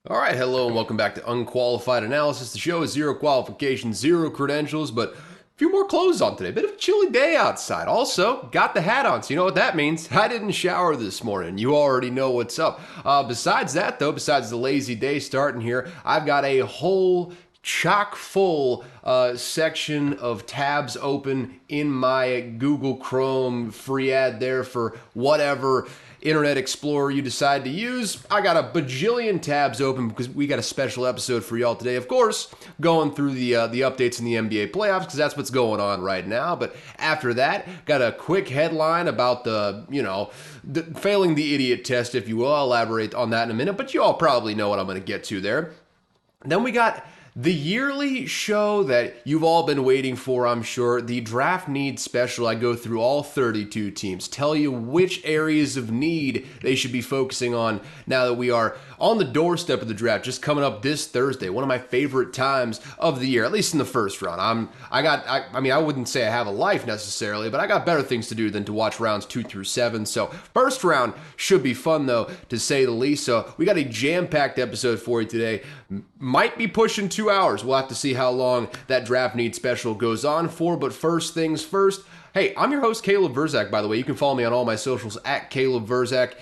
All right, hello and welcome back to Unqualified Analysis. The show is zero qualifications, zero credentials, but a few more clothes on today. Bit of a chilly day outside. Also, got the hat on, so you know what that means. I didn't shower this morning. You already know what's up. Besides that, though, besides the lazy day starting here, I've got a whole chock full section of tabs open in my Google Chrome free ad there for whatever Internet Explorer you decide to use. I got a bajillion tabs open because we got a special episode for y'all today. Of course, going through the updates in the NBA playoffs because that's what's going on right now. But after that, got a quick headline about failing the idiot test, if you will. I'll elaborate on that in a minute, but you all probably know what I'm going to get to there. Then we got the yearly show that you've all been waiting for, I'm sure, the Draft Needs Special. I go through all 32 teams, tell you which areas of need they should be focusing on now that we are on the doorstep of the draft, just coming up this Thursday, one of my favorite times of the year, at least in the first round. I wouldn't say I have a life necessarily, but I got better things to do than to watch rounds 2 through 7. So first round should be fun, though, to say the least. So we got a jam-packed episode for you today. Might be pushing 2 hours. We'll have to see how long that Draft Need Special goes on for. But first things first, hey, I'm your host, Caleb Verzak, by the way. You can follow me on all my socials at Caleb Verzak.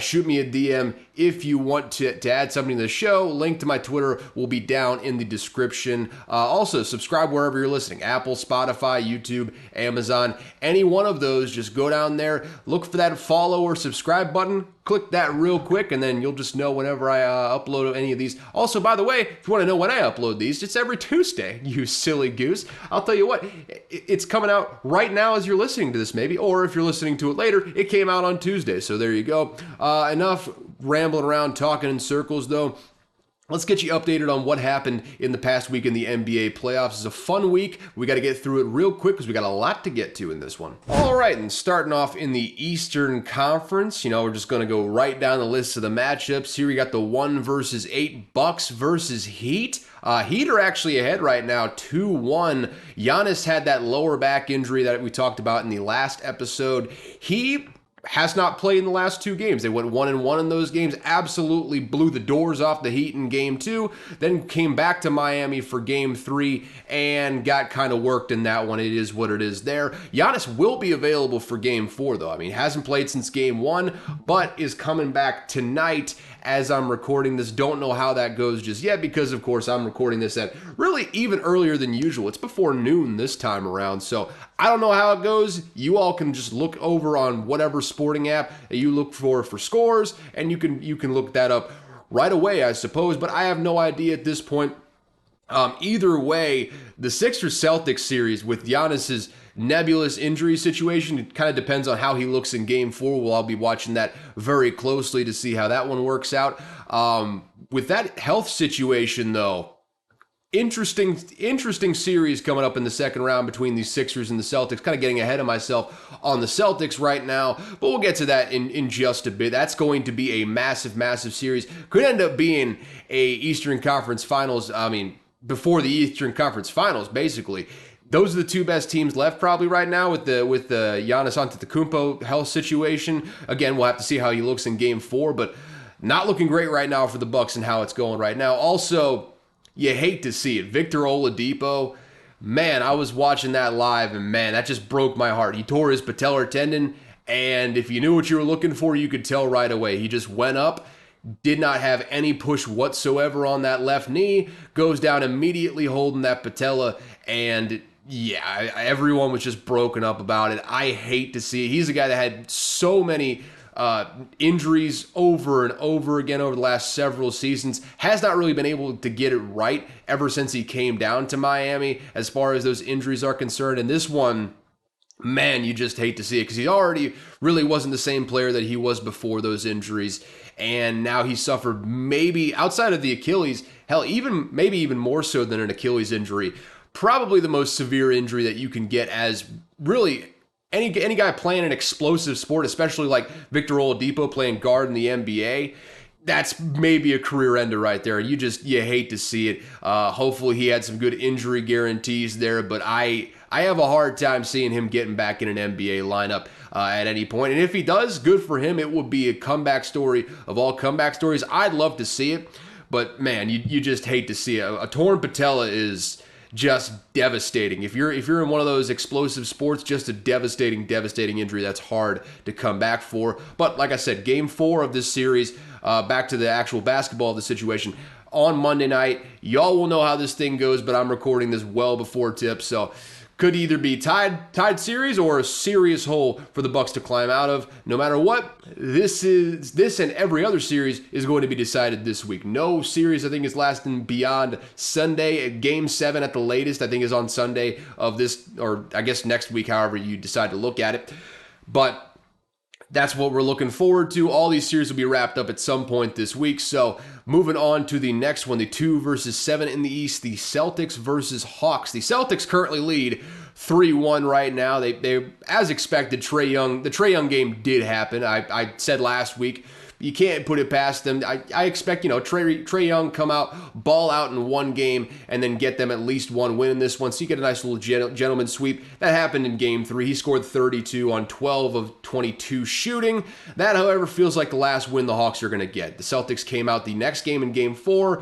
Shoot me a DM if you want to add something to the show. Link to my Twitter will be down in the description. Also, subscribe wherever you're listening. Apple, Spotify, YouTube, Amazon. Any one of those, just go down there, look for that follow or subscribe button. Click that real quick, and then you'll just know whenever I upload any of these. Also, by the way, if you want to know when I upload these, it's every Tuesday, you silly goose. I'll tell you what, it's coming out right now as you're listening to this, maybe, or if you're listening to it later, it came out on Tuesday, so there you go. Enough rambling around, talking in circles, though. Let's get you updated on what happened in the past week in the NBA playoffs. It's a fun week. We got to get through it real quick because we got a lot to get to in this one. All right, and starting off in the Eastern Conference, we're just going to go right down the list of the matchups. Here we got the 1 versus 8 Bucks versus Heat. Heat are actually ahead right now, 2-1. Giannis had that lower back injury that we talked about in the last episode. He has not played in the last 2 games. They went 1-1 in those games, absolutely blew the doors off the Heat in game 2, then came back to Miami for game 3 and got kind of worked in that one. It is what it is there. Giannis will be available for game 4, though. I mean, hasn't played since game 1, but is coming back tonight as I'm recording this. Don't know how that goes just yet because, of course, I'm recording this at really even earlier than usual. It's before noon this time around, so I don't know how it goes. You all can just look over on whatever sporting app that you look for scores, and you can look that up right away, I suppose, but I have no idea at this point. Either way, the Sixers-Celtics series with Giannis's nebulous injury situation, it kind of depends on how he looks in game 4. Well, I'll be watching that very closely to see how that one works out. With that health situation, though, interesting series coming up in the second round between the Sixers and the Celtics. Kind of getting ahead of myself on the Celtics right now, but we'll get to that in just a bit. That's going to be a massive, massive series. Could end up being a Eastern Conference Finals. Before the Eastern Conference Finals, basically. Those are the 2 best teams left probably right now with the Giannis Antetokounmpo health situation. Again, we'll have to see how he looks in game 4, but not looking great right now for the Bucks and how it's going right now. Also, you hate to see it. Victor Oladipo, man, I was watching that live, and man, that just broke my heart. He tore his patellar tendon, and if you knew what you were looking for, you could tell right away. He just went up, did not have any push whatsoever on that left knee, goes down immediately holding that patella, and yeah, everyone was just broken up about it. I hate to see it. He's a guy that had so many injuries over and over again over the last several seasons, has not really been able to get it right ever since he came down to Miami as far as those injuries are concerned. And this one, man, you just hate to see it because he already really wasn't the same player that he was before those injuries. And now he suffered, maybe outside of the Achilles, hell, maybe even more so than an Achilles injury, probably the most severe injury that you can get as really any guy playing an explosive sport, especially like Victor Oladipo playing guard in the NBA. That's maybe a career ender right there. You hate to see it. Hopefully he had some good injury guarantees there, but I have a hard time seeing him getting back in an NBA lineup at any point. And if he does, good for him. It would be a comeback story of all comeback stories. I'd love to see it. But man, you just hate to see it. A torn patella is just devastating. If you're in one of those explosive sports, just a devastating injury that's hard to come back for. But like I said, game 4 of this series, back to the actual basketball of the situation, on Monday night. Y'all will know how this thing goes, but I'm recording this well before tip, so could either be tied series or a serious hole for the Bucks to climb out of. No matter what, this and every other series is going to be decided this week. No series, I think, is lasting beyond Sunday. Game 7 at the latest, I think, is on Sunday of this, or I guess next week, however you decide to look at it. But that's what we're looking forward to. All these series will be wrapped up at some point this week. So moving on to the next one, the 2 versus 7 in the East, the Celtics versus Hawks. The Celtics currently lead 3-1 right now. They as expected, the Trae Young game did happen. I said last week, you can't put it past them. I expect, Trae Young come out, ball out in one game, and then get them at least one win in this one. So you get a nice little gentleman sweep. That happened in game 3. He scored 32 on 12 of 22 shooting. That, however, feels like the last win the Hawks are going to get. The Celtics came out the next game in game 4.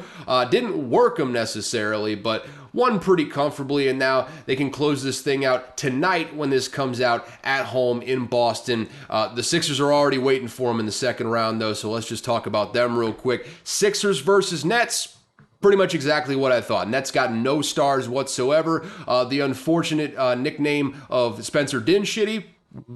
Didn't work them necessarily, but won pretty comfortably, and now they can close this thing out tonight when this comes out at home in Boston. The Sixers are already waiting for them in the second round, though, so let's just talk about them real quick. Sixers versus Nets. Pretty much exactly what I thought. Nets got no stars whatsoever. The unfortunate nickname of Spencer Dinwiddie,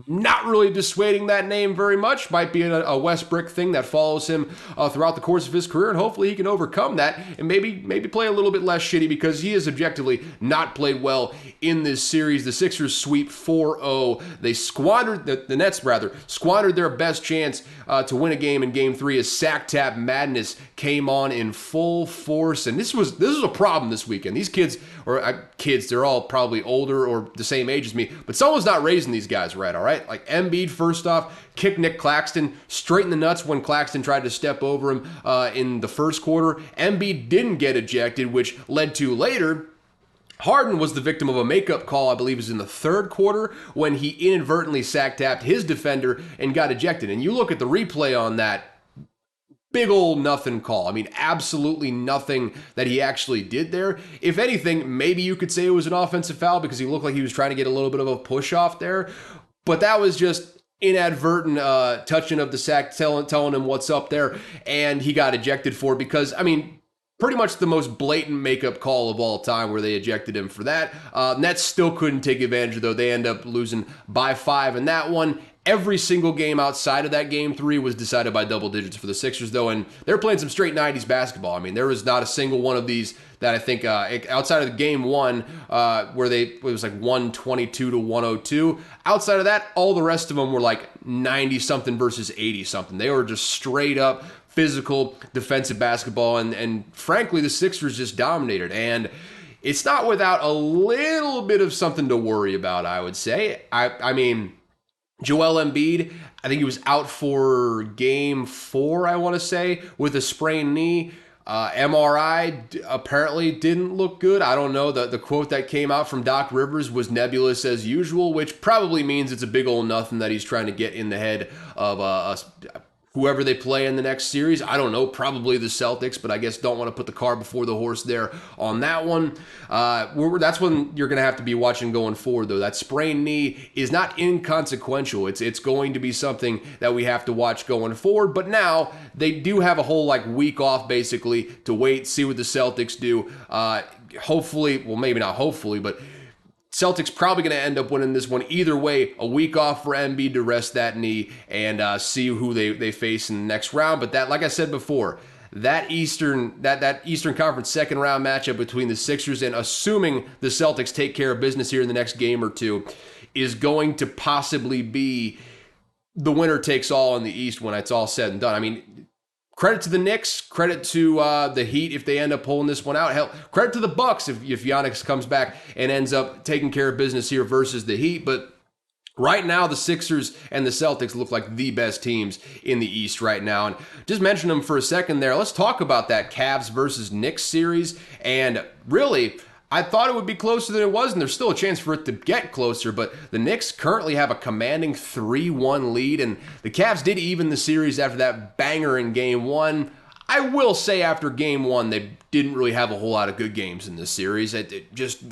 not really dissuading that name very much. Might be a Westbrook thing that follows him throughout the course of his career, and hopefully he can overcome that and maybe play a little bit less shitty, because he has objectively not played well in this series. The Sixers sweep 4-0. They squandered, the Nets rather, squandered their best chance to win a game in game 3 as sack tap madness came on in full force. And this was a problem this weekend. These kids, they're all probably older or the same age as me, but someone's not raising these guys right. All right, like Embiid, first off, kicked Nick Claxton straight in the nuts when Claxton tried to step over him in the first quarter. Embiid didn't get ejected, which led to later Harden was the victim of a makeup call, I believe it was in the third quarter, when he inadvertently sack-tapped his defender and got ejected. And you look at the replay on that, big old nothing call. I mean, absolutely nothing that he actually did there. If anything, maybe you could say it was an offensive foul because he looked like he was trying to get a little bit of a push off there. But that was just inadvertent touching of the sack, telling him what's up there, and he got ejected for it because, I mean, pretty much the most blatant makeup call of all time where they ejected him for that. Nets still couldn't take advantage, though. They end up losing by 5 in that one. Every single game outside of that game 3 was decided by double digits for the Sixers, though, and they're playing some straight 90s basketball. I mean, there was not a single one of these that I think, outside of the game 1, where it was like 122 to 102. Outside of that, all the rest of them were like 90-something versus 80-something. They were just straight up physical defensive basketball, and frankly, the Sixers just dominated. And it's not without a little bit of something to worry about, I would say. I mean, Joel Embiid, I think he was out for game 4, I want to say, with a sprained knee. MRI apparently didn't look good. I don't know. The quote that came out from Doc Rivers was nebulous as usual, which probably means it's a big old nothing that he's trying to get in the head of whoever they play in the next series. I don't know, probably the Celtics, but I guess don't want to put the cart before the horse there on that one. That's when you're going to have to be watching going forward, though. That sprained knee is not inconsequential. It's going to be something that we have to watch going forward. But now they do have a whole week off, basically, to wait, see what the Celtics do. Hopefully, well, maybe not hopefully, but Celtics probably going to end up winning this one. Either way, a week off for Embiid to rest that knee and see who they face in the next round. But that, like I said before, that Eastern Conference second round matchup between the Sixers and assuming the Celtics take care of business here in the next game or two is going to possibly be the winner takes all in the East when it's all said and done. I mean, credit to the Knicks, credit to the Heat if they end up pulling this one out. Hell, credit to the Bucks if Giannis comes back and ends up taking care of business here versus the Heat. But right now, the Sixers and the Celtics look like the best teams in the East right now. And just mention them for a second there. Let's talk about that Cavs versus Knicks series. And really, I thought it would be closer than it was, and there's still a chance for it to get closer, but the Knicks currently have a commanding 3-1 lead, and the Cavs did even the series after that banger in game 1. I will say after game one, they didn't really have a whole lot of good games in this series. It just,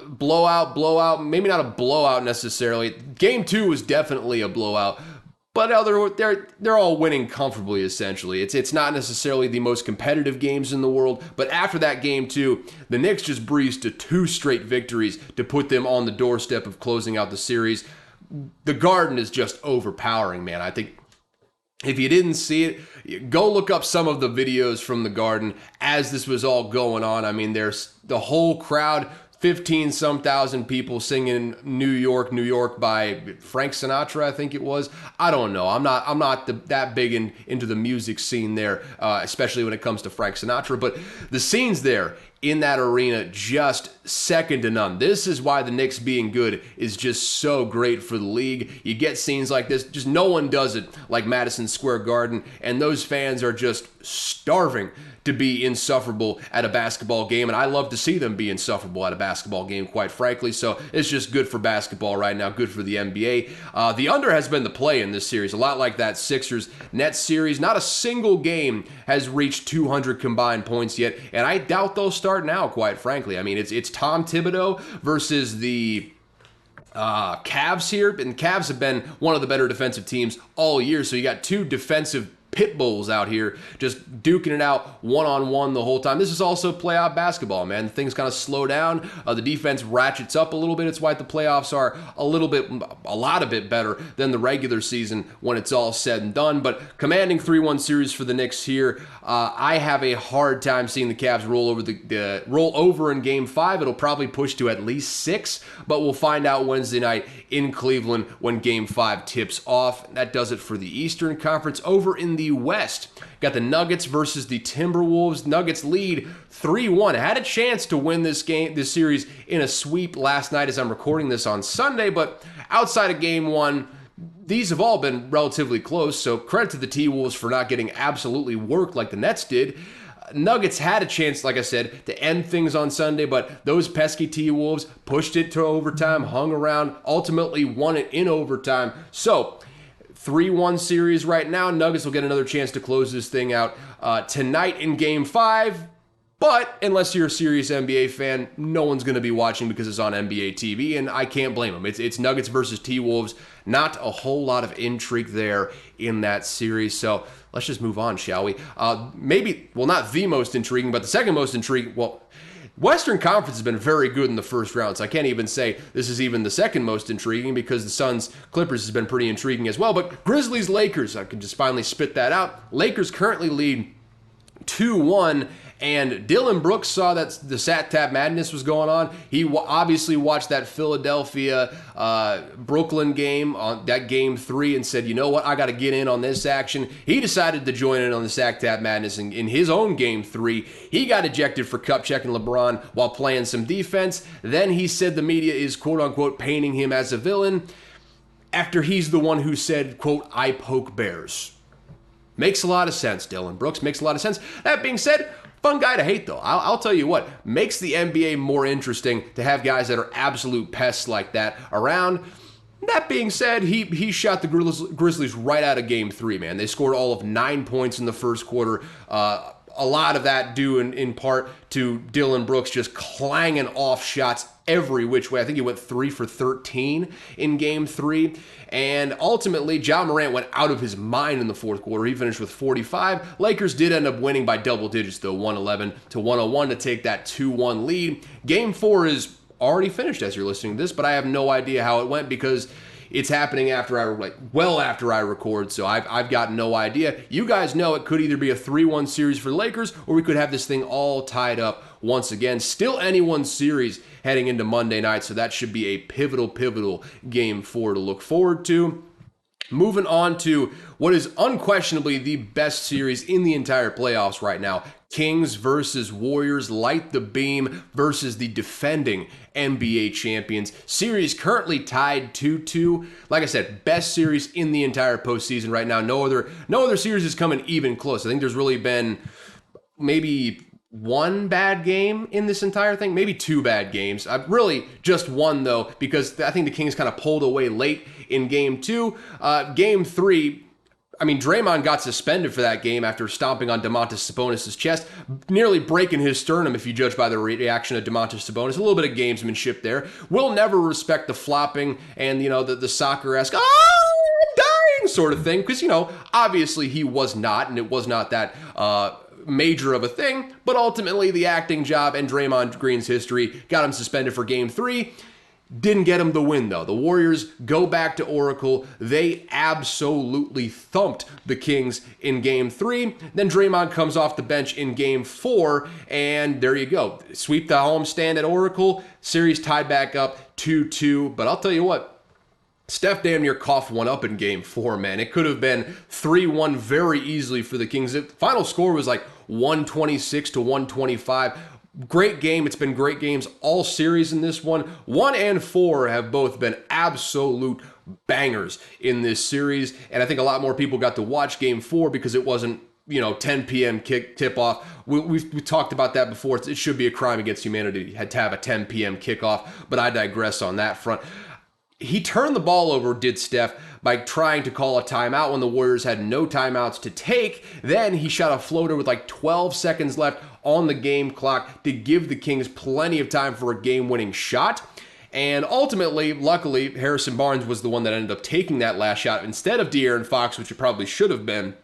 blowout, maybe not a blowout necessarily. Game two was definitely a blowout, but they're all winning comfortably, essentially. It's not necessarily the most competitive games in the world, but after that game two, the Knicks just breezed to 2 straight victories to put them on the doorstep of closing out the series. The Garden is just overpowering, man. I think if you didn't see it, go look up some of the videos from the Garden as this was all going on. I mean, there's the whole crowd, 15-some thousand people singing New York, New York by Frank Sinatra, I think it was. I don't know. I'm not that big into the music scene there, especially when it comes to Frank Sinatra. But the scenes there in that arena, just second to none. This is why the Knicks being good is just so great for the league. You get scenes like this, just no one does it like Madison Square Garden, and those fans are just starving to be insufferable at a basketball game, and I love to see them be insufferable at a basketball game, quite frankly. So it's just good for basketball right now, good for the NBA. The under has been the play in this series, a lot like that Sixers-Nets series. Not a single game has reached 200 combined points yet, and I doubt they'll start now, quite frankly. I mean, it's Tom Thibodeau versus the Cavs here, and Cavs have been one of the better defensive teams all year, so you got 2 defensive pit bulls out here just duking it out one-on-one the whole time. This is also playoff basketball, man. Things kind of slow down. The defense ratchets up a little bit. It's why the playoffs are a lot of bit better than the regular season when it's all said and done. But commanding 3-1 series for the Knicks here. I have a hard time seeing the Cavs roll over in Game 5. It'll probably push to at least 6, but we'll find out Wednesday night in Cleveland when Game 5 tips off. That does it for the Eastern Conference. Over in the West, got the Nuggets versus the Timberwolves. Nuggets lead 3-1. Had a chance to win this series in a sweep last night as I'm recording this on Sunday, but outside of Game 1, these have all been relatively close, so credit to the T-Wolves for not getting absolutely worked like the Nets did. Nuggets had a chance, like I said, to end things on Sunday, but those pesky T-Wolves pushed it to overtime, hung around, ultimately won it in overtime. So 3-1 series right now. Nuggets will get another chance to close this thing out tonight in Game 5. But unless you're a serious NBA fan, no one's going to be watching because it's on NBA TV, and I can't blame them. It's Nuggets versus T-Wolves. Not a whole lot of intrigue there in that series. So let's just move on, shall we? Not the most intriguing, but the second most intriguing. Well, Western Conference has been very good in the first round, so I can't even say this is even the second most intriguing because the Suns-Clippers has been pretty intriguing as well. But Grizzlies-Lakers, I can just finally spit that out. Lakers currently lead 2-1, and Dylan Brooks saw that the Sat Tap Madness was going on. He obviously watched that Philadelphia-Brooklyn game, on that Game 3, and said, you know what, I got to get in on this action. He decided to join in on the Sat Tap Madness in his own Game 3. He got ejected for cup checking LeBron while playing some defense. Then he said the media is, quote-unquote, painting him as a villain after he's the one who said, quote, I poke bears. Makes a lot of sense, Dylan Brooks. Makes a lot of sense. That being said, fun guy to hate, though. I'll tell you what, makes the NBA more interesting to have guys that are absolute pests like that around. That being said, he shot the Grizzlies right out of Game 3, man. They scored all of 9 points in the first quarter. A lot of that due in part to Dylan Brooks just clanging off shots every which way. I think he went 3 for 13 in Game 3. And ultimately, Ja Morant went out of his mind in the fourth quarter. He finished with 45. Lakers did end up winning by double digits, though, 111-101 to take that 2-1 lead. Game 4 is already finished as you're listening to this, but I have no idea how it went because it's happening after I record, so I've got no idea. You guys know it could either be a 3-1 series for the Lakers, or we could have this thing all tied up once again. Still anyone's series heading into Monday night, so that should be a pivotal Game 4 to look forward to. Moving on to what is unquestionably the best series in the entire playoffs right now. Kings versus Warriors, light the beam versus the defending NBA champions. Series currently tied 2-2. Like I said, best series in the entire postseason right now. No other series is coming even close. I think there's really been maybe one bad game in this entire thing, maybe 2 bad games. Really just one, though, because I think the Kings kind of pulled away late in Game 2. Game 3, I mean, Draymond got suspended for that game after stomping on Domantas Sabonis' chest, nearly breaking his sternum if you judge by the reaction of Domantas Sabonis. A little bit of gamesmanship there. We'll never respect the flopping and, the soccer-esque, I'm dying sort of thing, because, obviously he was not, and it was not that major of a thing, but ultimately the acting job and Draymond Green's history got him suspended for Game 3. Didn't get him the win, though. The Warriors go back to Oracle. They absolutely thumped the Kings in Game 3. Then Draymond comes off the bench in Game 4, and there you go. Sweep the homestand at Oracle. Series tied back up 2-2. But I'll tell you what, Steph damn near coughed one up in Game 4, man. It could have been 3-1 very easily for the Kings. The final score was like 126 to 125. Great game. It's been great games all series in this one. 1 and 4 have both been absolute bangers in this series. And I think a lot more people got to watch Game 4 because it wasn't, 10 p.m. tip-off. We've talked about that before. It should be a crime against humanity to have a 10 p.m. kickoff, but I digress on that front. He turned the ball over, did Steph, by trying to call a timeout when the Warriors had no timeouts to take. Then he shot a floater with like 12 seconds left on the game clock to give the Kings plenty of time for a game-winning shot. And ultimately, luckily, Harrison Barnes was the one that ended up taking that last shot instead of De'Aaron Fox, which it probably should have been.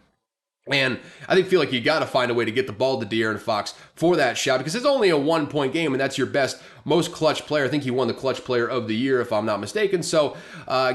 And I feel like you got to find a way to get the ball to De'Aaron Fox for that shot because it's only a 1-point game and that's your best, most clutch player. I think he won the clutch player of the year if I'm not mistaken. So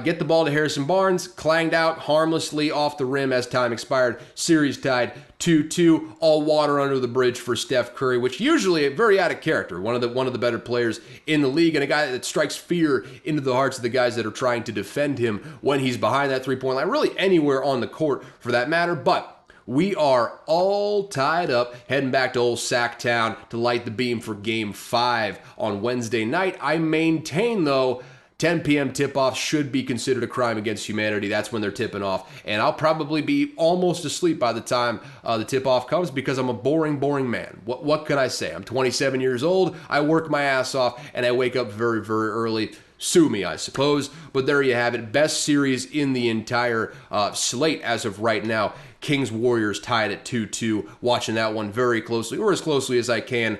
get the ball to Harrison Barnes, clanged out harmlessly off the rim as time expired. Series tied 2-2, all water under the bridge for Steph Curry, which usually very out of character. One of the better players in the league and a guy that strikes fear into the hearts of the guys that are trying to defend him when he's behind that three-point line, really anywhere on the court for that matter. But we are all tied up, heading back to old Sacktown to light the beam for Game 5 on Wednesday night. I maintain, though, 10 p.m. tip-off should be considered a crime against humanity. That's when they're tipping off. And I'll probably be almost asleep by the time the tip-off comes because I'm a boring, boring man. What can I say? I'm 27 years old. I work my ass off, and I wake up very, very early. Sue me, I suppose. But there you have it. Best series in the entire slate as of right now. Kings-Warriors tied at 2-2. Watching that one very closely, or as closely as I can,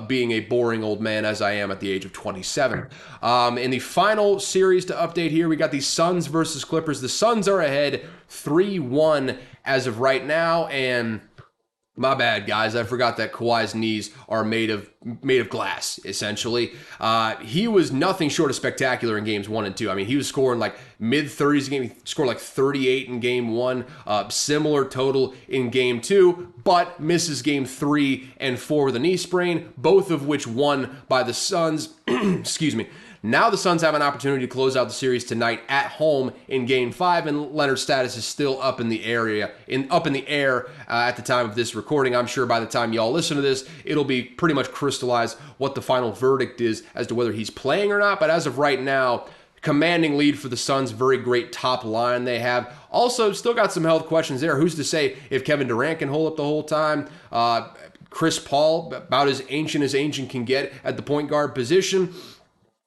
being a boring old man as I am at the age of 27. In the final series to update here, we got the Suns versus Clippers. The Suns are ahead 3-1 as of right now, and my bad, guys. I forgot that Kawhi's knees are made of glass, essentially. He was nothing short of spectacular in games 1 and 2. I mean, he was scoring like mid-30s a game. He scored like 38 in game 1. Similar total in game 2, but misses game 3 and 4 with a knee sprain, both of which won by the Suns. Excuse me. Now the Suns have an opportunity to close out the series tonight at home in Game 5, and Leonard's status is still up in the air at the time of this recording. I'm sure by the time y'all listen to this, it'll be pretty much crystallized what the final verdict is as to whether he's playing or not. But as of right now, commanding lead for the Suns, very great top line they have. Also, still got some health questions there. Who's to say if Kevin Durant can hold up the whole time? Chris Paul, about as ancient can get at the point guard position,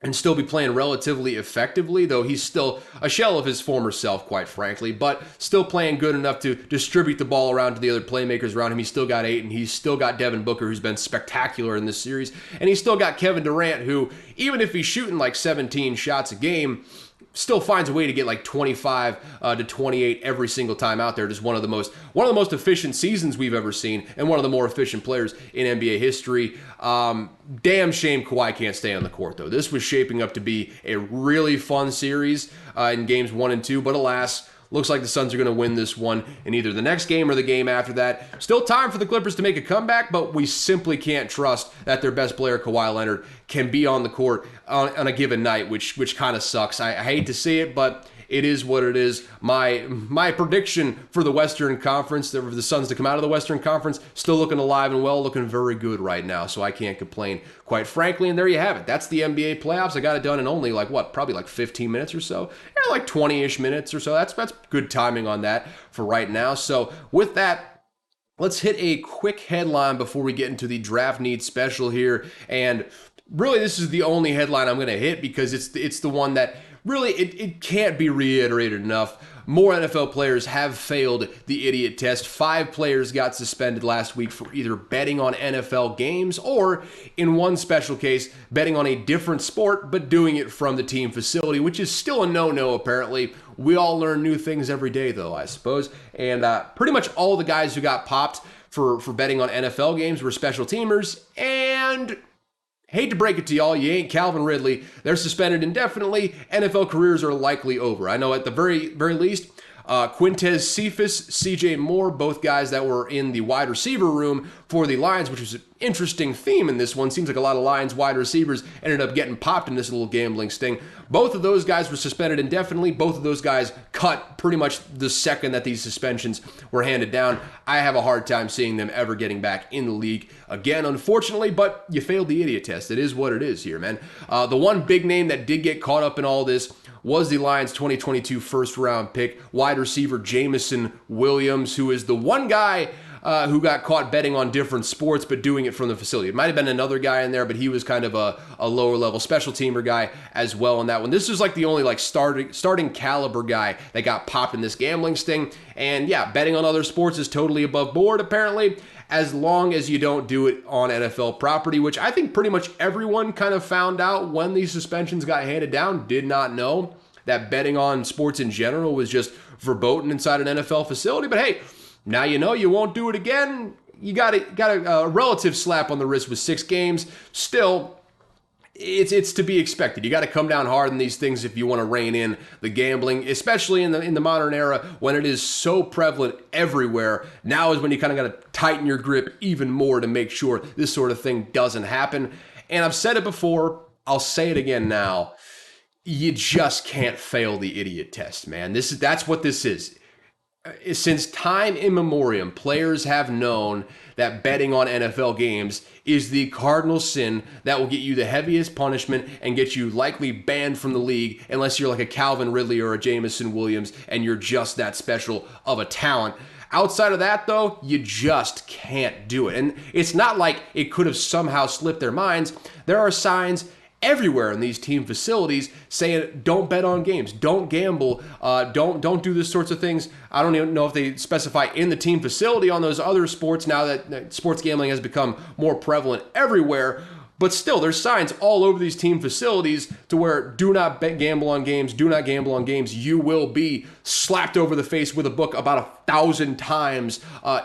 and still be playing relatively effectively, though he's still a shell of his former self, quite frankly, but still playing good enough to distribute the ball around to the other playmakers around him. He's still got Ayton. He's still got Devin Booker, who's been spectacular in this series. And he's still got Kevin Durant, who, even if he's shooting like 17 shots a game, still finds a way to get like 25 to 28 every single time out there. Just one of the most efficient seasons we've ever seen, and one of the more efficient players in NBA history. Damn shame Kawhi can't stay on the court, though. This was shaping up to be a really fun series in games 1 and 2, but alas, looks like the Suns are going to win this one in either the next game or the game after that. Still time for the Clippers to make a comeback, but we simply can't trust that their best player, Kawhi Leonard, can be on the court on a given night, which kind of sucks. I hate to see it, but it is what it is. My prediction for the Western Conference, for the Suns to come out of the Western Conference, still looking alive and well, looking very good right now, so I can't complain, quite frankly. And there you have it. That's the NBA playoffs. I got it done in only probably 15 minutes or so. Yeah, like 20-ish minutes or so. That's good timing on that for right now. So with that, let's hit a quick headline before we get into the draft needs special here. And really, this is the only headline I'm going to hit because it's the one that really, it can't be reiterated enough. more NFL players have failed the idiot test. 5 players got suspended last week for either betting on NFL games or, in one special case, betting on a different sport but doing it from the team facility, which is still a no-no apparently. We all learn new things every day though, I suppose. And pretty much all the guys who got popped for betting on NFL games were special teamers, and hate to break it to y'all, you ain't Calvin Ridley. They're suspended indefinitely. NFL careers are likely over. I know at the very least, Quintez Cephas, CJ Moore, both guys that were in the wide receiver room for the Lions, which was an interesting theme in this one. Seems like a lot of Lions wide receivers ended up getting popped in this little gambling sting. Both of those guys were suspended indefinitely. Both of those guys cut pretty much the second that these suspensions were handed down. I have a hard time seeing them ever getting back in the league again, unfortunately, but you failed the idiot test. It is what it is here, man. The one big name that did get caught up in all this was the Lions' 2022 first-round pick, wide receiver Jameson Williams, who is the one guy who got caught betting on different sports but doing it from the facility. It might have been another guy in there, but he was kind of a lower-level special teamer guy as well in that one. This was like the only starting caliber guy that got popped in this gambling sting. And yeah, betting on other sports is totally above board, apparently, as long as you don't do it on NFL property, which I think pretty much everyone kind of found out when these suspensions got handed down. Did not know that betting on sports in general was just verboten inside an NFL facility. But hey, now you know, you won't do it again. You got a relative slap on the wrist with 6 games. Still, it's to be expected. You got to come down hard on these things if you want to rein in the gambling, especially in the modern era when it is so prevalent everywhere. Now is when you kind of got to tighten your grip even more to make sure this sort of thing doesn't happen. And I've said it before, I'll say it again now. You just can't fail the idiot test, man. That's what this is. Since time immemorial, players have known that betting on NFL games is the cardinal sin that will get you the heaviest punishment and get you likely banned from the league unless you're like a Calvin Ridley or a Jameson Williams and you're just that special of a talent. Outside of that, though, you just can't do it. And it's not like it could have somehow slipped their minds. There are signs everywhere in these team facilities saying don't bet on games, don't gamble, don't do this sorts of things. I don't even know if they specify in the team facility on those other sports now that sports gambling has become more prevalent everywhere. But still, there's signs all over these team facilities to where do not gamble on games, do not gamble on games. You will be slapped over the face with a book about 1,000 times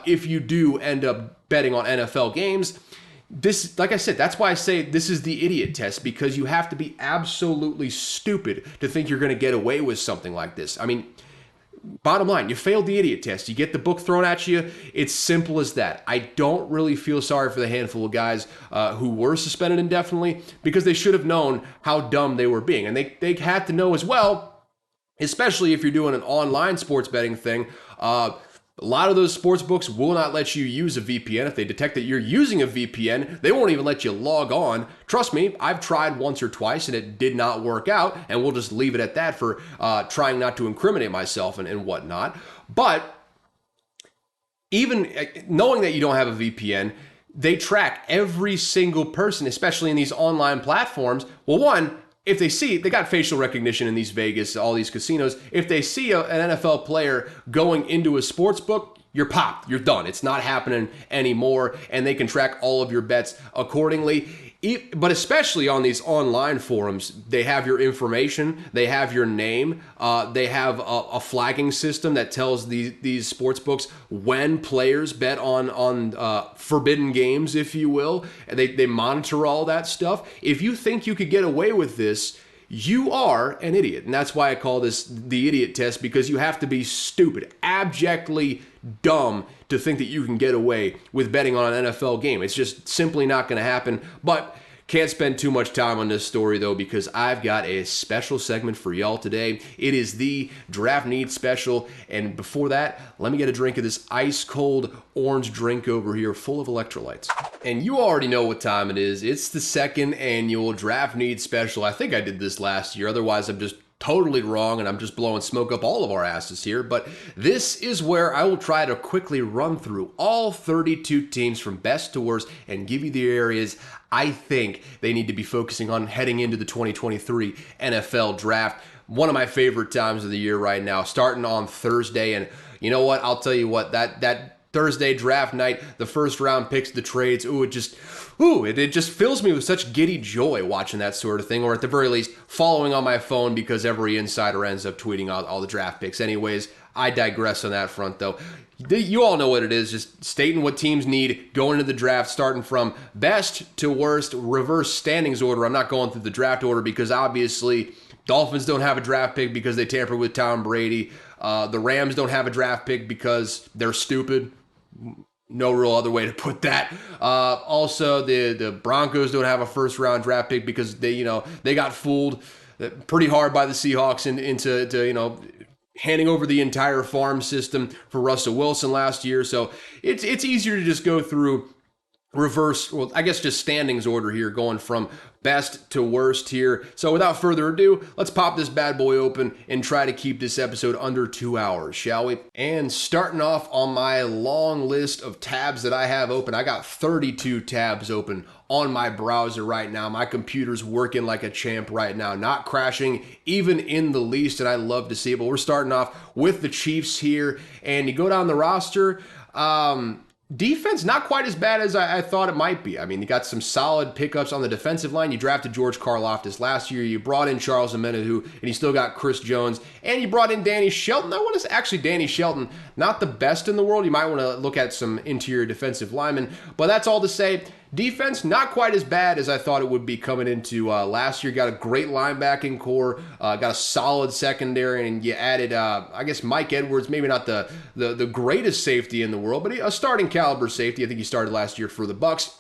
if you do end up betting on NFL games. This, like I said, that's why I say this is the idiot test, because you have to be absolutely stupid to think you're going to get away with something like this. I mean, bottom line, you failed the idiot test. You get the book thrown at you. It's simple as that. I don't really feel sorry for the handful of guys who were suspended indefinitely, because they should have known how dumb they were being. And they had to know as well, especially if you're doing an online sports betting thing. A lot of those sports books will not let you use a VPN. If they detect that you're using a VPN, they won't even let you log on. Trust me, I've tried once or twice and it did not work out, and we'll just leave it at that for trying not to incriminate myself and whatnot. But even knowing that you don't have a VPN, they track every single person, especially in these online platforms. Well, one, if they see, they got facial recognition in these Vegas, all these casinos. If they see an NFL player going into a sports book, you're popped, you're done. It's not happening anymore, and they can track all of your bets accordingly. But especially on these online forums, they have your information, they have your name, they have a flagging system that tells these sports books when players bet on forbidden games, if you will. They monitor all that stuff. If you think you could get away with this, you are an idiot. And that's why I call this the idiot test, because you have to be stupid, abjectly dumb to think that you can get away with betting on an NFL game. It's just simply not going to happen. But can't spend too much time on this story, though, because I've got a special segment for y'all today. It is the Draft Need Special. And before that, let me get a drink of this ice-cold orange drink over here full of electrolytes. And you already know what time it is. It's the second annual Draft Need Special. I think I did this last year. Otherwise, I'm just totally wrong, and I'm just blowing smoke up all of our asses here. But this is where I will try to quickly run through all 32 teams from best to worst and give you the areas I think they need to be focusing on heading into the 2023 NFL Draft. one of my favorite times of the year right now, starting on Thursday. And you know what? I'll tell you what, that Thursday draft night, the first round picks, the trades, it just fills me with such giddy joy watching that sort of thing, or at the very least, following on my phone because every insider ends up tweeting out all the draft picks. Anyways, I digress on that front, though. You all know what it is, just stating what teams need going into the draft, starting from best to worst, reverse standings order. I'm not going through the draft order because obviously Dolphins don't have a draft pick because they tampered with Tom Brady. The Rams don't have a draft pick because they're stupid. No real other way to put that. Also, the Broncos don't have a first-round draft pick because they got fooled pretty hard by the Seahawks into handing over the entire farm system for Russell Wilson last year. So it's easier to just go through reverse, well, I guess just standings order here, going from best to worst here. So without further ado, let's pop this bad boy open and try to keep this episode under 2 hours, shall we? And starting off on my long list of tabs that I have open, I got 32 tabs open on my browser right now. My computer's working like a champ right now, not crashing even in the least, and I love to see it. But we're starting off with the Chiefs here, and you go down the roster, defense, not quite as bad as I thought it might be. I mean, you got some solid pickups on the defensive line. You drafted George Karlaftis last year. You brought in Charles Omenihu, and you still got Chris Jones. And you brought in Danny Shelton. I want to say, actually, Danny Shelton, not the best in the world. You might want to look at some interior defensive linemen. But that's all to say, defense, not quite as bad as I thought it would be coming into last year. Got a great linebacking core, got a solid secondary, and you added, I guess, Mike Edwards, maybe not the greatest safety in the world, but a starting caliber safety. I think he started last year for the Bucs.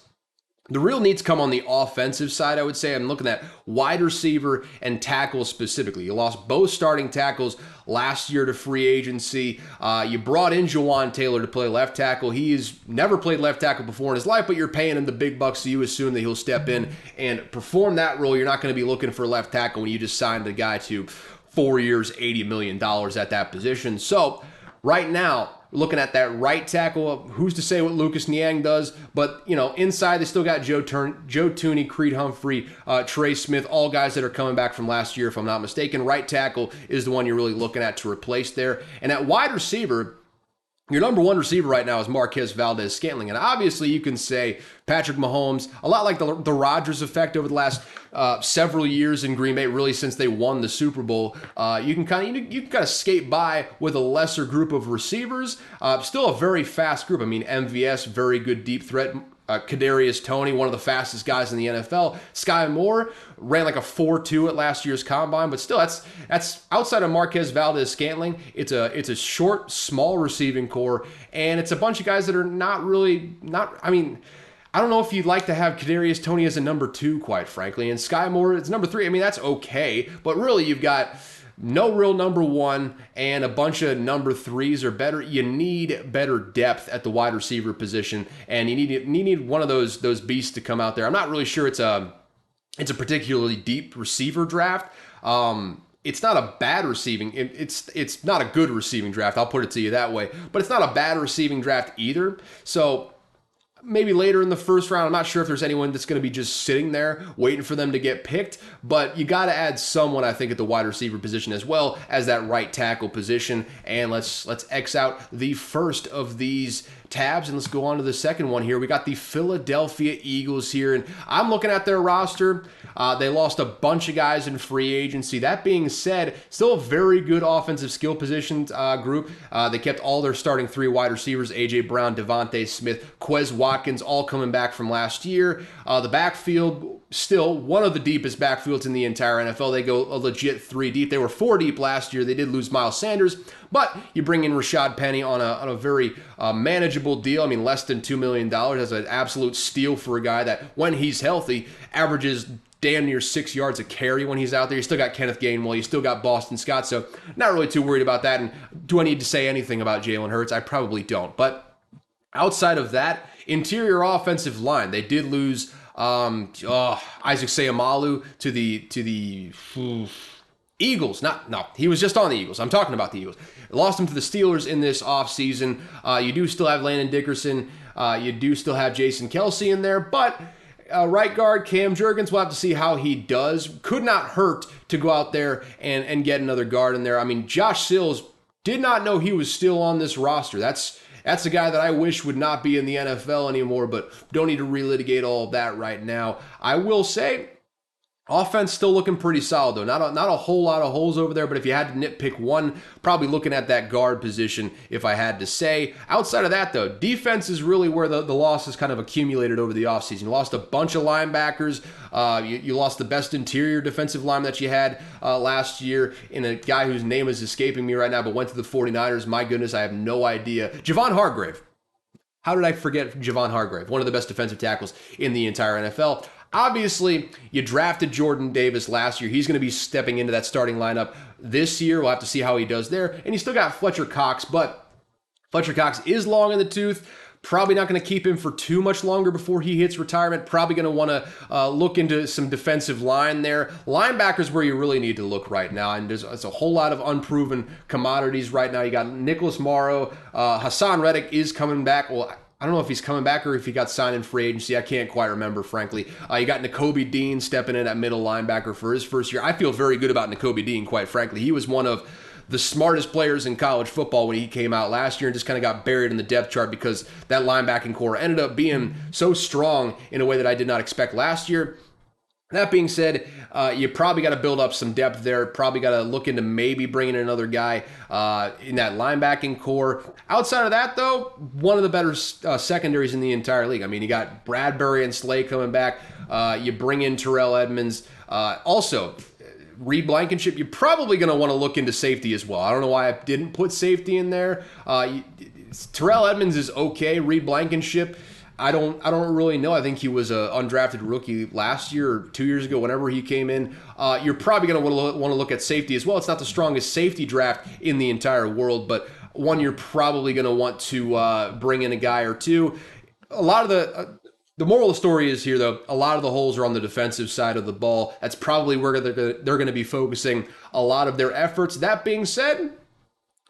The real needs come on the offensive side, I would say. I'm looking at wide receiver and tackle specifically. You lost both starting tackles last year to free agency. You brought in Jawan Taylor to play left tackle. He's never played left tackle before in his life, but you're paying him the big bucks, so you assume that he'll step in and perform that role. You're not going to be looking for left tackle when you just signed a guy to 4 years, $80 million at that position. So right now, looking at that right tackle, who's to say what Lucas Niang does? But, inside they still got Joe Tooney, Creed Humphrey, Trey Smith, all guys that are coming back from last year, if I'm not mistaken. Right tackle is the one you're really looking at to replace there. And at wide receiver, your number one receiver right now is Marquez Valdez-Scantling. And obviously you can say Patrick Mahomes, a lot like the Rodgers effect over the last several years in Green Bay, really since they won the Super Bowl. You can kind of skate by with a lesser group of receivers. Still a very fast group. I mean, MVS, very good deep threat. Kadarius Toney, one of the fastest guys in the NFL. Sky Moore ran like a 4.2 at last year's combine, but still, that's outside of Marquez Valdez-Scantling. It's a short, small receiving core, and it's a bunch of guys that are not. I mean, I don't know if you'd like to have Kadarius Toney as a number 2, quite frankly, and Sky Moore it's number 3. I mean, that's okay, but really you've got no real number 1 and a bunch of number 3s are better. You need better depth at the wide receiver position, and you need one of those beasts to come out there. I'm not really sure it's a particularly deep receiver draft. It's not a bad receiving. It's not a good receiving draft. I'll put it to you that way. But it's not a bad receiving draft either. So maybe later in the first round, I'm not sure if there's anyone that's going to be just sitting there waiting for them to get picked, but you got to add someone, I think, at the wide receiver position as well as that right tackle position. And let's X out the first of these tabs and let's go on to the second one here. We got the Philadelphia Eagles here, and I'm looking at their roster. They lost a bunch of guys in free agency. That being said, still a very good offensive skill position group. They kept all their starting 3 wide receivers, A.J. Brown, Devontae Smith, Quez Watkins, all coming back from last year. The backfield, still one of the deepest backfields in the entire NFL. They go a legit 3 deep. They were 4 deep last year. They did lose Miles Sanders, but you bring in Rashad Penny on a very manageable deal. I mean, less than $2 million. That's an absolute steal for a guy that, when he's healthy, averages damn near 6 yards a carry when he's out there. You still got Kenneth Gainwell. You still got Boston Scott. So not really too worried about that. And do I need to say anything about Jalen Hurts? I probably don't. But outside of that, interior offensive line, they did lose Isaac Seumalo to the Eagles. He was just on the Eagles. I'm talking about the Eagles. Lost him to the Steelers in this offseason. You do still have Landon Dickerson. You do still have Jason Kelsey in there, but Right guard, Cam Jurgens, we'll have to see how he does. Could not hurt to go out there and get another guard in there. I mean, Josh Sills, did not know he was still on this roster. That's a guy that I wish would not be in the NFL anymore, but don't need to relitigate all of that right now. I will say, offense still looking pretty solid, though. Not a whole lot of holes over there, but if you had to nitpick one, probably looking at that guard position, if I had to say. Outside of that, though, defense is really where the losses kind of accumulated over the offseason. You lost a bunch of linebackers. You lost the best interior defensive line that you had last year in a guy whose name is escaping me right now, but went to the 49ers. My goodness, I have no idea. Javon Hargrave. How did I forget Javon Hargrave? One of the best defensive tackles in the entire NFL. Obviously, you drafted Jordan Davis last year. He's going to be stepping into that starting lineup this year. We'll have to see how he does there. And you still got Fletcher Cox, but Fletcher Cox is long in the tooth. Probably not going to keep him for too much longer before he hits retirement. Probably going to want to look into some defensive line there. Linebackers where you really need to look right now. And there's a whole lot of unproven commodities right now. You got Nicholas Morrow. Hassan Reddick is coming back. Well, I don't know if he's coming back or if he got signed in free agency. I can't quite remember, frankly. You got Nakobe Dean stepping in at middle linebacker for his first year. I feel very good about Nakobe Dean, quite frankly. He was one of the smartest players in college football when he came out last year and just kind of got buried in the depth chart because that linebacking core ended up being so strong in a way that I did not expect last year. That being said, you probably got to build up some depth there. Probably got to look into maybe bringing in another guy in that linebacking core. Outside of that, though, one of the better secondaries in the entire league. I mean, you got Bradbury and Slay coming back. You bring in Terrell Edmonds. Also, Reed Blankenship, you're probably going to want to look into safety as well. I don't know why I didn't put safety in there. Terrell Edmonds is okay. Reed Blankenship, I don't really know. I think he was an undrafted rookie last year or 2 years ago, whenever he came in. You're probably going to want to look at safety as well. It's not the strongest safety draft in the entire world, but one you're probably going to want to bring in a guy or two. A lot of the moral of the story is here, though, a lot of the holes are on the defensive side of the ball. That's probably where they're going to be focusing a lot of their efforts. That being said,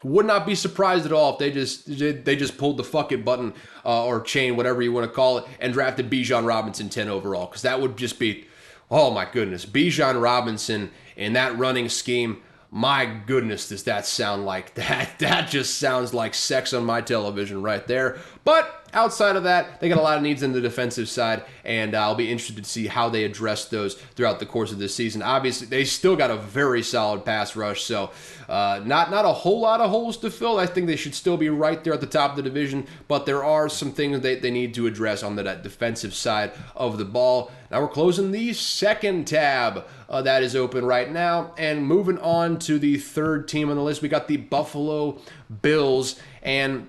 would not be surprised at all if they just pulled the fuck it button or chain, whatever you want to call it, and drafted Bijan Robinson 10 overall, because that would just be, oh my goodness, Bijan Robinson in that running scheme. My goodness, does that sound like that? That just sounds like sex on my television right there. But outside of that, they got a lot of needs in the defensive side, and I'll be interested to see how they address those throughout the course of this season. Obviously, they still got a very solid pass rush, so not a whole lot of holes to fill. I think they should still be right there at the top of the division, but there are some things they need to address on that defensive side of the ball. Now we're closing the second tab that is open right now, and moving on to the third team on the list, we got the Buffalo Bills, and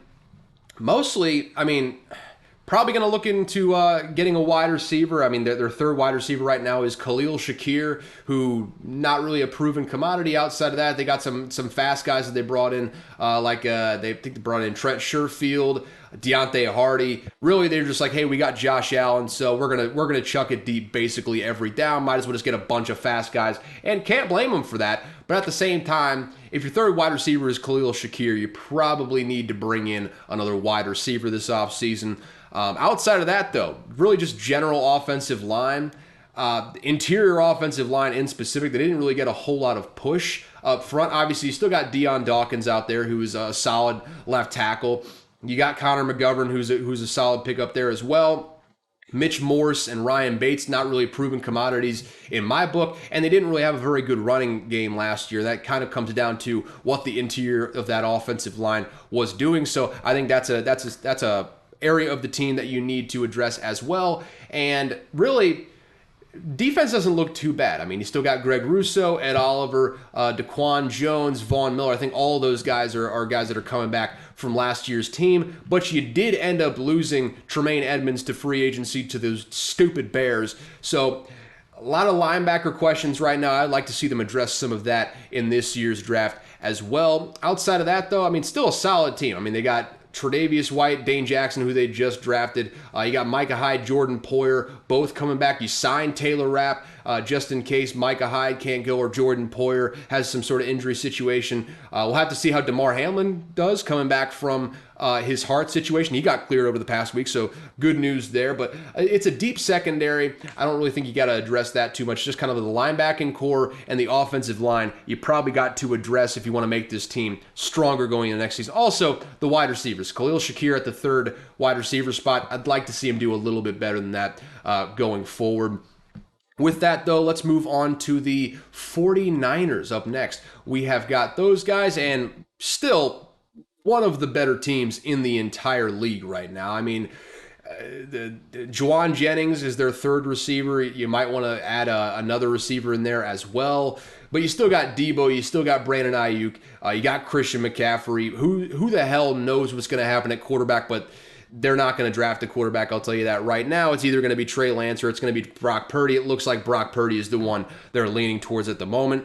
mostly, I mean, probably going to look into getting a wide receiver. I mean, their third wide receiver right now is Khalil Shakir, who not really a proven commodity. Outside of that, they got some fast guys that they brought in, they brought in Trent Sherfield, Deontay Hardy. Really, they're just like, hey, we got Josh Allen, so we're gonna chuck it deep basically every down. Might as well just get a bunch of fast guys, and can't blame them for that. But at the same time, if your third wide receiver is Khalil Shakir, you probably need to bring in another wide receiver this offseason. Outside of that, though, really just general offensive line. Interior offensive line in specific, they didn't really get a whole lot of push up front. Obviously, you still got Deion Dawkins out there, who is a solid left tackle. You got Connor McGovern, who's a solid pick up there as well. Mitch Morse and Ryan Bates, not really proven commodities in my book, and they didn't really have a very good running game last year. That kind of comes down to what the interior of that offensive line was doing. So I think that's a area of the team that you need to address as well. And really, defense doesn't look too bad. I mean, you still got Greg Russo, Ed Oliver, Daquan Jones, Vaughn Miller. I think all of those guys are guys that are coming back from last year's team. But you did end up losing Tremaine Edmonds to free agency to those stupid Bears. So a lot of linebacker questions right now. I'd like to see them address some of that in this year's draft as well. Outside of that, though, I mean, still a solid team. I mean, they got Tre'Davious White, Dane Jackson, who they just drafted. You got Micah Hyde, Jordan Poyer, both coming back. You signed Taylor Rapp just in case Micah Hyde can't go or Jordan Poyer has some sort of injury situation. We'll have to see how DeMar Hamlin does coming back from his heart situation. He got cleared over the past week, so good news there. But it's a deep secondary. I don't really think you got to address that too much. Just kind of the linebacking core and the offensive line you probably got to address if you want to make this team stronger going into next season. Also, the wide receivers. Khalil Shakir at the third wide receiver spot. I'd like to see him do a little bit better than that going forward. With that, though, let's move on to the 49ers up next. We have got those guys, and still one of the better teams in the entire league right now. I mean, Juwan Jennings is their third receiver. You might want to add another receiver in there as well. But you still got Debo, you still got Brandon Ayuk, you got Christian McCaffrey. Who the hell knows what's going to happen at quarterback, but they're not going to draft a quarterback, I'll tell you that right now. It's either going to be Trey Lance or it's going to be Brock Purdy. It looks like Brock Purdy is the one they're leaning towards at the moment.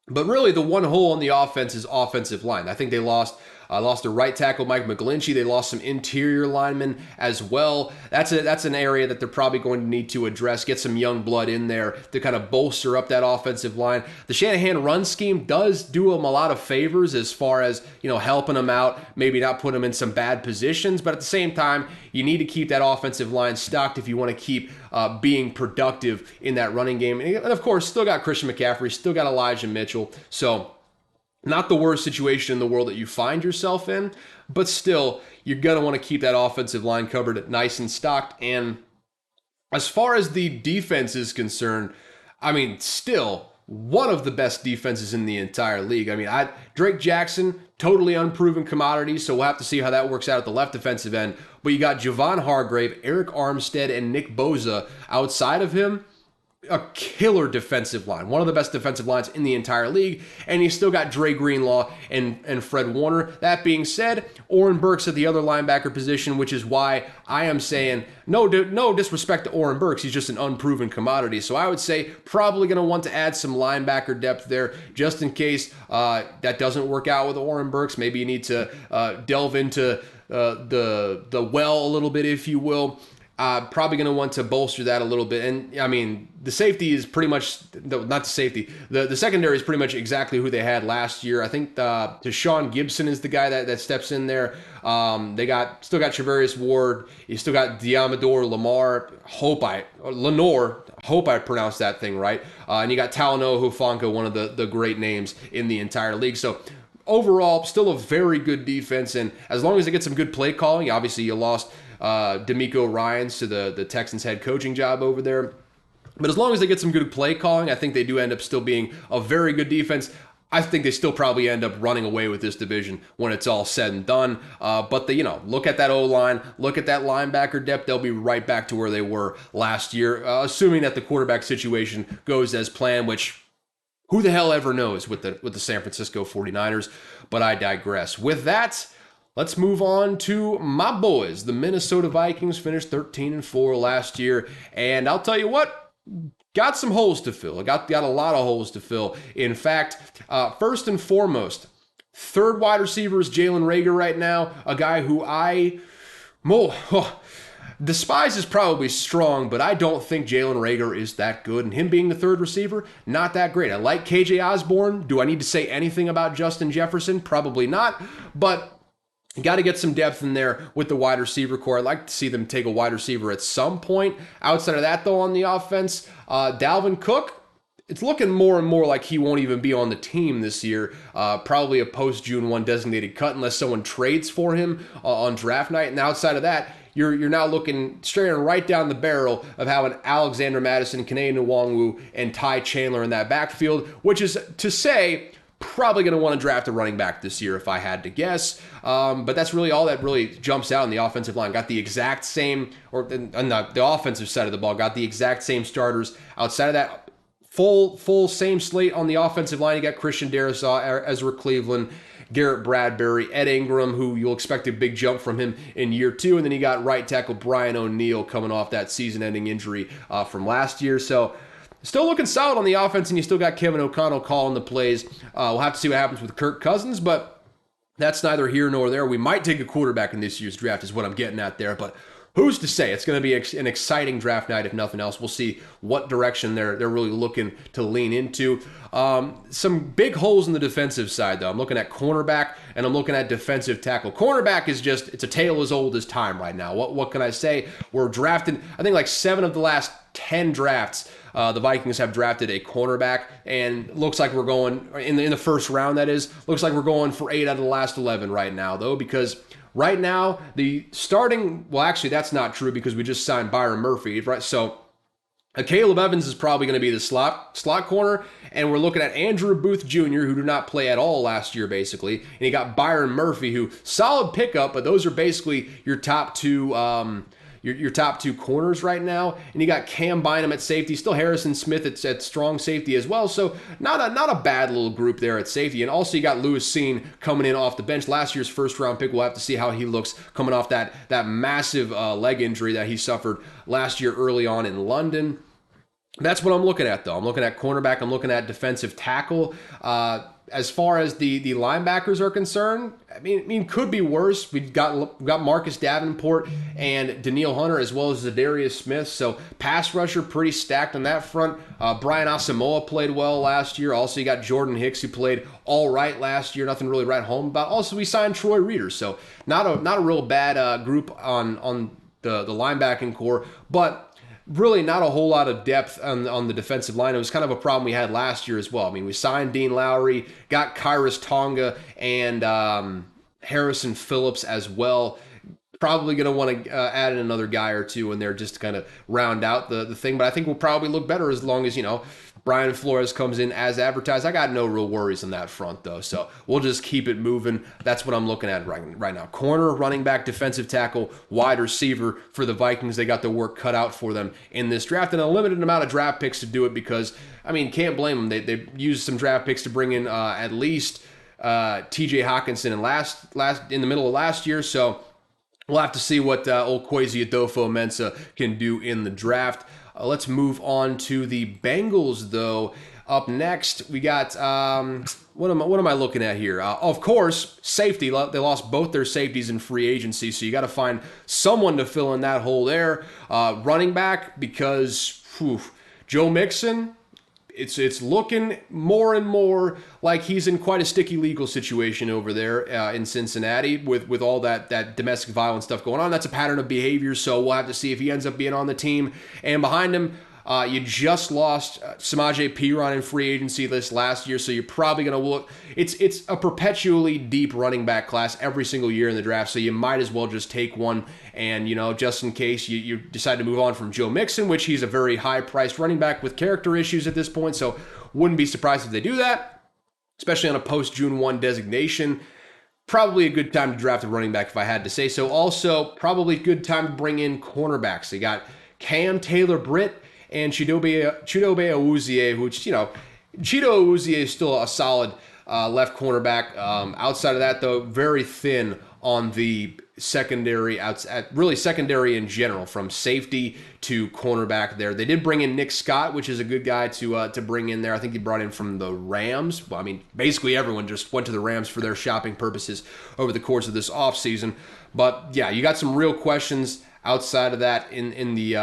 But really, the one hole on the offense is offensive line. I think they lost their right tackle, Mike McGlinchey. They lost some interior linemen as well. That's an area that they're probably going to need to address, get some young blood in there to kind of bolster up that offensive line. The Shanahan run scheme does do them a lot of favors as far as, helping them out, maybe not put them in some bad positions, but at the same time, you need to keep that offensive line stocked if you want to keep being productive in that running game. And of course, still got Christian McCaffrey, still got Elijah Mitchell. So not the worst situation in the world that you find yourself in, but still, you're going to want to keep that offensive line covered nice and stocked. And as far as the defense is concerned, I mean, still one of the best defenses in the entire league. I mean, Drake Jackson, totally unproven commodity, so we'll have to see how that works out at the left defensive end. But you got Javon Hargrave, Eric Armstead, and Nick Bosa outside of him. A killer defensive line, one of the best defensive lines in the entire league, and you still got Dre Greenlaw and Fred Warner. That being said, Oren Burks at the other linebacker position, which is why I am saying no disrespect to Oren Burks, he's just an unproven commodity. So I would say probably going to want to add some linebacker depth there, just in case that doesn't work out with Oren Burks. Maybe you need to delve into the well a little bit, if you will. Probably going to want to bolster that a little bit. And, I mean, the safety is pretty much, not the safety, the secondary is pretty much exactly who they had last year. I think Deshaun Gibson is the guy that steps in there. They still got Travarius Ward. You still got Diamador Lenore. Hope I pronounced that thing right. And you got Talanoa Hufanga, one of the great names in the entire league. So, overall, still a very good defense. And as long as they get some good play calling, obviously you lost D'Amico Ryans to the Texans head coaching job over there. But as long as they get some good play calling, I think they do end up still being a very good defense. I think they still probably end up running away with this division when it's all said and done. But look at that O-line, look at that linebacker depth. They'll be right back to where they were last year, assuming that the quarterback situation goes as planned, which who the hell ever knows with the San Francisco 49ers. But I digress. With that, let's move on to my boys. The Minnesota Vikings finished 13-4 last year, and I'll tell you what, got some holes to fill. Got a lot of holes to fill. In fact, first and foremost, third wide receiver is Jalen Reagor right now, a guy who despise is probably strong, but I don't think Jalen Reagor is that good. And him being the third receiver, not that great. I like KJ Osborne. Do I need to say anything about Justin Jefferson? Probably not. But you got to get some depth in there with the wide receiver core. I'd like to see them take a wide receiver at some point. Outside of that, though, on the offense, Dalvin Cook, it's looking more and more like he won't even be on the team this year. Probably a post-June 1 designated cut unless someone trades for him on draft night. And outside of that, you're now looking staring right down the barrel of having Alexander Madison, Kene Nwangwu, and Ty Chandler in that backfield, which is to say probably going to want to draft a running back this year if I had to guess. But that's really all that really jumps out in the offensive line. Got the exact same, the offensive side of the ball, got the exact same starters. Outside of that, full same slate on the offensive line. You got Christian Darrisaw, Ezra Cleveland, Garrett Bradbury, Ed Ingram, who you'll expect a big jump from him in year 2. And then you got right tackle Brian O'Neill coming off that season-ending injury from last year. So still looking solid on the offense, and you still got Kevin O'Connell calling the plays. We'll have to see what happens with Kirk Cousins, but that's neither here nor there. We might take a quarterback in this year's draft is what I'm getting at there. But who's to say? It's going to be an exciting draft night if nothing else. We'll see what direction they're really looking to lean into. Some big holes in the defensive side, though. I'm looking at cornerback and I'm looking at defensive tackle. Cornerback is just, it's a tale as old as time right now. What can I say? We're drafting, I think like 7 of the last 10 drafts. The Vikings have drafted a cornerback, and looks like we're going in the first round. That is, looks like we're going for 8 out of the last 11 right now, though, because right now the starting. Well, actually, that's not true because we just signed Byron Murphy, right? So Caleb Evans is probably going to be the slot corner, and we're looking at Andrew Booth Jr., who did not play at all last year, basically, and you got Byron Murphy, who solid pickup, but those are basically your top two. Your top 2 corners right now, and you got Cam Bynum at safety, still Harrison Smith at strong safety as well, so not a bad little group there at safety. And also you got Lewis Seen coming in off the bench, last year's first round pick. We'll have to see how he looks coming off that massive leg injury that he suffered last year early on in London. That's what I'm looking at, though. I'm looking at cornerback. I'm looking at defensive tackle. As far as the linebackers are concerned, I mean, could be worse. We've got Marcus Davenport and Daniil Hunter, as well as Zadarius Smith. So pass rusher pretty stacked on that front. Brian Asamoah played well last year. Also, you got Jordan Hicks, who played all right last year. Nothing really right home about. Also, we signed Troy Reeder, so not a real bad group on the linebacking core, but really not a whole lot of depth on the defensive line. It was kind of a problem we had last year as well. I mean, we signed Dean Lowry, got Kyrus Tonga, and Harrison Phillips as well. Probably going to want to add in another guy or two in there just to kind of round out the thing. But I think we'll probably look better as long as, Brian Flores comes in as advertised. I got no real worries on that front, though. So we'll just keep it moving. That's what I'm looking at right now. Corner, running back, defensive tackle, wide receiver for the Vikings. They got their work cut out for them in this draft, and a limited amount of draft picks to do it because, I mean, can't blame them. They used some draft picks to bring in at least T.J. Hawkinson in the middle of last year. So we'll have to see what old Kwesi Adofo-Mensah can do in the draft. Let's move on to the Bengals, though. Up next, we got, what am I looking at here? Of course, safety. They lost both their safeties in free agency, so you got to find someone to fill in that hole there. Running back, because Joe Mixon, it's looking more and more like he's in quite a sticky legal situation over there in Cincinnati with all that domestic violence stuff going on. That's a pattern of behavior, so we'll have to see if he ends up being on the team. And behind him, you just lost Samaje Perine in free agency this last year, so you're probably going to look. It's a perpetually deep running back class every single year in the draft, so you might as well just take one. And, just in case you decide to move on from Joe Mixon, which he's a very high-priced running back with character issues at this point, so wouldn't be surprised if they do that, especially on a post-June 1 designation. Probably a good time to draft a running back if I had to say so. Also, probably a good time to bring in cornerbacks. They got Cam Taylor-Britt and Chidobe Awuzie, which, Chido Awuzie is still a solid left cornerback. Outside of that, though, very thin on the secondary, really secondary in general, from safety to cornerback there. They did bring in Nick Scott, which is a good guy to bring in there. I think he brought in from the Rams. Well, I mean, basically everyone just went to the Rams for their shopping purposes over the course of this offseason. But yeah, you got some real questions outside of that in the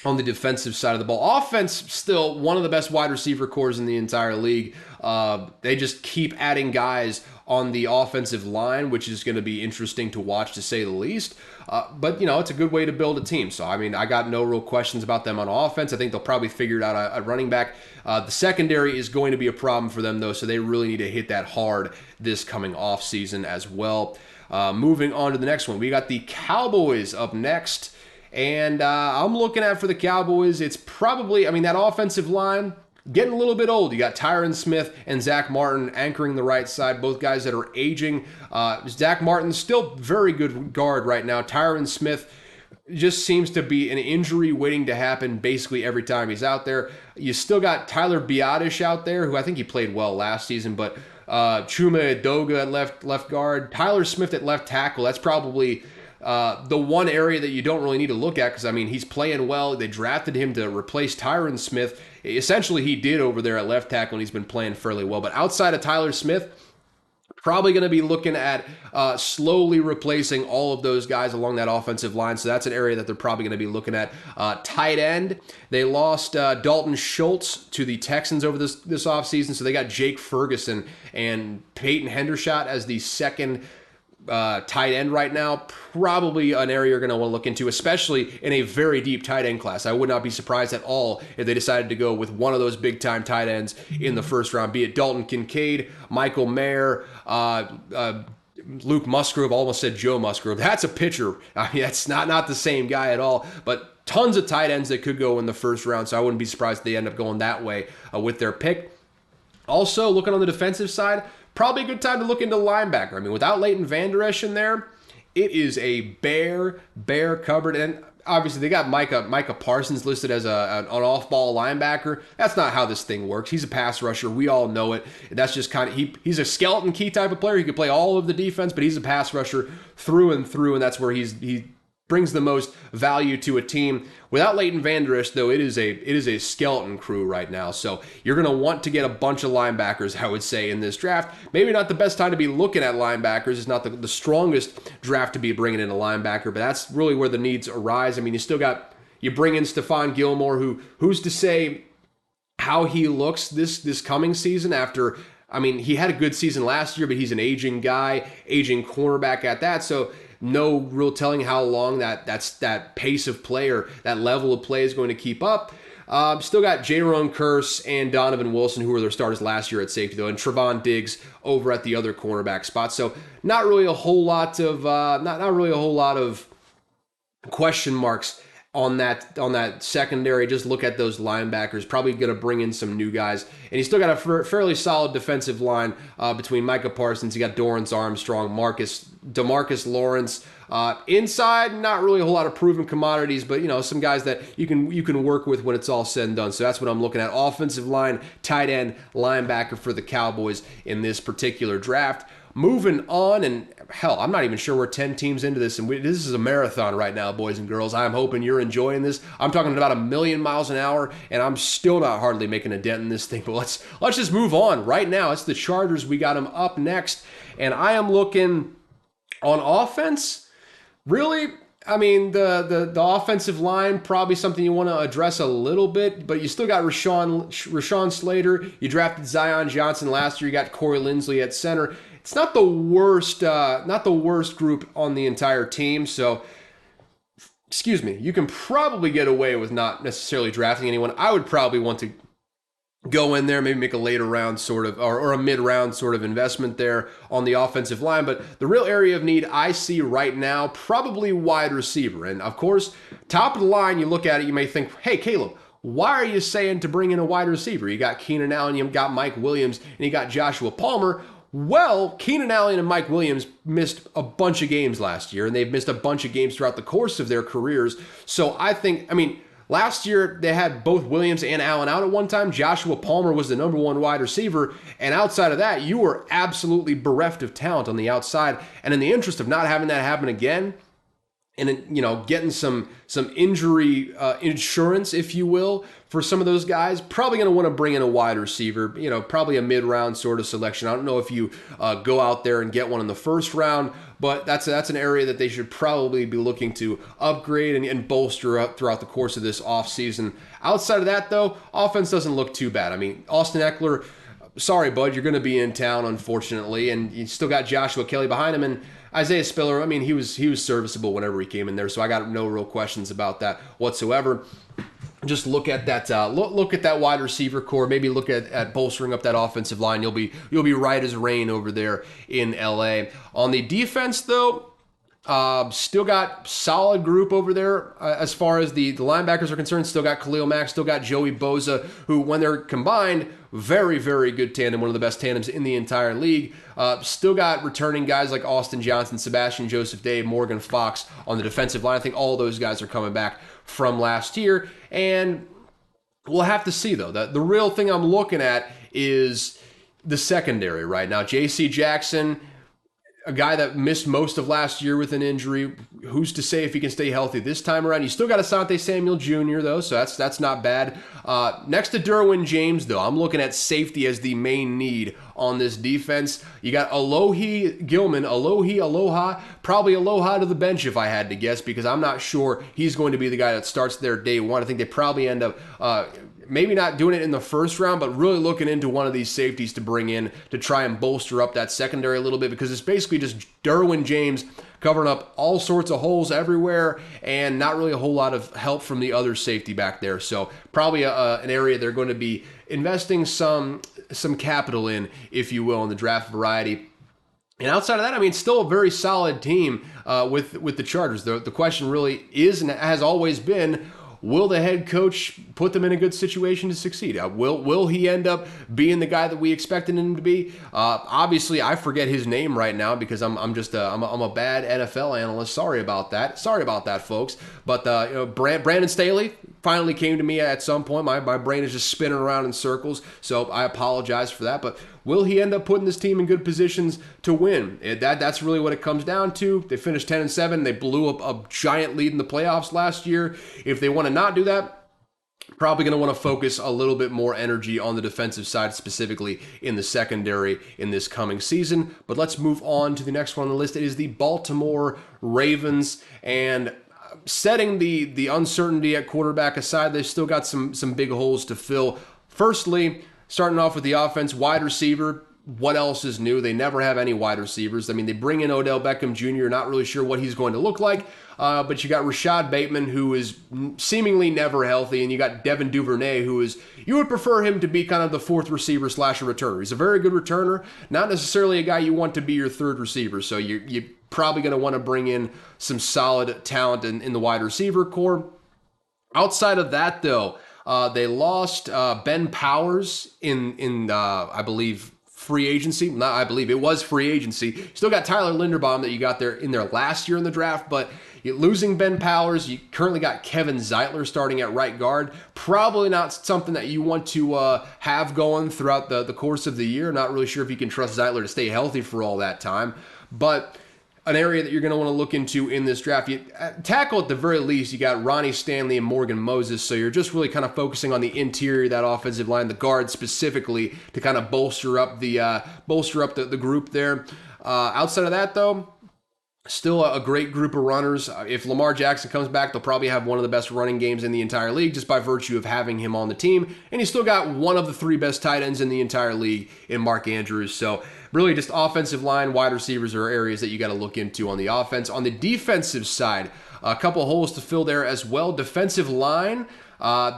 on the defensive side of the ball. Offense, still one of the best wide receiver cores in the entire league. They just keep adding guys on the offensive line, which is going to be interesting to watch, to say the least. But, it's a good way to build a team. So, I mean, I got no real questions about them on offense. I think they'll probably figure it out at running back. The secondary is going to be a problem for them, though, so they really need to hit that hard this coming off season as well. Moving on to the next one, we got the Cowboys up next. And I'm looking at, for the Cowboys, it's probably, that offensive line, getting a little bit old. You got Tyron Smith and Zach Martin anchoring the right side, both guys that are aging. Zach Martin's still very good guard right now. Tyron Smith just seems to be an injury waiting to happen basically every time he's out there. You still got Tyler Biadasz out there, who I think he played well last season, but Chuma Edoga at left guard, Tyler Smith at left tackle. That's probably the one area that you don't really need to look at, because, he's playing well. They drafted him to replace Tyron Smith. Essentially, he did over there at left tackle, and he's been playing fairly well. But outside of Tyler Smith, Probably going to be looking at slowly replacing all of those guys along that offensive line. So that's an area that they're probably going to be looking at. Tight end, they lost Dalton Schultz to the Texans over this offseason. So they got Jake Ferguson and Peyton Hendershot as the second tight end right now. Probably an area you're going to want to look into, especially in a very deep tight end class. I would not be surprised at all if they decided to go with one of those big time tight ends in the first round, be it Dalton Kincaid, Michael Mayer, Luke Musgrove. Almost said Joe Musgrove. That's a pitcher. I mean, that's not the same guy at all, but tons of tight ends that could go in the first round. So I wouldn't be surprised if they end up going that way with their pick. Also, looking on the defensive side, probably a good time to look into linebacker. I mean, without Leighton Vander Esch in there, it is a bare cupboard. And obviously, they got Micah Parsons listed as an off-ball linebacker. That's not how this thing works. He's a pass rusher. We all know it. That's just kind of he's a skeleton key type of player. He could play all of the defense, but he's a pass rusher through and through, and that's where he brings the most value to a team. Without Leighton Vander Esch, though, it is a skeleton crew right now. So you're going to want to get a bunch of linebackers, I would say, in this draft. Maybe not the best time to be looking at linebackers. It's not the strongest draft to be bringing in a linebacker, but that's really where the needs arise. I mean, you bring in Stephon Gilmore, who's to say how he looks this coming season after, I mean, he had a good season last year, but he's an aging guy, aging cornerback at that. So no real telling how long that pace of player, that level of play is going to keep up. Still got Jaron Kearse and Donovan Wilson, who were their starters last year at safety, though, and Trevon Diggs over at the other cornerback spot. So not really a whole lot of question marks on that secondary. Just look at those linebackers. Probably going to bring in some new guys. And he's still got a fairly solid defensive line between Micah Parsons. You got Dorrance Armstrong, DeMarcus Lawrence. Inside, not really a whole lot of proven commodities, but some guys that you can work with when it's all said and done. So that's what I'm looking at. Offensive line, tight end, linebacker for the Cowboys in this particular draft. Moving on, and hell, I'm not even sure we're 10 teams into this, and this is a marathon right now, boys and girls. I'm hoping you're enjoying this. I'm talking about 1,000,000 miles an hour, and I'm still not hardly making a dent in this thing, but let's just move on. Right now, it's the Chargers. We got them up next, and I am looking on offense. Really, I mean, the offensive line, probably something you want to address a little bit, but you still got Rashawn Slater. You drafted Zion Johnson last year. You got Corey Linsley at center. It's not the worst group on the entire team. So, excuse me, you can probably get away with not necessarily drafting anyone. I would probably want to go in there, maybe make a later round sort of, or a mid-round sort of investment there on the offensive line. But the real area of need I see right now, probably wide receiver. And of course, top of the line, you look at it, you may think, hey, Caleb, why are you saying to bring in a wide receiver? You got Keenan Allen, you got Mike Williams, and you got Joshua Palmer. Well, Keenan Allen and Mike Williams missed a bunch of games last year, and they've missed a bunch of games throughout the course of their careers. So last year they had both Williams and Allen out at one time. Joshua Palmer was the number one wide receiver, and outside of that, you were absolutely bereft of talent on the outside. And in the interest of not having that happen again, and getting some injury insurance, if you will, for some of those guys, probably going to want to bring in a wide receiver, probably a mid-round sort of selection. I don't know if you go out there and get one in the first round, but that's an area that they should probably be looking to upgrade and bolster up throughout the course of this offseason. Outside of that, though, offense doesn't look too bad. I mean, Austin Eckler, sorry, bud, you're going to be in town, unfortunately, and you still got Joshua Kelly behind him, and Isaiah Spiller, I mean, he was serviceable whenever he came in there, so I got no real questions about that whatsoever. Just look at that look at that wide receiver core. Maybe look at bolstering up that offensive line. You'll be right as rain over there in LA. On the defense, though, still got solid group over there as far as the linebackers are concerned. Still got Khalil Mack, still got Joey Bosa, who, when they're combined, very, very good tandem, one of the best tandems in the entire league. Still got returning guys like Austin Johnson, Sebastian Joseph Day, Morgan Fox on the defensive line. I think all those guys are coming back from last year. And we'll have to see, though. The real thing I'm looking at is the secondary right now. J.C. Jackson, a guy that missed most of last year with an injury. Who's to say if he can stay healthy this time around? You still got Asante Samuel Jr., though, so that's not bad. Next to Derwin James, though, I'm looking at safety as the main need on this defense. You got Alohi Gilman, Aloha, probably Aloha to the bench if I had to guess, because I'm not sure he's going to be the guy that starts there day one. I think they probably end up maybe not doing it in the first round, but really looking into one of these safeties to bring in to try and bolster up that secondary a little bit, because it's basically just Derwin James covering up all sorts of holes everywhere and not really a whole lot of help from the other safety back there. So probably an area they're going to be investing some capital in, if you will, in the draft variety. And outside of that, I mean, still a very solid team with the Chargers. The question really is, and has always been, will the head coach put them in a good situation to succeed? Will he end up being the guy that we expected him to be? Obviously, I forget his name right now because I'm a bad NFL analyst. Sorry about that. Sorry about that, folks. But Brandon Staley finally came to me at some point. My brain is just spinning around in circles, so I apologize for that. But will he end up putting this team in good positions to win? That's really what it comes down to. They finished 10-7. They blew up a giant lead in the playoffs last year. If they want to not do that, probably going to want to focus a little bit more energy on the defensive side, specifically in the secondary in this coming season. But let's move on to the next one on the list. It is the Baltimore Ravens. And setting the uncertainty at quarterback aside, they've still got some big holes to fill. Firstly, starting off with the offense, wide receiver. What else is new? They never have any wide receivers. I mean, they bring in Odell Beckham Jr., not really sure what he's going to look like. But you got Rashad Bateman, who is seemingly never healthy, and you got Devin Duvernay, who is, you would prefer him to be kind of the fourth receiver / a returner. He's a very good returner, not necessarily a guy you want to be your third receiver. So you're probably going to want to bring in some solid talent in the wide receiver core. Outside of that, though, they lost Ben Powers in I believe, free agency. Not I believe, it was free agency. Still got Tyler Linderbaum that you got there in there last year in the draft, but you're losing Ben Powers. You currently got Kevin Zeitler starting at right guard. Probably not something that you want to have going throughout the course of the year. Not really sure if you can trust Zeitler to stay healthy for all that time, but an area that you're going to want to look into in this draft. You tackle at the very least, you got Ronnie Stanley and Morgan Moses, so you're just really kind of focusing on the interior of that offensive line, the guard specifically, to kind of bolster up the group there. Outside of that, though, still a great group of runners. If Lamar Jackson comes back, they'll probably have one of the best running games in the entire league just by virtue of having him on the team. And he's still got one of the three best tight ends in the entire league in Mark Andrews. So really just offensive line, wide receivers are areas that you got to look into on the offense. On the defensive side, a couple holes to fill there as well. Defensive line,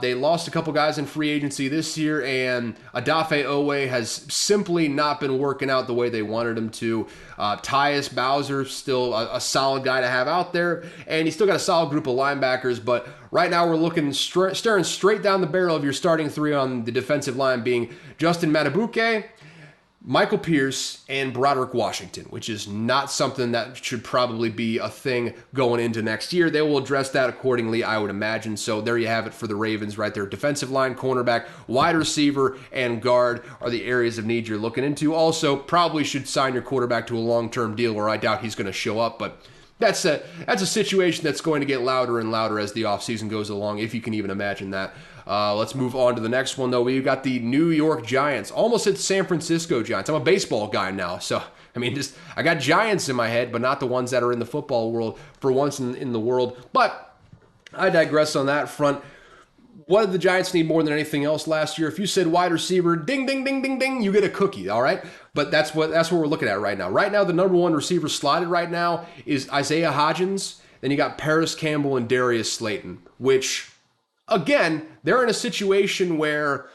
they lost a couple guys in free agency this year, and Adafe Owe has simply not been working out the way they wanted him to. Tyus Bowser, still a solid guy to have out there, and he's still got a solid group of linebackers, but right now we're looking staring straight down the barrel of your starting three on the defensive line being Justin Matabuke, Michael Pierce, and Broderick Washington, which is not something that should probably be a thing going into next year. They will address that accordingly, I would imagine. So there you have it for the Ravens right there. Defensive line, cornerback, wide receiver, and guard are the areas of need you're looking into. Also, probably should sign your quarterback to a long-term deal, or I doubt he's going to show up, but that's a situation that's going to get louder and louder as the offseason goes along, if you can even imagine that. Let's move on to the next one, though. We've got the New York Giants. Almost hit San Francisco Giants. I'm a baseball guy now, so I mean, I got Giants in my head, but not the ones that are in the football world for once in the world. But I digress on that front. What did the Giants need more than anything else last year? If you said wide receiver, ding, ding, ding, ding, ding, you get a cookie, all right? But that's what we're looking at right now. Right now, the number one receiver slotted right now is Isaiah Hodgins. Then you got Paris Campbell and Darius Slayton, which, again, they're in a situation where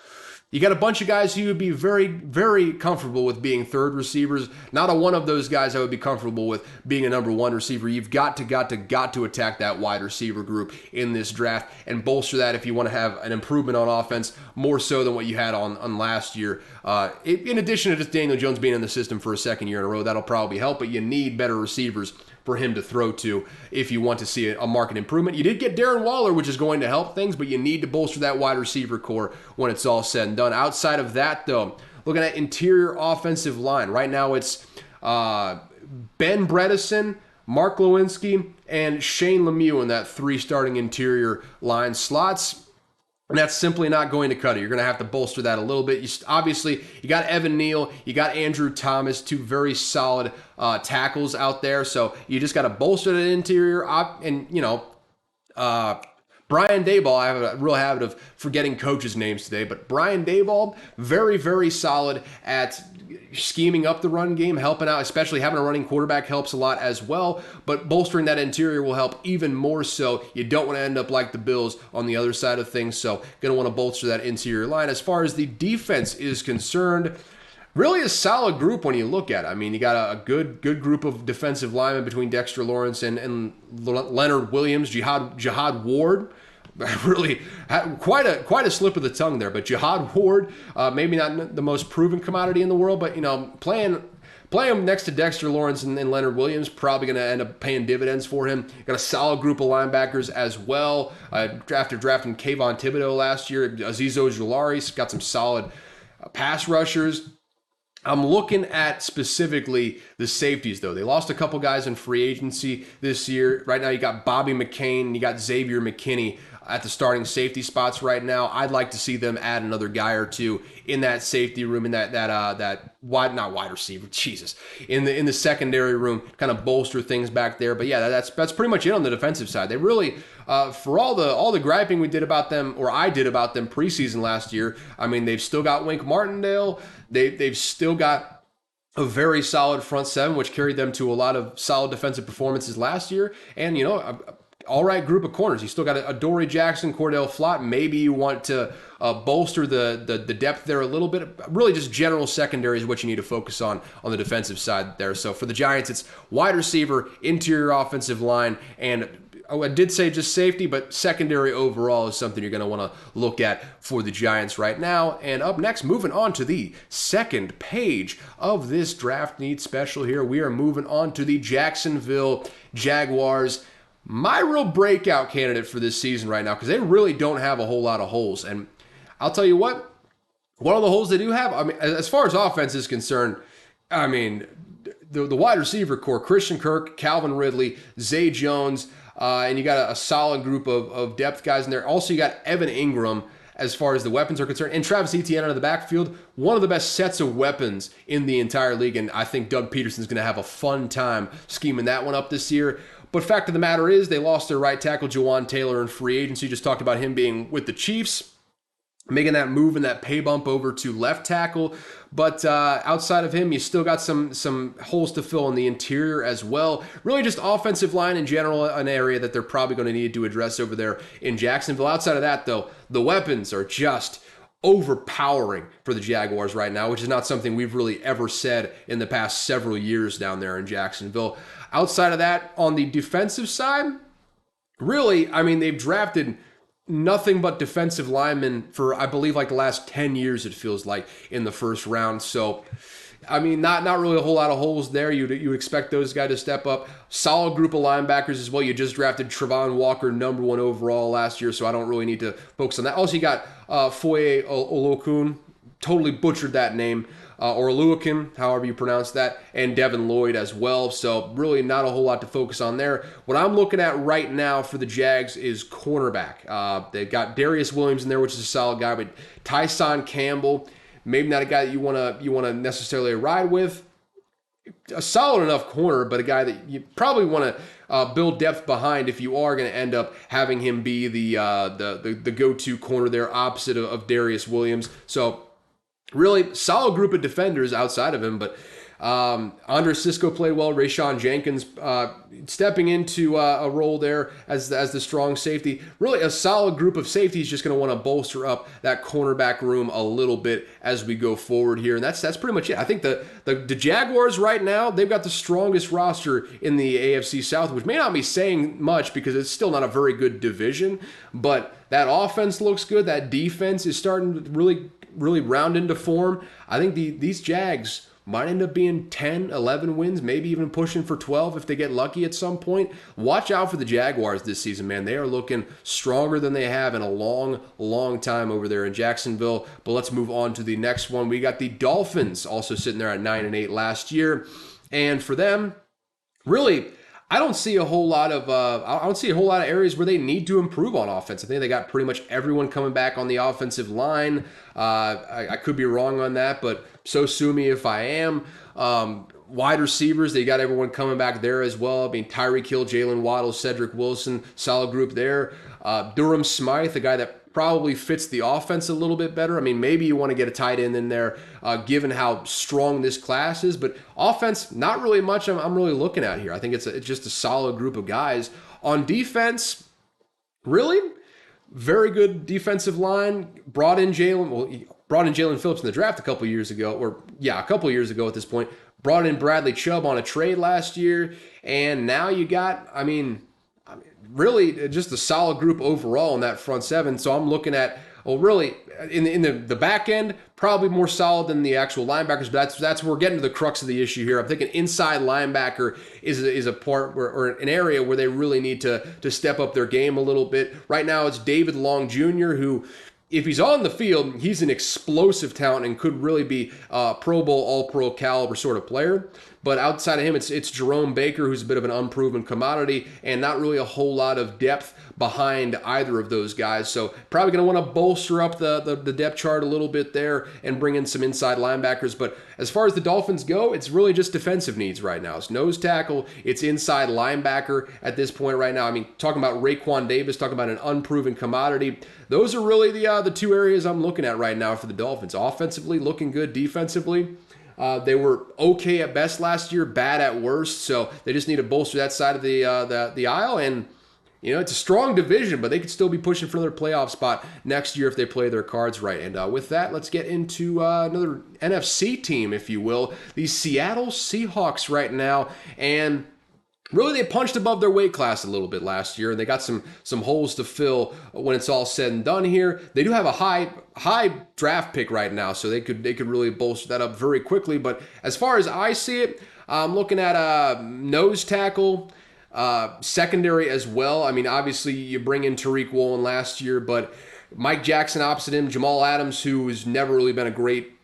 you got a bunch of guys who would be very, very comfortable with being third receivers. Not a one of those guys I would be comfortable with being a number one receiver. You've got to attack that wide receiver group in this draft and bolster that if you want to have an improvement on offense, more so than what you had on last year. In addition to just Daniel Jones being in the system for a second year in a row, that'll probably help, but you need better receivers for him to throw to if you want to see a market improvement. You did get Darren Waller, which is going to help things, but you need to bolster that wide receiver core when it's all said and done. Outside of that, though, looking at interior offensive line, right now it's Ben Bredesen, Mark Lewinsky, and Shane Lemieux in that three starting interior line slots. And that's simply not going to cut it. You're going to have to bolster that a little bit. Obviously, you got Evan Neal, you got Andrew Thomas, two very solid tackles out there. So you just got to bolster the interior. And, Brian Dayball, I have a real habit of forgetting coaches' names today, but Brian Dayball, very, very solid at scheming up the run game, helping out, especially having a running quarterback helps a lot as well, but bolstering that interior will help even more so. You don't want to end up like the Bills on the other side of things, so going to want to bolster that interior line. As far as the defense is concerned, really a solid group when you look at it. I mean, you got a good group of defensive linemen between Dexter Lawrence and Leonard Williams, Jihad Ward. Really, quite a slip of the tongue there. But Jihad Ward, maybe not the most proven commodity in the world, but playing him next to Dexter Lawrence and Leonard Williams, probably going to end up paying dividends for him. Got a solid group of linebackers as well. After drafting Kayvon Thibodeau last year, Azeez Ojulari's got some solid pass rushers. I'm looking at specifically the safeties, though. They lost a couple guys in free agency this year. Right now, you got Bobby McCain, you got Xavier McKinney at the starting safety spots right now. I'd like to see them add another guy or two in that safety room, in that not wide receiver, Jesus, in the secondary room, kind of bolster things back there. But yeah, that's pretty much it on the defensive side. They really, for all the griping we did about them, or I did about them preseason last year, I mean, they've still got Wink Martindale. They've still got a very solid front seven, which carried them to a lot of solid defensive performances last year. And, all right group of corners. You still got a Dory Jackson, Cordell Flott. Maybe you want to bolster the depth there a little bit. Really just general secondary is what you need to focus on the defensive side there. So for the Giants, it's wide receiver, interior offensive line, and I did say just safety, but secondary overall is something you're going to want to look at for the Giants right now. And up next, moving on to the second page of this draft need special here, we are moving on to the Jacksonville Jaguars. My real breakout candidate for this season right now, because they really don't have a whole lot of holes. And I'll tell you what, one of the holes they do have, I mean, as far as offense is concerned, I mean, the wide receiver core, Christian Kirk, Calvin Ridley, Zay Jones, and you got a solid group of depth guys in there. Also, you got Evan Ingram as far as the weapons are concerned, and Travis Etienne out of the backfield, one of the best sets of weapons in the entire league, and I think Doug Peterson's going to have a fun time scheming that one up this year. But fact of the matter is, they lost their right tackle, Jawan Taylor, in free agency. Just talked about him being with the Chiefs, making that move and that pay bump over to left tackle. But outside of him, you still got some holes to fill in the interior as well. Really just offensive line in general, an area that they're probably going to need to address over there in Jacksonville. Outside of that, though, the weapons are just overpowering for the Jaguars right now, which is not something we've really ever said in the past several years down there in Jacksonville. Outside of that, on the defensive side, really, I mean, they've drafted nothing but defensive linemen for, I believe, like the last 10 years, it feels like, in the first round. So, I mean, not really a whole lot of holes there. You expect those guys to step up. Solid group of linebackers as well. You just drafted Travon Walker, number 1 overall last year, so I don't really need to focus on that. Also, you got Foye Olokun, totally butchered that name, or Oluokun, however you pronounce that, and Devin Lloyd as well. So really not a whole lot to focus on there. What I'm looking at right now for the Jags is cornerback. They've got Darius Williams in there, which is a solid guy, but Tyson Campbell, maybe not a guy that you want to necessarily ride with. A solid enough corner, but a guy that you probably want to build depth behind if you are going to end up having him be the go-to corner there opposite of Darius Williams. So really solid group of defenders outside of him, but Andre Cisco played well. Rayshawn Jenkins stepping into a role there as the strong safety. Really a solid group of safeties, just going to want to bolster up that cornerback room a little bit as we go forward here. And that's pretty much it. I think the Jaguars right now, they've got the strongest roster in the AFC South, which may not be saying much because it's still not a very good division, but that offense looks good. That defense is starting to really round into form. I think these Jags might end up being 10, 11 wins, maybe even pushing for 12 if they get lucky at some point. Watch out for the Jaguars this season, man. They are looking stronger than they have in a long, long time over there in Jacksonville. But let's move on to the next one. We got the Dolphins also sitting there at 9-8 last year. And for them, really, I don't see a whole lot of I don't see a whole lot of areas where they need to improve on offense. I think they got pretty much everyone coming back on the offensive line. I could be wrong on that, but so sue me if I am. Wide receivers, they got everyone coming back there as well. I mean, Tyreek Hill, Jalen Waddle, Cedric Wilson, solid group there. Durham Smythe, a guy that probably fits the offense a little bit better. I mean, maybe you want to get a tight end in there, given how strong this class is. But offense, not really much I'm really looking at here. I think it's just a solid group of guys. On defense, really very good defensive line. Brought in Jalen Phillips in the draft a couple years ago, a couple years ago at this point. Brought in Bradley Chubb on a trade last year, and now you got, really just a solid group overall in that front seven. So I'm looking at, really in the back end, probably more solid than the actual linebackers. But that's where we're getting to the crux of the issue here. I'm thinking inside linebacker is a part or an area where they really need to step up their game a little bit. Right now, it's David Long Jr., who, if he's on the field, he's an explosive talent and could really be a Pro Bowl, All-Pro caliber sort of player. But outside of him, it's Jerome Baker, who's a bit of an unproven commodity, and not really a whole lot of depth behind either of those guys. So probably going to want to bolster up the depth chart a little bit there and bring in some inside linebackers. But as far as the Dolphins go, it's really just defensive needs right now. It's nose tackle, it's inside linebacker at this point right now. I mean, talking about Raekwon Davis, talking about an unproven commodity. Those are really the two areas I'm looking at right now for the Dolphins. Offensively, looking good. Defensively, they were okay at best last year, bad at worst. So they just need to bolster that side of the aisle. And it's a strong division, but they could still be pushing for another playoff spot next year if they play their cards right. And with that, let's get into another NFC team, if you will, the Seattle Seahawks right now. And really, they punched above their weight class a little bit last year, and they got some holes to fill when it's all said and done here. They do have a high draft pick right now, so they could really bolster that up very quickly. But as far as I see it, I'm looking at a nose tackle, secondary as well. I mean, obviously, you bring in Tariq Woolen last year, but Mike Jackson opposite him, Jamal Adams, who has never really been a great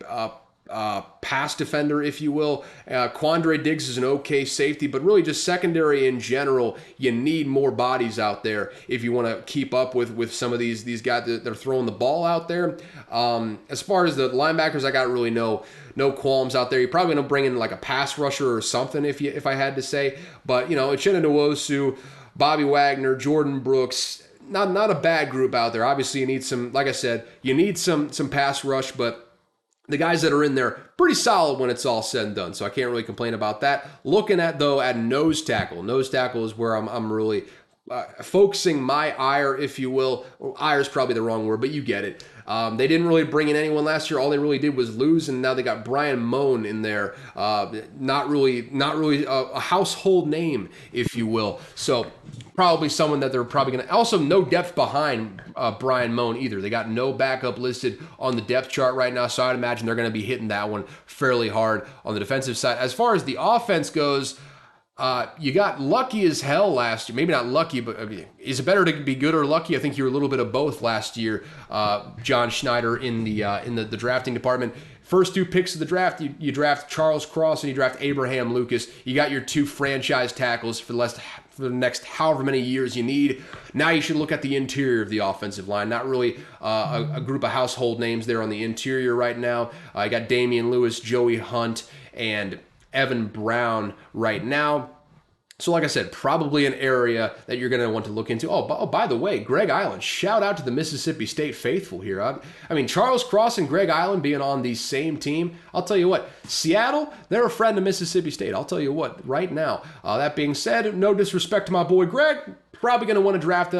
pass defender, if you will. Quandre Diggs is an okay safety, but really just secondary in general, you need more bodies out there if you want to keep up with some of these guys that are throwing the ball out there. As far as the linebackers, I got really no qualms out there. You're probably going to bring in like a pass rusher or something if I had to say. But, Uchenna Nwosu, Bobby Wagner, Jordan Brooks, not a bad group out there. Obviously, you need some, like I said, you need some pass rush, but the guys that are in there, pretty solid when it's all said and done. So I can't really complain about that. Looking at nose tackle. Nose tackle is where I'm really focusing my ire, if you will. Well, ire is probably the wrong word, but you get it. They didn't really bring in anyone last year. All they really did was lose, and now they got Brian Moan in there. Not really a household name, if you will. So probably someone that they're probably going to. Also, no depth behind Brian Moan either. They got no backup listed on the depth chart right now, so I'd imagine they're going to be hitting that one fairly hard on the defensive side. As far as the offense goes, you got lucky as hell last year. Maybe not lucky, but is it better to be good or lucky? I think you were a little bit of both last year, John Schneider in the drafting department. First two picks of the draft, you draft Charles Cross and you draft Abraham Lucas. You got your two franchise tackles for the next however many years you need. Now you should look at the interior of the offensive line. Not really a group of household names there on the interior right now. You got Damian Lewis, Joey Hunt, and Evan Brown right now. So like I said, probably an area that you're going to want to look into. Oh, by the way, Greg Island. Shout out to the Mississippi State faithful here. I mean, Charles Cross and Greg Island being on the same team. I'll tell you what, Seattle, they're a friend of Mississippi State. I'll tell you what, right now. That being said, no disrespect to my boy Greg, probably going to want to draft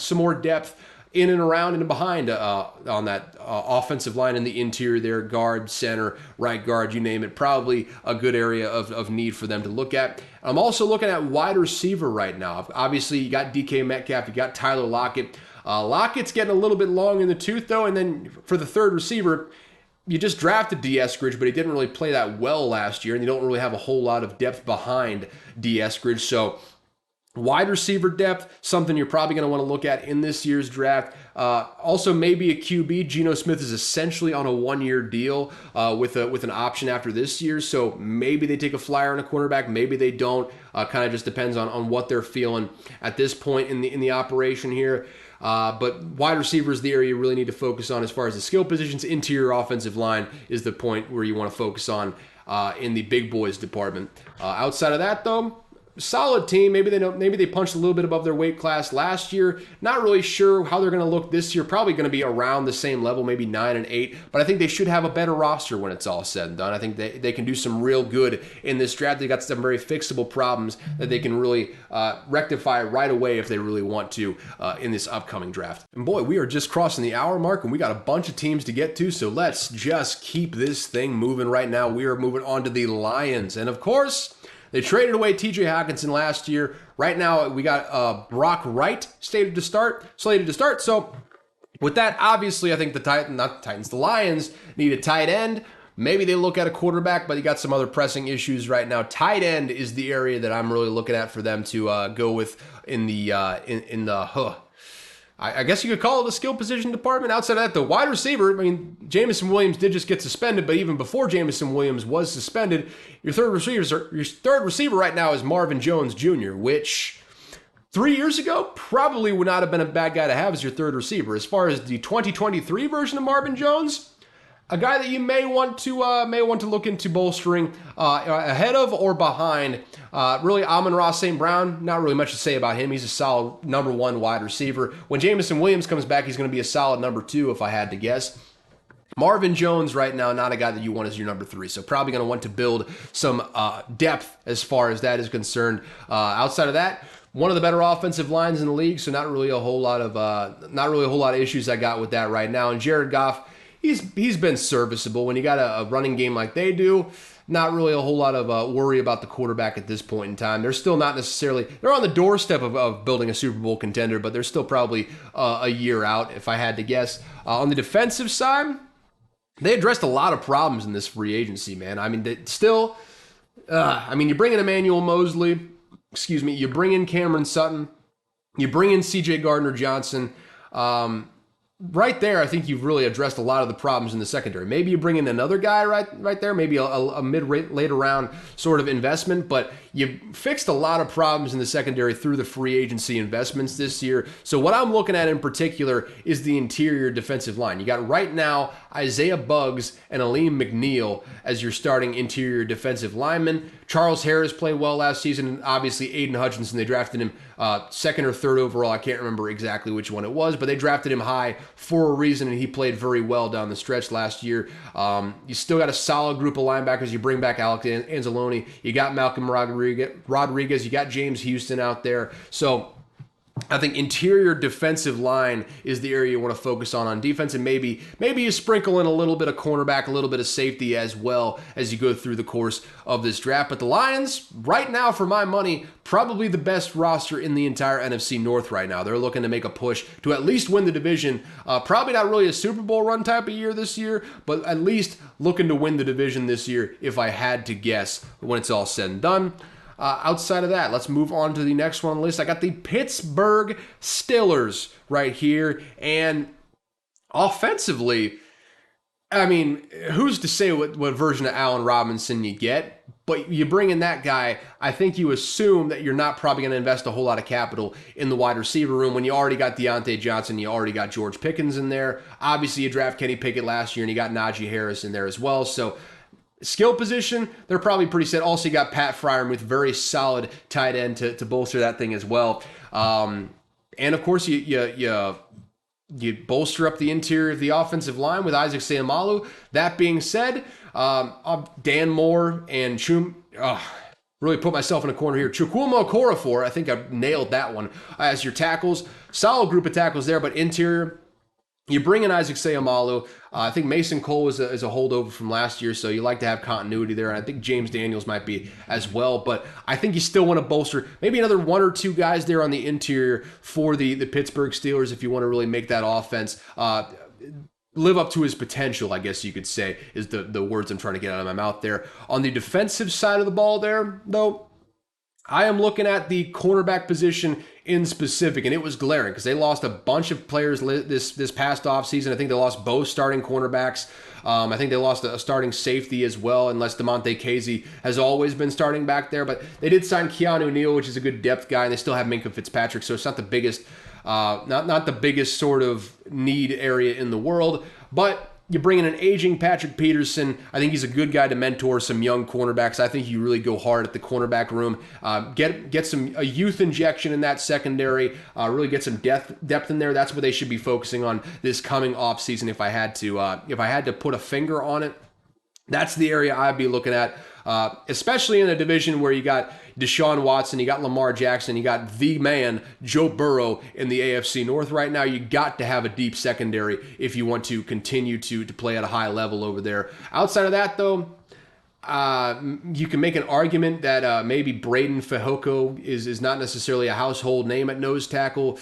some more depth in and around and behind on that offensive line in the interior there, guard, center, right guard, you name it. Probably a good area of need for them to look at. I'm also looking at wide receiver right now. Obviously, you got DK Metcalf, you got Tyler Lockett. Lockett's getting a little bit long in the tooth, though, and then for the third receiver, you just drafted D. Eskridge, but he didn't really play that well last year, and you don't really have a whole lot of depth behind D. Eskridge, so Wide receiver depth, something you're probably going to want to look at in this year's draft. Also, maybe a QB. Geno Smith is essentially on a one-year deal with an option after this year, so maybe they take a flyer on a quarterback, maybe they don't. Kind of just depends on what they're feeling at this point in the operation here. But wide receiver is the area you really need to focus on as far as the skill positions. Interior offensive line is the point where you want to focus on in the big boys department. Outside of that, though, solid team. Maybe they punched a little bit above their weight class last year. Not really sure how they're going to look this year. Probably going to be around the same level, maybe 9-8. But I think they should have a better roster when it's all said and done. I think they can do some real good in this draft. They got some very fixable problems that they can really rectify right away if they really want to in this upcoming draft. And boy, we are just crossing the hour mark, and we got a bunch of teams to get to. So let's just keep this thing moving right now. We are moving on to the Lions, and of course, they traded away T.J. Hockenson last year. Right now, we got Brock Wright slated to start. So with that, obviously, I think the Lions need a tight end. Maybe they look at a quarterback, but you got some other pressing issues right now. Tight end is the area that I'm really looking at for them to go with in the I guess you could call it the skill position department. Outside of that, the wide receiver, I mean, Jameson Williams did just get suspended, but even before Jameson Williams was suspended, your third receiver right now is Marvin Jones Jr., which 3 years ago probably would not have been a bad guy to have as your third receiver. As far as the 2023 version of Marvin Jones, a guy that you may want to look into bolstering ahead of or behind. Really, Amon-Ra St. Brown, not really much to say about him. He's a solid number one wide receiver. When Jameson Williams comes back, he's going to be a solid number two, if I had to guess. Marvin Jones right now, not a guy that you want as your number three, so probably going to want to build some depth as far as that is concerned. Outside of that, one of the better offensive lines in the league, so not really a whole lot of issues I got with that right now. And Jared Goff, he's been serviceable. When you got a running game like they do, not really a whole lot of worry about the quarterback at this point in time. They're still not necessarily, they're on the doorstep of building a Super Bowl contender, but they're still probably a year out, if I had to guess. On the defensive side, they addressed a lot of problems in this free agency, man. I mean, you bring in Emmanuel Mosley, you bring in Cameron Sutton, you bring in C.J. Gardner-Johnson. Right there, I think you've really addressed a lot of the problems in the secondary. Maybe you bring in another guy right there, maybe a later round sort of investment, but you fixed a lot of problems in the secondary through the free agency investments this year. So what I'm looking at in particular is the interior defensive line. You got right now Isaiah Buggs and Aleem McNeil as your starting interior defensive linemen. Charles Harris played well last season, and obviously Aiden Hutchinson, they drafted him second or third overall. I can't remember exactly which one it was, but they drafted him high for a reason, and he played very well down the stretch last year. You still got a solid group of linebackers. You bring back Alex Anzalone. You got Malcolm Rodriguez. You got James Houston out there. So I think interior defensive line is the area you want to focus on defense, and maybe you sprinkle in a little bit of cornerback, a little bit of safety as well as you go through the course of this draft. But the Lions, right now, for my money, probably the best roster in the entire NFC North right now. They're looking to make a push to at least win the division. Probably not really a Super Bowl run type of year this year, but at least looking to win the division this year, if I had to guess, when it's all said and done. Outside of that, let's move on to the next one on the list. I got the Pittsburgh Steelers right here. And offensively, I mean, who's to say what version of Allen Robinson you get? But you bring in that guy, I think you assume that you're not probably going to invest a whole lot of capital in the wide receiver room when you already got Deontay Johnson, you already got George Pickens in there. Obviously, you draft Kenny Pickett last year, and you got Najee Harris in there as well. So skill position, they're probably pretty set. Also, you got Pat Freiermuth, very solid tight end to bolster that thing as well. And of course, you bolster up the interior of the offensive line with Isaac Seumalo. That being said, Dan Moore and really put myself in a corner here. Chukwuma Okorafor, I think I nailed that one as your tackles. Solid group of tackles there, but interior, you bring in Isaac Seumalo. I think Mason Cole is a holdover from last year, so you like to have continuity there. And I think James Daniels might be as well. But I think you still want to bolster maybe another one or two guys there on the interior for the Pittsburgh Steelers if you want to really make that offense live up to his potential, I guess you could say, is the words I'm trying to get out of my mouth there. On the defensive side of the ball there, though, I am looking at the cornerback position in specific, and it was glaring because they lost a bunch of players this past offseason. I think they lost both starting cornerbacks. I think they lost a starting safety as well, unless DeMonte Casey has always been starting back there. But they did sign Keanu Neal, which is a good depth guy, and they still have Minkah Fitzpatrick, so it's not the biggest, not the biggest sort of need area in the world, but you bring in an aging Patrick Peterson. I think he's a good guy to mentor some young cornerbacks. I think you really go hard at the cornerback room. Get a youth injection in that secondary. Really get some depth in there. That's what they should be focusing on this coming offseason. If I had to put a finger on it, that's the area I'd be looking at, especially in a division where you got Deshaun Watson, you got Lamar Jackson, you got the man, Joe Burrow in the AFC North right now. You got to have a deep secondary if you want to continue to play at a high level over there. Outside of that, though, you can make an argument that maybe Braden Fehoko is not necessarily a household name at nose tackle.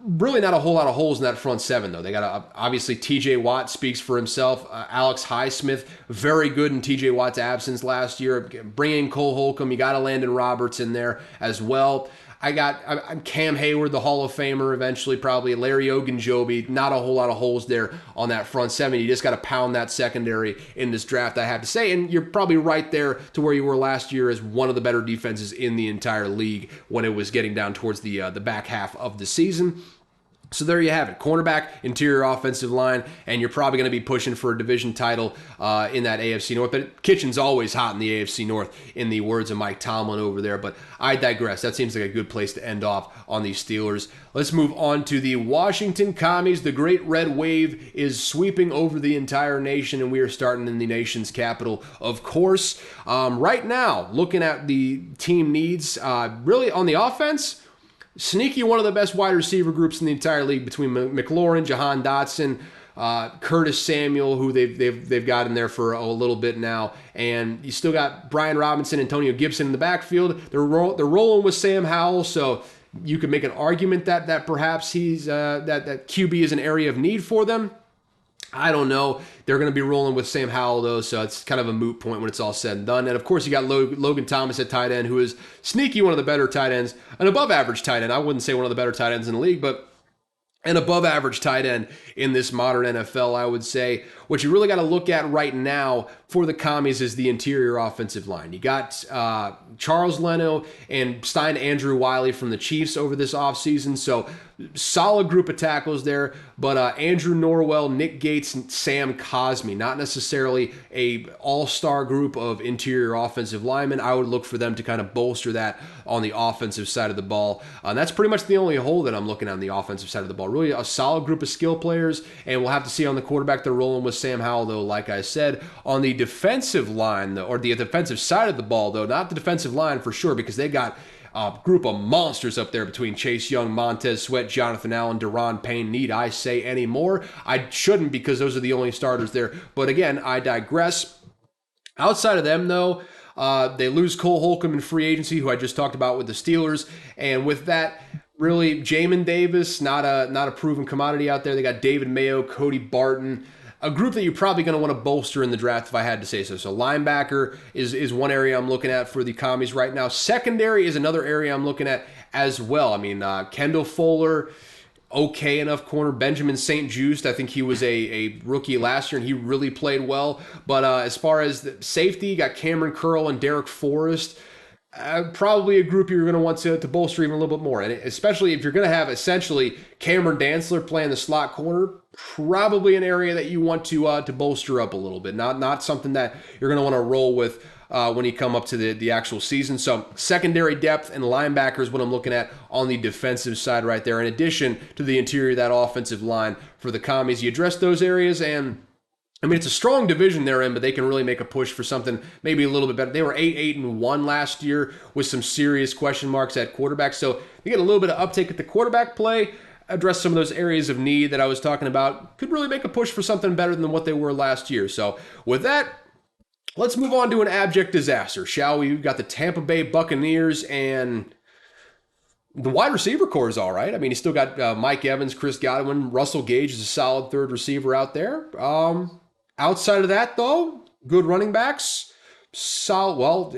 Really not a whole lot of holes in that front seven, though. They got obviously TJ Watt speaks for himself. Alex Highsmith, very good in TJ Watt's absence last year. Bringing Cole Holcomb, you got a Landon Roberts in there as well. I'm Cam Hayward, the Hall of Famer, eventually probably. Larry Ogunjobi, not a whole lot of holes there on that front seven. You just got to pound that secondary in this draft, I have to say. And you're probably right there to where you were last year as one of the better defenses in the entire league when it was getting down towards the back half of the season. So there you have it. Cornerback, interior offensive line, and you're probably going to be pushing for a division title in that AFC North. But kitchen's always hot in the AFC North, in the words of Mike Tomlin over there. But I digress. That seems like a good place to end off on these Steelers. Let's move on to the Washington Commies. The Great Red Wave is sweeping over the entire nation, and we are starting in the nation's capital, of course. Right now, looking at the team needs, really on the offense, sneaky one of the best wide receiver groups in the entire league between McLaurin, Jahan Dotson, Curtis Samuel, who they've got in there for a little bit now, and you still got Brian Robinson, Antonio Gibson in the backfield. They're rolling with Sam Howell, so you could make an argument that perhaps he's that QB is an area of need for them. I don't know. They're going to be rolling with Sam Howell, though, so it's kind of a moot point when it's all said and done. And, of course, you got Logan Thomas at tight end, who is sneaky one of the better tight ends, an above-average tight end. I wouldn't say one of the better tight ends in the league, but an above-average tight end in this modern NFL, I would say. What you really got to look at right now for the Commies is the interior offensive line. You got Charles Leno and signed Andrew Wiley from the Chiefs over this offseason, so solid group of tackles there. But Andrew Norwell, Nick Gates, and Sam Cosmi, not necessarily a all-star group of interior offensive linemen. I would look for them to kind of bolster that on the offensive side of the ball. And that's pretty much the only hole that I'm looking at on the offensive side of the ball. Really a solid group of skill players, and we'll have to see on the quarterback. They're rolling with Sam Howell, though, like I said. On the defensive line, or the defensive side of the ball, though, not the defensive line for sure, because they got a group of monsters up there between Chase Young, Montez Sweat, Jonathan Allen, Deron Payne. Need I say any more? I shouldn't, because those are the only starters there. But again, I digress. Outside of them, though, they lose Cole Holcomb in free agency, who I just talked about with the Steelers. And with that, really, Jamin Davis, not a proven commodity out there. They got David Mayo, Cody Barton, a group that you're probably going to want to bolster in the draft, if I had to say so. So linebacker is one area I'm looking at for the Commies right now. Secondary is another area I'm looking at as well. I mean, Kendall Fuller, okay enough corner. Benjamin St. Juste, I think he was a rookie last year, and he really played well. But as far as the safety, you got Cameron Curl and Derek Forrest. Probably a group you're going to want to bolster even a little bit more. And especially if you're going to have essentially Cameron Dantzler playing the slot corner, probably an area that you want to bolster up a little bit. Not something that you're going to want to roll with when you come up to the actual season. So secondary depth and linebackers, what I'm looking at on the defensive side right there, in addition to the interior of that offensive line for the Commies. You address those areas, and I mean, it's a strong division they're in, but they can really make a push for something maybe a little bit better. They were 8-1 last year with some serious question marks at quarterback. So you get a little bit of uptake at the quarterback play, address some of those areas of need that I was talking about, could really make a push for something better than what they were last year. So with that, let's move on to an abject disaster, shall we? We've got the Tampa Bay Buccaneers, and the wide receiver core is all right. I mean, you still got Mike Evans, Chris Godwin, Russell Gage is a solid third receiver out there. Outside of that, though, good running backs, Well,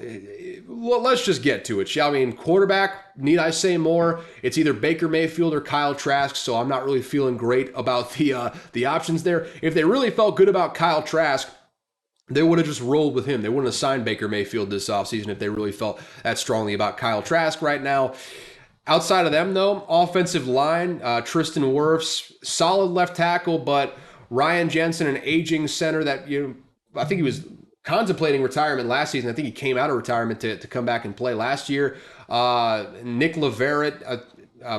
let's just get to it, shall we? In quarterback, need I say more? It's either Baker Mayfield or Kyle Trask, so I'm not really feeling great about the options there. If they really felt good about Kyle Trask, they would have just rolled with him. They wouldn't have signed Baker Mayfield this offseason if they really felt that strongly about Kyle Trask right now. Outside of them, though, offensive line, Tristan Wirfs, solid left tackle, but Ryan Jensen, an aging center that I think he was contemplating retirement last season. I think he came out of retirement to come back and play last year. Nick Leverett,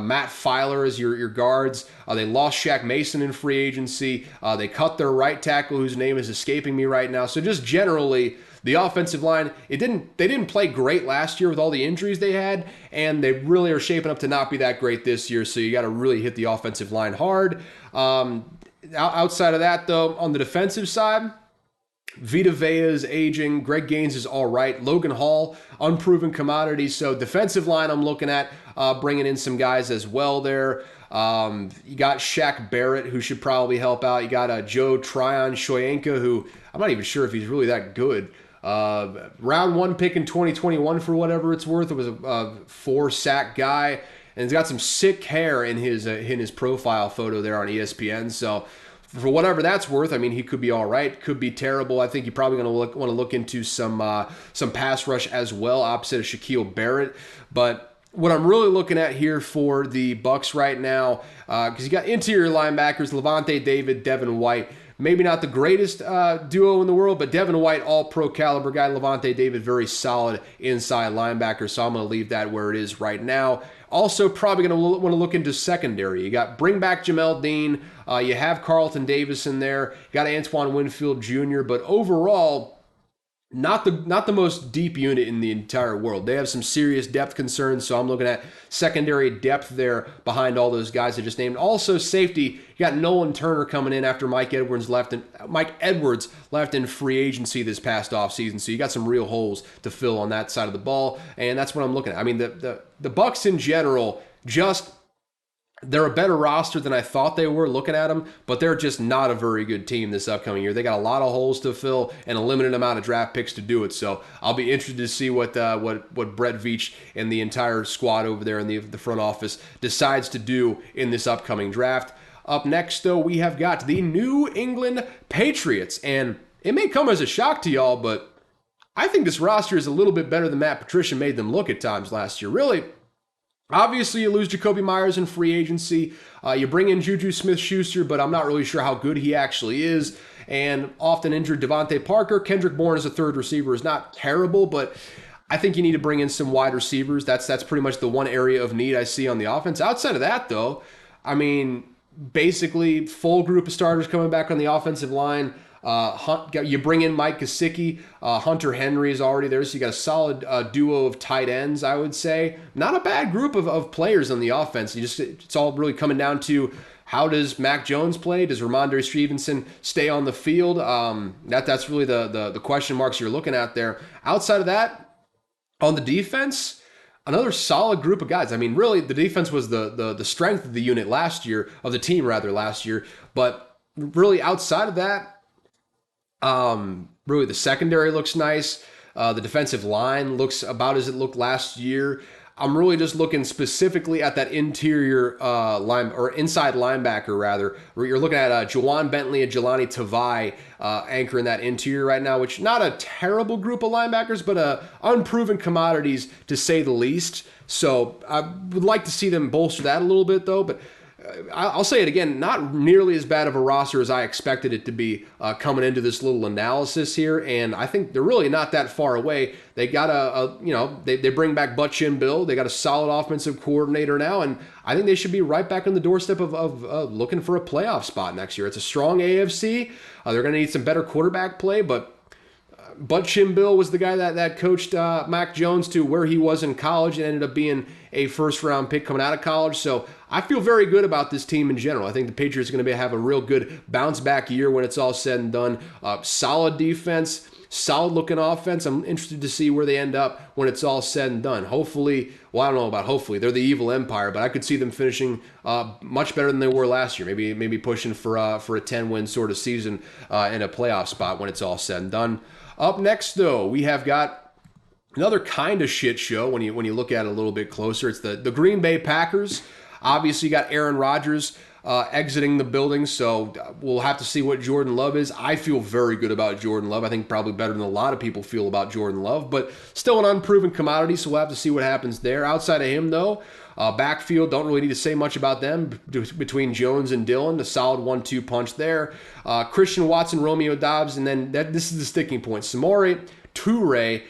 Matt Filer as your guards. They lost Shaq Mason in free agency. They cut their right tackle, whose name is escaping me right now. So just generally, the offensive line, they didn't play great last year with all the injuries they had, and they really are shaping up to not be that great this year. So you got to really hit the offensive line hard. Outside of that, though, on the defensive side, Vita Vea is aging. Greg Gaines is all right. Logan Hall, unproven commodity. So defensive line, I'm looking at bringing in some guys as well there. You got Shaq Barrett, who should probably help out. You got Joe Tryon-Shoyinka, who I'm not even sure if he's really that good. Round 1 pick in 2021 for whatever it's worth. It was a 4-sack guy, and he's got some sick hair in his profile photo there on ESPN. So for whatever that's worth, I mean, he could be all right, could be terrible. I think you're probably going to want to look into some pass rush as well, opposite of Shaquille Barrett. But what I'm really looking at here for the Bucs right now, because you got interior linebackers, Levante David, Devin White. Maybe not the greatest duo in the world, but Devin White, all-pro caliber guy. Levante David, very solid inside linebacker, so I'm going to leave that where it is right now. Also, probably going to want to look into secondary. You got bring back Jamel Dean. You have Carlton Davis in there. You got Antoine Winfield Jr., but overall, not the most deep unit in the entire world. They have some serious depth concerns, so I'm looking at secondary depth there behind all those guys I just named. Also, safety, you got Nolan Turner coming in after Mike Edwards left in free agency this past offseason, so you got some real holes to fill on that side of the ball, and that's what I'm looking at. I mean, the Bucs in general, they're a better roster than I thought they were looking at them, but they're just not a very good team this upcoming year. They got a lot of holes to fill and a limited amount of draft picks to do it. So I'll be interested to see what Brett Veach and the entire squad over there in the front office decides to do in this upcoming draft. Up next, though, we have got the New England Patriots, and it may come as a shock to y'all, but I think this roster is a little bit better than Matt Patricia made them look at times last year. Really, obviously, you lose Jacoby Myers in free agency. You bring in Juju Smith-Schuster, but I'm not really sure how good he actually is. And often injured Devontae Parker. Kendrick Bourne as a third receiver is not terrible, but I think you need to bring in some wide receivers. That's pretty much the one area of need I see on the offense. Outside of that, though, I mean, basically full group of starters coming back on the offensive line. You bring in Mike Gesicki. Hunter Henry is already there, so you got a solid duo of tight ends, I would say. Not a bad group of players on the offense. It's all really coming down to how does Mac Jones play? Does Ramondre Stevenson stay on the field? That's really the question marks you're looking at there. Outside of that, on the defense, another solid group of guys. I mean, really, the defense was the strength of the unit last year, of the team rather, last year. But really, outside of that, really the secondary looks nice. The defensive line looks about as it looked last year. I'm really just looking specifically at that interior inside linebacker rather. Where you're looking at Juwan Bentley and Jelani Tavai anchoring that interior right now, which not a terrible group of linebackers, but unproven commodities to say the least. So I would like to see them bolster that a little bit though, but I'll say it again, not nearly as bad of a roster as I expected it to be coming into this little analysis here, and I think they're really not that far away. They got they bring back Butt Chin Bill. They got a solid offensive coordinator now, and I think they should be right back on the doorstep of looking for a playoff spot next year. It's a strong AFC. They're going to need some better quarterback play, but Butt Chin Bill was the guy that coached Mac Jones to where he was in college and ended up being a first-round pick coming out of college. So I feel very good about this team in general. I think the Patriots are going to have a real good bounce-back year when it's all said and done. Solid defense. solid looking offense. I'm interested to see where they end up when it's all said and done. Hopefully, well, I don't know about hopefully. They're the evil empire, but I could see them finishing much better than they were last year. Maybe pushing for a 10-win sort of season in a playoff spot when it's all said and done. Up next, though, we have got another kind of shit show when you look at it a little bit closer. It's the Green Bay Packers. Obviously, you got Aaron Rodgers exiting the building, so we'll have to see what Jordan Love is. I feel very good about Jordan Love. I think probably better than a lot of people feel about Jordan Love, but still an unproven commodity, so we'll have to see what happens there. Outside of him, though, backfield, don't really need to say much about them. Between Jones and Dillon, a solid 1-2 punch there. Christian Watson, Romeo Doubs, and then this is the sticking point. Samori Toure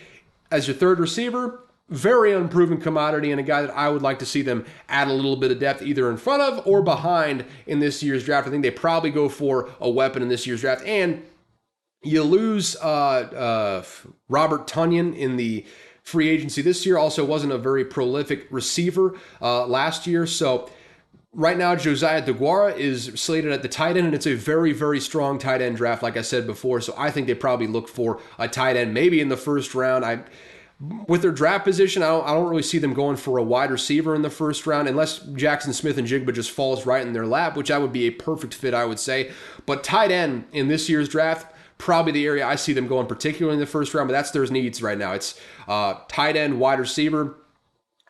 as your third receiver. Very unproven commodity and a guy that I would like to see them add a little bit of depth either in front of or behind in this year's draft. I think they probably go for a weapon in this year's draft. And you lose Robert Tonyan in the free agency this year. Also wasn't a very prolific receiver last year. So right now, Josiah DeGuara is slated at the tight end, and it's a very, very strong tight end draft, like I said before. So I think they probably look for a tight end maybe in the first round. With their draft position, I don't really see them going for a wide receiver in the first round unless Jackson Smith and Jigba just falls right in their lap, which that would be a perfect fit, I would say. But tight end in this year's draft, probably the area I see them going particularly in the first round, but that's their needs right now. It's tight end, wide receiver.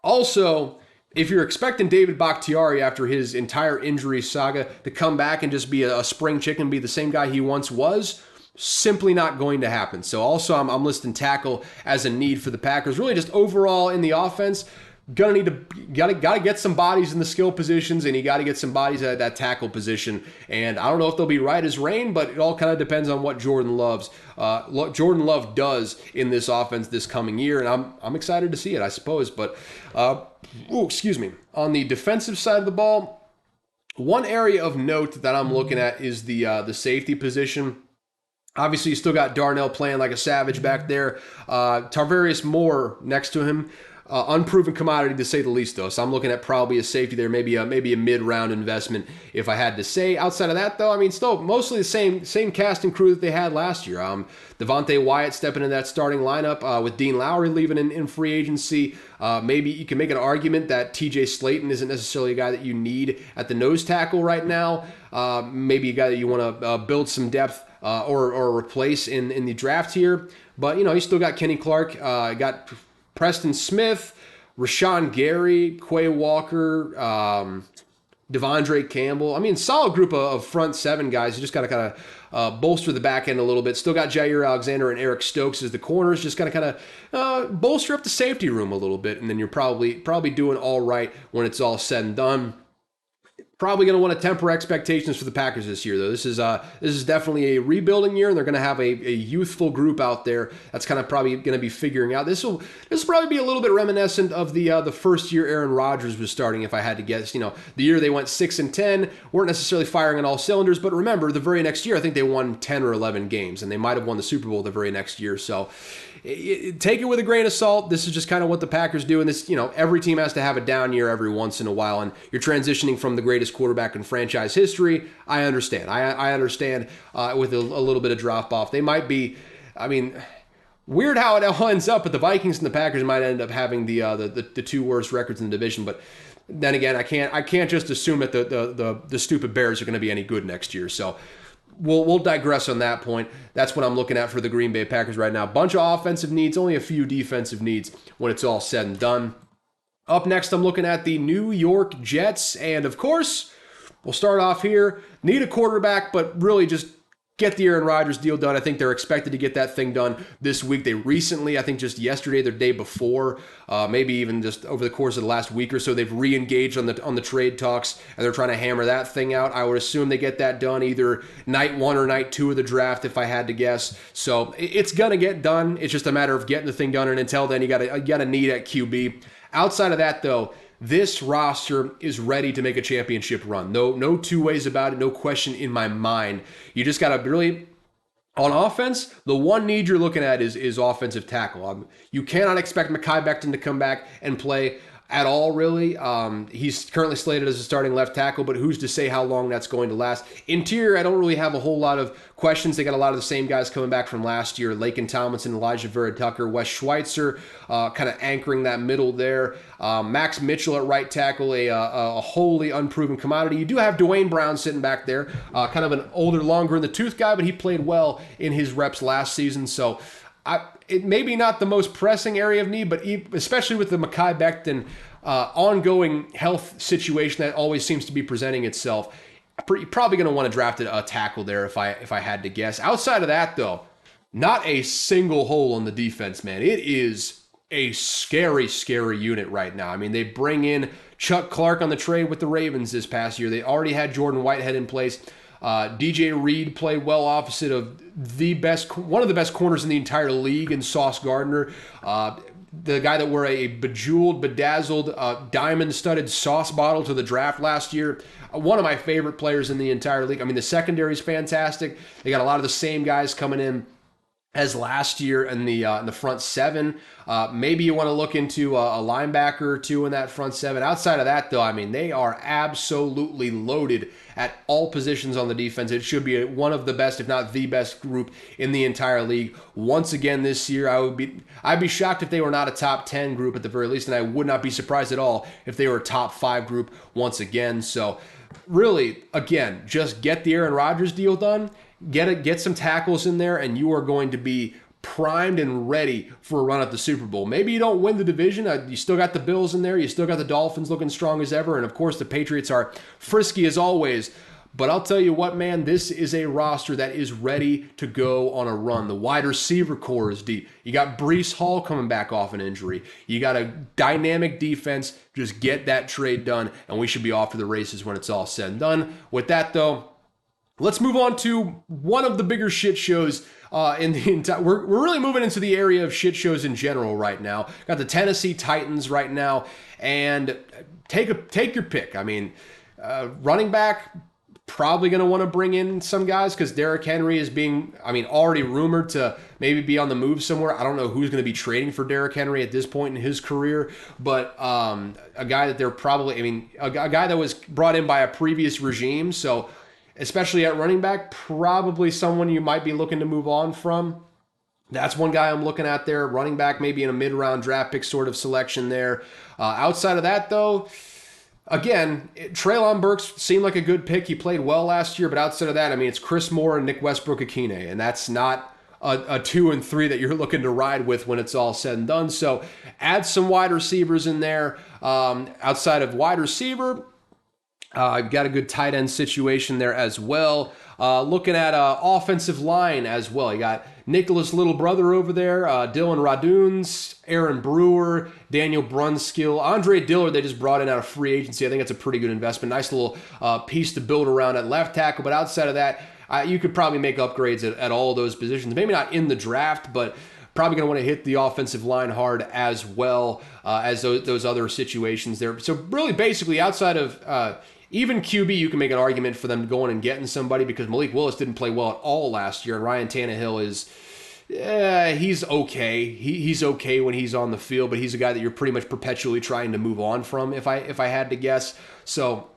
Also, if you're expecting David Bakhtiari after his entire injury saga to come back and just be a spring chicken, be the same guy he once was, simply not going to happen. So also I'm listing tackle as a need for the Packers. Really just overall in the offense, gotta get some bodies in the skill positions, and you got to get some bodies at that tackle position. And I don't know if they'll be right as rain, but it all kind of depends on what Jordan Love does in this offense this coming year. And I'm excited to see it, I suppose. But excuse me. On the defensive side of the ball, one area of note that I'm looking at is the safety position. Obviously, you still got Darnell playing like a savage back there. Tarvarius Moore next to him. Unproven commodity to say the least, though. So I'm looking at probably a safety there, maybe a mid-round investment if I had to say. Outside of that, though, I mean, still mostly the same cast and crew that they had last year. Devontae Wyatt stepping in that starting lineup with Dean Lowry leaving in free agency. Maybe you can make an argument that TJ Slayton isn't necessarily a guy that you need at the nose tackle right now. Maybe a guy that you want to build some depth or replace in the draft here. But, you still got Kenny Clark, got Preston Smith, Rashawn Gary, Quay Walker, Devondre Campbell. I mean, solid group of front seven guys. You just got to kind of bolster the back end a little bit. Still got Jair Alexander and Eric Stokes as the corners. Just got to kind of bolster up the safety room a little bit, and then you're probably doing all right when it's all said and done. Probably going to want to temper expectations for the Packers this year, though. This is definitely a rebuilding year, and they're going to have a youthful group out there that's kind of probably going to be figuring out. This will probably be a little bit reminiscent of the first year Aaron Rodgers was starting, if I had to guess. The year they went 6-10, weren't necessarily firing on all cylinders, but remember, the very next year, I think they won 10 or 11 games, and they might have won the Super Bowl the very next year. So take it with a grain of salt. This is just kind of what the Packers do, and this, every team has to have a down year every once in a while, and you're transitioning from the greatest quarterback in franchise history. I understand. I understand with a little bit of drop off. They might be, weird how it all ends up, but the Vikings and the Packers might end up having the two worst records in the division. But then again, I can't just assume that the stupid Bears are going to be any good next year. So we'll digress on that point. That's what I'm looking at for the Green Bay Packers right now. Bunch of offensive needs, only a few defensive needs when it's all said and done. Up next, I'm looking at the New York Jets, and of course, we'll start off here. Need a quarterback, but really just get the Aaron Rodgers deal done. I think they're expected to get that thing done this week. They recently, I think just yesterday, the day before, maybe even just over the course of the last week or so, they've re-engaged on the trade talks, and they're trying to hammer that thing out. I would assume they get that done either night 1 or night 2 of the draft, if I had to guess. So it's going to get done. It's just a matter of getting the thing done, and until then, you got a need at QB. Outside of that, though, this roster is ready to make a championship run. No two ways about it. No question in my mind. You just got to really, on offense, the one need you're looking at is offensive tackle. You cannot expect Mekhi Becton to come back and play. at all, really. He's currently slated as a starting left tackle, but who's to say how long that's going to last? Interior, I don't really have a whole lot of questions. They got a lot of the same guys coming back from last year. Laken Tomlinson, Elijah Vera-Tucker, Wes Schweitzer, kind of anchoring that middle there. Max Mitchell at right tackle, a wholly unproven commodity. You do have Dwayne Brown sitting back there, kind of an older, longer in the tooth guy, but he played well in his reps last season. So it may be not the most pressing area of need, but especially with the Mekhi Becton ongoing health situation that always seems to be presenting itself, you're probably going to want to draft a tackle there if I had to guess. Outside of that, though, not a single hole on the defense, man. It is a scary, scary unit right now. I mean, they bring in Chuck Clark on the trade with the Ravens this past year. They already had Jordan Whitehead in place. DJ Reed played well opposite of one of the best corners in the entire league in Sauce Gardner. The guy that wore a bejeweled, bedazzled, diamond-studded sauce bottle to the draft last year. One of my favorite players in the entire league. I mean, the secondary is fantastic. They got a lot of the same guys coming in as last year in the front seven. Maybe you want to look into a linebacker or two in that front seven. Outside of that, though, I mean, they are absolutely loaded at all positions on the defense. It should be one of the best, if not the best group in the entire league. Once again this year, I'd be shocked if they were not a top 10 group at the very least, and I would not be surprised at all if they were a top 5 group once again. So really, again, just get the Aaron Rodgers deal done. Get some tackles in there, and you are going to be primed and ready for a run at the Super Bowl. Maybe you don't win the division. You still got the Bills in there. You still got the Dolphins looking strong as ever. And, of course, the Patriots are frisky as always. But I'll tell you what, man, this is a roster that is ready to go on a run. The wide receiver core is deep. You got Breece Hall coming back off an injury. You got a dynamic defense. Just get that trade done, and we should be off to the races when it's all said and done. With that, though, let's move on to one of the bigger shit shows in the entire. We're really moving into the area of shit shows in general right now. Got the Tennessee Titans right now, and take your pick. I mean, running back, probably going to want to bring in some guys because Derrick Henry is already rumored to maybe be on the move somewhere. I don't know who's going to be trading for Derrick Henry at this point in his career, but a guy that they're probably, a guy that was brought in by a previous regime, so especially at running back, probably someone you might be looking to move on from. That's one guy I'm looking at there. Running back, maybe in a mid-round draft pick sort of selection there. Outside of that, though, again, Treylon Burks seemed like a good pick. He played well last year, but outside of that, it's Chris Moore and Nick Westbrook-Akine, and that's not a 2 and 3 that you're looking to ride with when it's all said and done. So add some wide receivers in there. Outside of wide receiver, I've got a good tight end situation there as well. Looking at offensive line as well. You got Nicholas' little brother over there, Dylan Raduns, Aaron Brewer, Daniel Brunskill, Andre Dillard they just brought in out of free agency. I think that's a pretty good investment. Nice little piece to build around at left tackle. But outside of that, you could probably make upgrades at all those positions. Maybe not in the draft, but probably going to want to hit the offensive line hard as well as those other situations there. So really basically outside of even QB, you can make an argument for them going and getting somebody because Malik Willis didn't play well at all last year, and Ryan Tannehill is, he's okay. He's okay when he's on the field, but he's a guy that you're pretty much perpetually trying to move on from, if I had to guess. So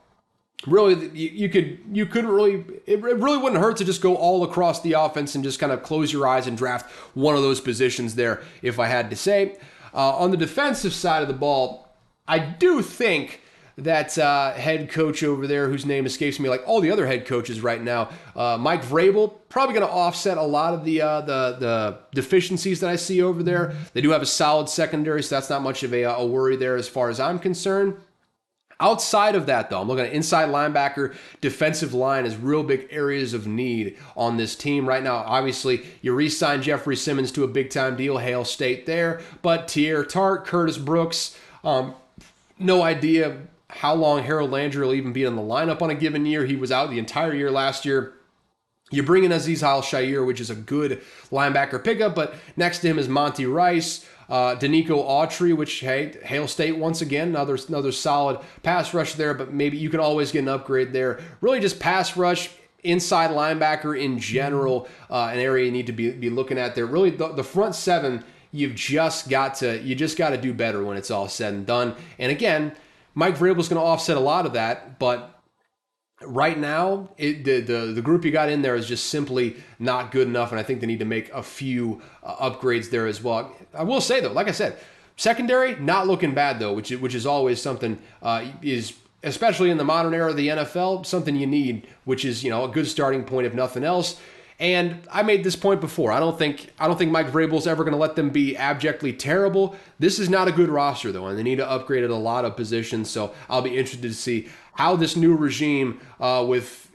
really, it really wouldn't hurt to just go all across the offense and just kind of close your eyes and draft one of those positions there, if I had to say. On the defensive side of the ball, I do think that head coach over there, whose name escapes me, like all the other head coaches right now, Mike Vrabel, probably going to offset a lot of the deficiencies that I see over there. They do have a solid secondary, so that's not much of a worry there as far as I'm concerned. Outside of that, though, I'm looking at inside linebacker, defensive line as real big areas of need on this team right now. Obviously, you re-signed Jeffrey Simmons to a big-time deal, Hail State there, but Tier Tart, Curtis Brooks, no idea how long Harold Landry will even be in the lineup on a given year. He was out the entire year last year. You bring in Azeez Al-Shaair, which is a good linebacker pickup, but next to him is Monty Rice, Danico Autry, which, hey, Hail State once again, another solid pass rush there, but maybe you can always get an upgrade there. Really just pass rush, inside linebacker in general, an area you need to be looking at there. Really, the front seven you just got to do better when it's all said and done. And again, Mike Vrabel's going to offset a lot of that, but right now, the group you got in there is just simply not good enough, and I think they need to make a few upgrades there as well. I will say though, like I said, secondary not looking bad though, which is always something is especially in the modern era of the NFL something you need, which is a good starting point if nothing else. And I made this point before. I don't think Mike Vrabel's ever going to let them be abjectly terrible. This is not a good roster though, and they need to upgrade at a lot of positions. So I'll be interested to see how this new regime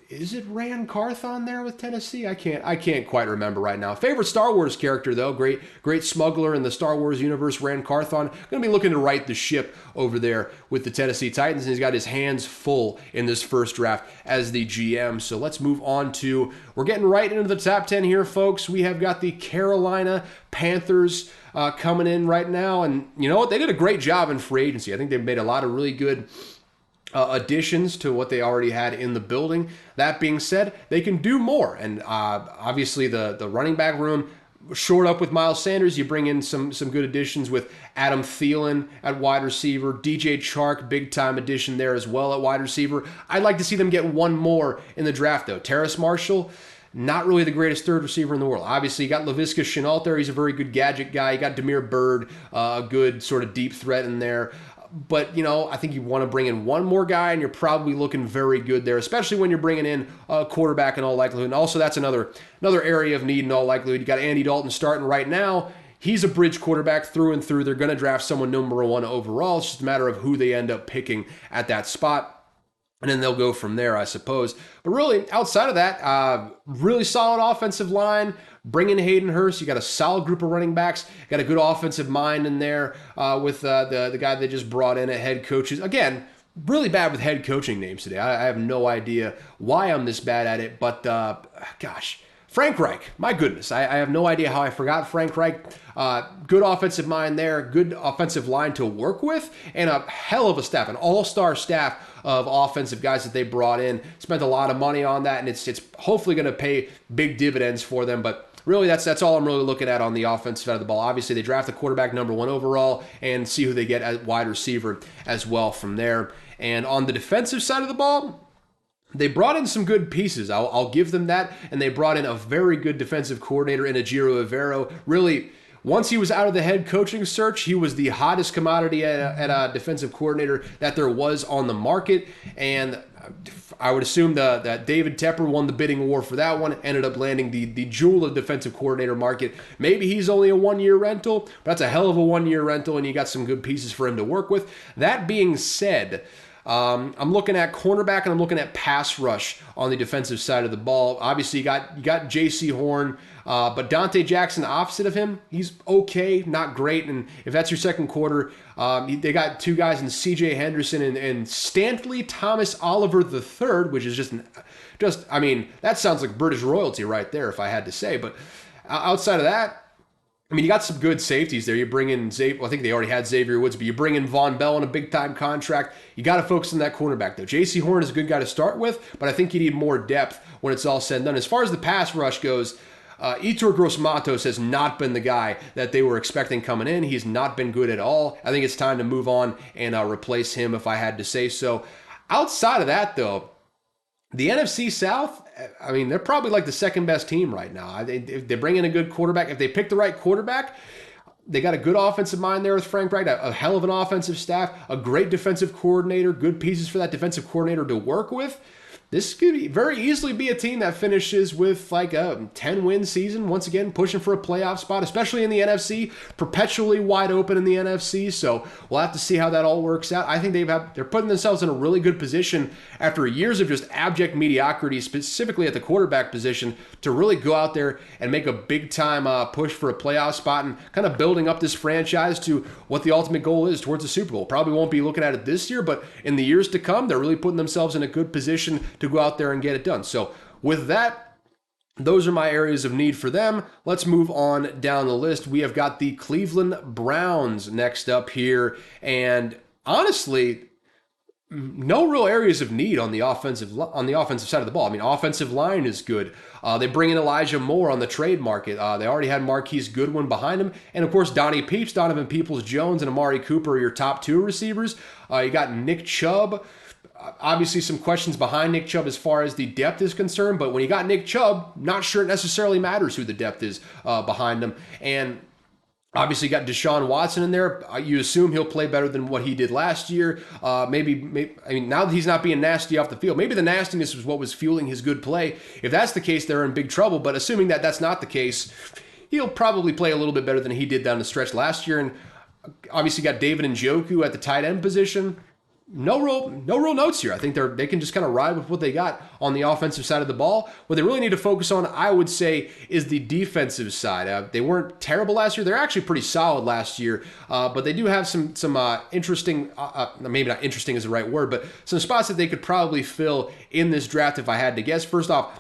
is it Rand Carthon there with Tennessee? I can't quite remember right now. Favorite Star Wars character though, great smuggler in the Star Wars universe, Rand Carthon. Going to be looking to right the ship over there with the Tennessee Titans, and he's got his hands full in this first draft as the GM. So let's move on to, we're getting right into the top 10 here, folks. We have got the Carolina Panthers coming in right now, and you know what? They did a great job in free agency. I think they've made a lot of really good additions to what they already had in the building. That being said, they can do more, and obviously the running back room shored up with Miles Sanders. You bring in some good additions with Adam Thielen at wide receiver, DJ Chark, big time addition there as well at wide receiver. I'd like to see them get one more in the draft though. Terrace Marshall, not really the greatest third receiver in the world. Obviously, you got Laviska Shenault there. He's a very good gadget guy. You got Damiere Byrd, a good sort of deep threat in there. But, I think you want to bring in one more guy, and you're probably looking very good there, especially when you're bringing in a quarterback in all likelihood. And also, that's another area of need in all likelihood. You got Andy Dalton starting right now. He's a bridge quarterback through and through. They're going to draft someone number 1 overall. It's just a matter of who they end up picking at that spot. And then they'll go from there, I suppose. But really, outside of that, really solid offensive line. Bring in Hayden Hurst. You got a solid group of running backs. Got a good offensive mind in there with the guy they just brought in at head coaches. Again, really bad with head coaching names today. I have no idea why I'm this bad at it. But, gosh, Frank Reich. My goodness. I have no idea how I forgot Frank Reich. Good offensive mind there. Good offensive line to work with. And a hell of a staff. An all-star staff of offensive guys that they brought in. Spent a lot of money on that. And it's hopefully going to pay big dividends for them. But really, that's all I'm really looking at on the offensive side of the ball. Obviously, they draft the quarterback number 1 overall and see who they get at wide receiver as well from there. And on the defensive side of the ball, they brought in some good pieces. I'll give them that. And they brought in a very good defensive coordinator in Ejiro Evero. Really, once he was out of the head coaching search, he was the hottest commodity at a defensive coordinator that there was on the market. And I would assume that David Tepper won the bidding war for that one, ended up landing the jewel of defensive coordinator market. Maybe he's only a 1-year rental, but that's a hell of a 1-year rental, and you got some good pieces for him to work with. That being said, I'm looking at cornerback and I'm looking at pass rush on the defensive side of the ball. Obviously, you got J.C. Horn, but Dante Jackson, the opposite of him, he's okay, not great. And if that's your second quarter, they got 2 guys in C.J. Henderson and Stanley Thomas Oliver III, which is I mean, that sounds like British royalty right there, if I had to say. But outside of that, I mean, you got some good safeties there. You bring in Xavier, well, I think they already had Xavier Woods, but you bring in Von Bell on a big-time contract. You got to focus on that cornerback, though. J.C. Horn is a good guy to start with, but I think you need more depth when it's all said and done. As far as the pass rush goes, Yetur Gross-Matos has not been the guy that they were expecting coming in. He's not been good at all. I think it's time to move on and replace him, if I had to say so. Outside of that, though, the NFC South, I mean, they're probably like the second best team right now. If they bring in a good quarterback, if they pick the right quarterback, they got a good offensive mind there with Frank Reich, a hell of an offensive staff, a great defensive coordinator, good pieces for that defensive coordinator to work with. This could very easily be a team that finishes with like a 10-win season, once again pushing for a playoff spot, especially in the NFC, perpetually wide open in the NFC. So we'll have to see how that all works out. I think they're putting themselves in a really good position after years of just abject mediocrity, specifically at the quarterback position, to really go out there and make a big-time push for a playoff spot and kind of building up this franchise to what the ultimate goal is towards the Super Bowl. Probably won't be looking at it this year, but in the years to come, they're really putting themselves in a good position to go out there and get it done. So with that, those are my areas of need for them. Let's move on down the list. We have got the Cleveland Browns next up here. And honestly, No real areas of need on the offensive side of the ball. I mean, offensive line is good. They bring in Elijah Moore on the trade market. They already had Marquise Goodwin behind him, and of course Donnie Peeps, Donovan Peoples-Jones, and Amari Cooper are your top two receivers. You got Nick Chubb. Obviously, some questions behind Nick Chubb as far as the depth is concerned, but when you got Nick Chubb, not sure it necessarily matters who the depth is behind him. And obviously, you got Deshaun Watson in there. You assume he'll play better than what he did last year. Maybe, I mean, now that he's not being nasty off the field, maybe the nastiness was what was fueling his good play. If that's the case, they're in big trouble. But assuming that that's not the case, he'll probably play a little bit better than he did down the stretch last year. And obviously, got David Njoku at the tight end position. No real notes here. I think they can just kind of ride with what they got on the offensive side of the ball. What they really need to focus on, I would say, is the defensive side. They weren't terrible last year. They're actually pretty solid last year, but they do have some interesting, maybe not interesting is the right word, but some spots that they could probably fill in this draft if I had to guess. First off,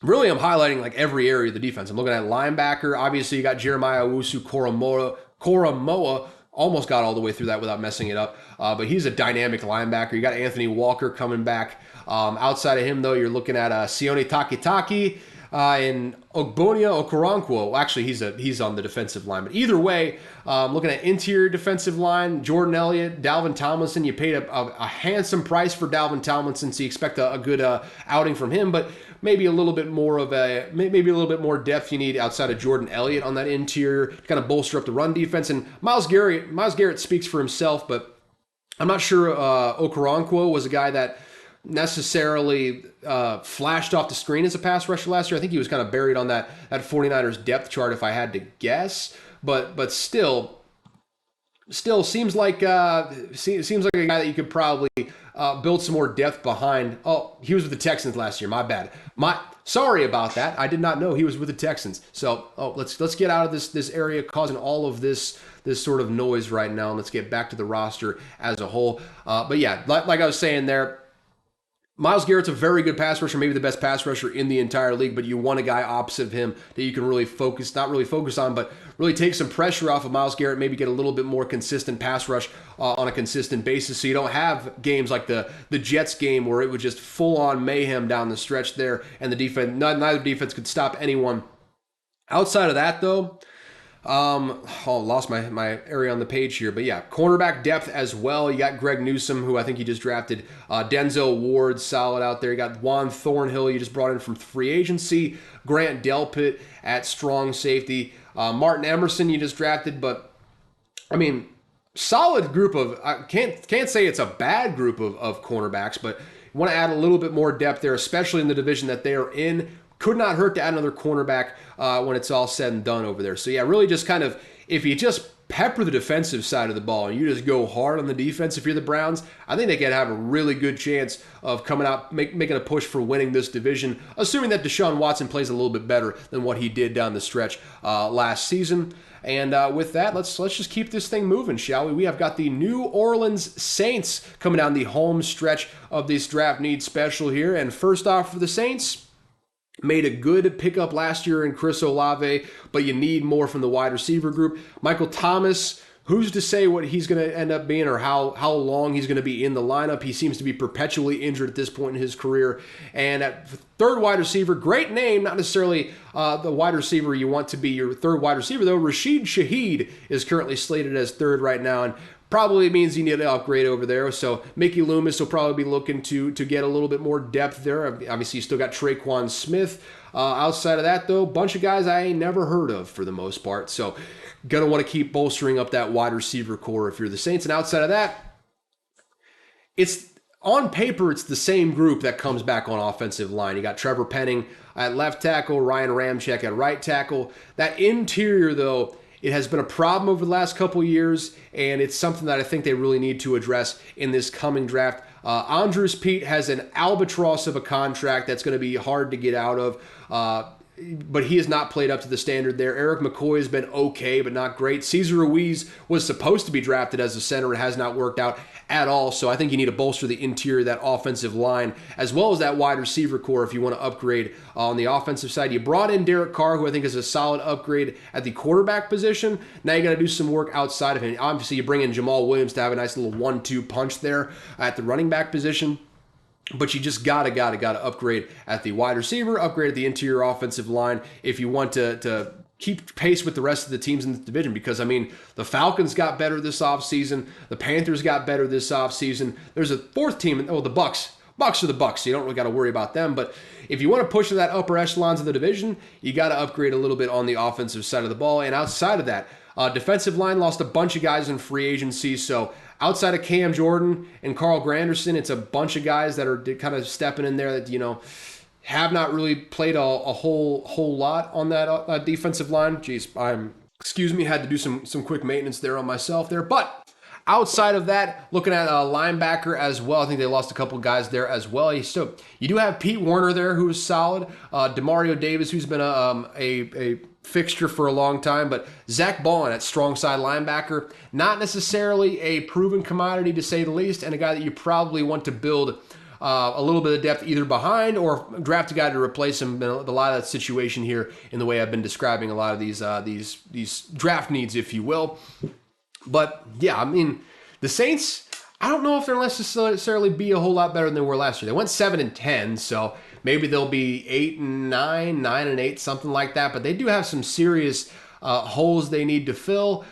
really I'm highlighting like every area of the defense. I'm looking at linebacker. Obviously, you got Jeremiah Owusu-Koramoah. Almost got all the way through that without messing it up. But he's a dynamic linebacker. You got Anthony Walker coming back. Outside of him, though, you're looking at Sione Takitaki and Ogbonia Okoronkwo. Well, actually, he's on the defensive line. But either way, looking at interior defensive line, Jordan Elliott, Dalvin Tomlinson. You paid a handsome price for Dalvin Tomlinson, so you expect a good outing from him. But maybe a little bit more depth you need outside of Jordan Elliott on that interior to kind of bolster up the run defense. And Myles Garrett speaks for himself, but I'm not sure Okoronkwo was a guy that necessarily flashed off the screen as a pass rusher last year. I think he was kind of buried on that 49ers depth chart if I had to guess, but still seems like a guy that you could probably build some more depth behind. Oh, he was with the Texans last year. My bad. Sorry about that. I did not know he was with the Texans. So let's get out of this area causing all of this sort of noise right now, and let's get back to the roster as a whole. But yeah, like I was saying there, Myles Garrett's a very good pass rusher, maybe the best pass rusher in the entire league, but you want a guy opposite of him that you can really not really focus on, but really take some pressure off of Myles Garrett, maybe get a little bit more consistent pass rush on a consistent basis so you don't have games like the Jets game where it was just full-on mayhem down the stretch there, and neither defense could stop anyone. Outside of that, though, lost my area on the page here, but yeah, cornerback depth as well. You got Greg Newsome, who I think you just drafted. Denzel Ward, solid out there. You got Juan Thornhill, you just brought in from free agency. Grant Delpit at strong safety. Martin Emerson, you just drafted, but I mean, solid group of. I can't say it's a bad group of cornerbacks, but you want to add a little bit more depth there, especially in the division that they are in. Could not hurt to add another cornerback when it's all said and done over there. So yeah, really just kind of, if you just pepper the defensive side of the ball and you just go hard on the defense if you're the Browns, I think they could have a really good chance of coming out, making a push for winning this division, assuming that Deshaun Watson plays a little bit better than what he did down the stretch last season. And with that, let's just keep this thing moving, shall we? We have got the New Orleans Saints coming down the home stretch of this draft need special here. And first off for the Saints, made a good pickup last year in Chris Olave, but you need more from the wide receiver group. Michael Thomas, who's to say what he's going to end up being or how long he's going to be in the lineup? He seems to be perpetually injured at this point in his career. And at third wide receiver, great name, not necessarily the wide receiver you want to be your third wide receiver, though. Rashid Shaheed is currently slated as third right now, and probably means you need to upgrade over there. So Mickey Loomis will probably be looking to get a little bit more depth there. Obviously, you still got Traquan Smith. Outside of that, though, bunch of guys I ain't never heard of for the most part. So going to want to keep bolstering up that wide receiver core if you're the Saints. And outside of that, it's on paper, it's the same group that comes back on offensive line. You got Trevor Penning at left tackle, Ryan Ramczyk at right tackle. That interior, though, it has been a problem over the last couple years, and it's something that I think they really need to address in this coming draft. Andrews Pete has an albatross of a contract that's going to be hard to get out of. but he has not played up to the standard there. Eric McCoy has been okay, but not great. Cesar Ruiz was supposed to be drafted as a center. It has not worked out at all. So I think you need to bolster the interior of that offensive line as well as that wide receiver core if you want to upgrade on the offensive side. You brought in Derek Carr, who I think is a solid upgrade at the quarterback position. Now you got to do some work outside of him. Obviously, you bring in Jamal Williams to have a nice little 1-2 punch there at the running back position. But you just gotta upgrade at the wide receiver, upgrade at the interior offensive line if you want to keep pace with the rest of the teams in the division. Because, I mean, the Falcons got better this offseason. The Panthers got better this offseason. There's a fourth team, the Bucks. Bucks are the Bucks, so you don't really got to worry about them. But if you want to push to that upper echelons of the division, you got to upgrade a little bit on the offensive side of the ball. And outside of that, defensive line lost a bunch of guys in free agency, so outside of Cam Jordan and Carl Granderson, it's a bunch of guys that are kind of stepping in there that, have not really played a whole lot on that defensive line. Jeez, had to do some quick maintenance there on myself there. But outside of that, looking at a linebacker as well, I think they lost a couple guys there as well. You do have Pete Werner there, who is solid. Demario Davis, who's been a fixture for a long time, but Zach Bond at strong side linebacker, not necessarily a proven commodity to say the least, and a guy that you probably want to build a little bit of depth either behind or draft a guy to replace him. A lot of that situation here in the way I've been describing a lot of these draft needs, if you will. But yeah, I mean, the Saints, I don't know if they'll necessarily be a whole lot better than they were last year. They went 7-10, so maybe they'll be 8-9, 9-8, something like that. But they do have some serious holes they need to fill.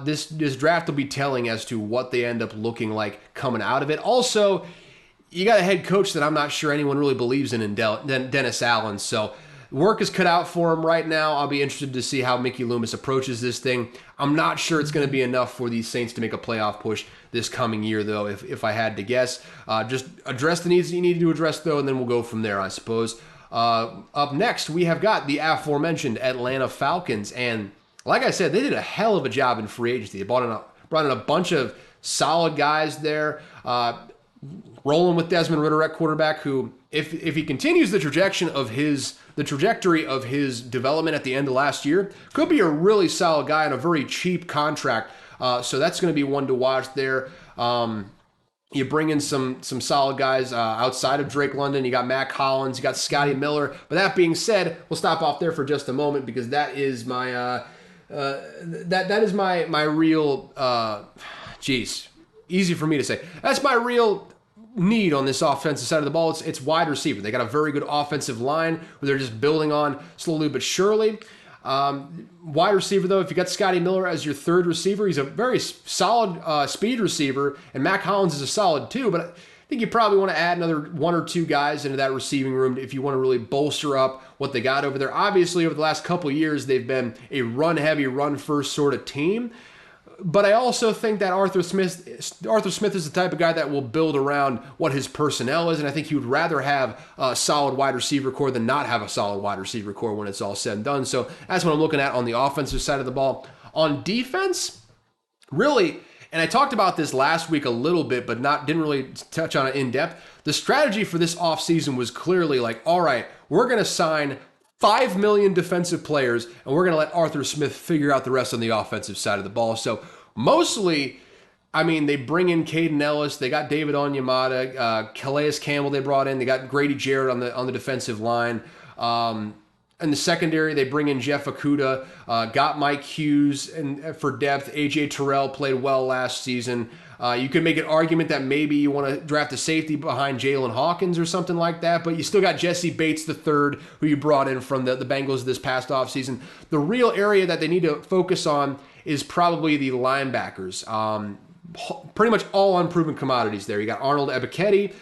This draft will be telling as to what they end up looking like coming out of it. Also, you got a head coach that I'm not sure anyone really believes in Dennis Allen. So work is cut out for him right now. I'll be interested to see how Mickey Loomis approaches this thing. I'm not sure it's going to be enough for these Saints to make a playoff push this coming year, though, if I had to guess. Just address the needs that you need to address, though, and then we'll go from there, I suppose. Up next, we have got the aforementioned Atlanta Falcons. And like I said, they did a hell of a job in free agency. They brought in a bunch of solid guys there. Rolling with Desmond Ridder at quarterback, who, if he continues the trajectory of his development at the end of last year, could be a really solid guy on a very cheap contract. So that's going to be one to watch there. You bring in some solid guys outside of Drake London. You got Matt Collins, you got Scotty Miller. But that being said, we'll stop off there for just a moment because that is my my real easy for me to say. That's my real need on this offensive side of the ball. It's wide receiver. They got a very good offensive line where they're just building on slowly but surely. Wide receiver, though, if you got Scotty Miller as your third receiver, he's a very solid speed receiver, and Matt Collins is a solid too, but I think you probably want to add another one or two guys into that receiving room if you want to really bolster up what they got over there. Obviously, over the last couple of years, they've been a run-heavy, run-first sort of team. But I also think that Arthur Smith is the type of guy that will build around what his personnel is, and I think he would rather have a solid wide receiver core than not have a solid wide receiver core when it's all said and done. So that's what I'm looking at on the offensive side of the ball. On defense, really, and I talked about this last week a little bit, but didn't really touch on it in depth. The strategy for this offseason was clearly like, all right, we're going to sign 5 million defensive players, and we're going to let Arthur Smith figure out the rest on the offensive side of the ball. So mostly, I mean, they bring in Caden Ellis. They got David Onyemata, Calais Campbell they brought in. They got Grady Jarrett on the defensive line. In the secondary, they bring in Jeff Okudah, got Mike Hughes and for depth. A.J. Terrell played well last season. You could make an argument that maybe you want to draft a safety behind Jalen Hawkins or something like that, but you still got Jesse Bates III, who you brought in from the Bengals this past offseason. The real area that they need to focus on is probably the linebackers. Pretty much all unproven commodities there. You got Arnold Ebiketie,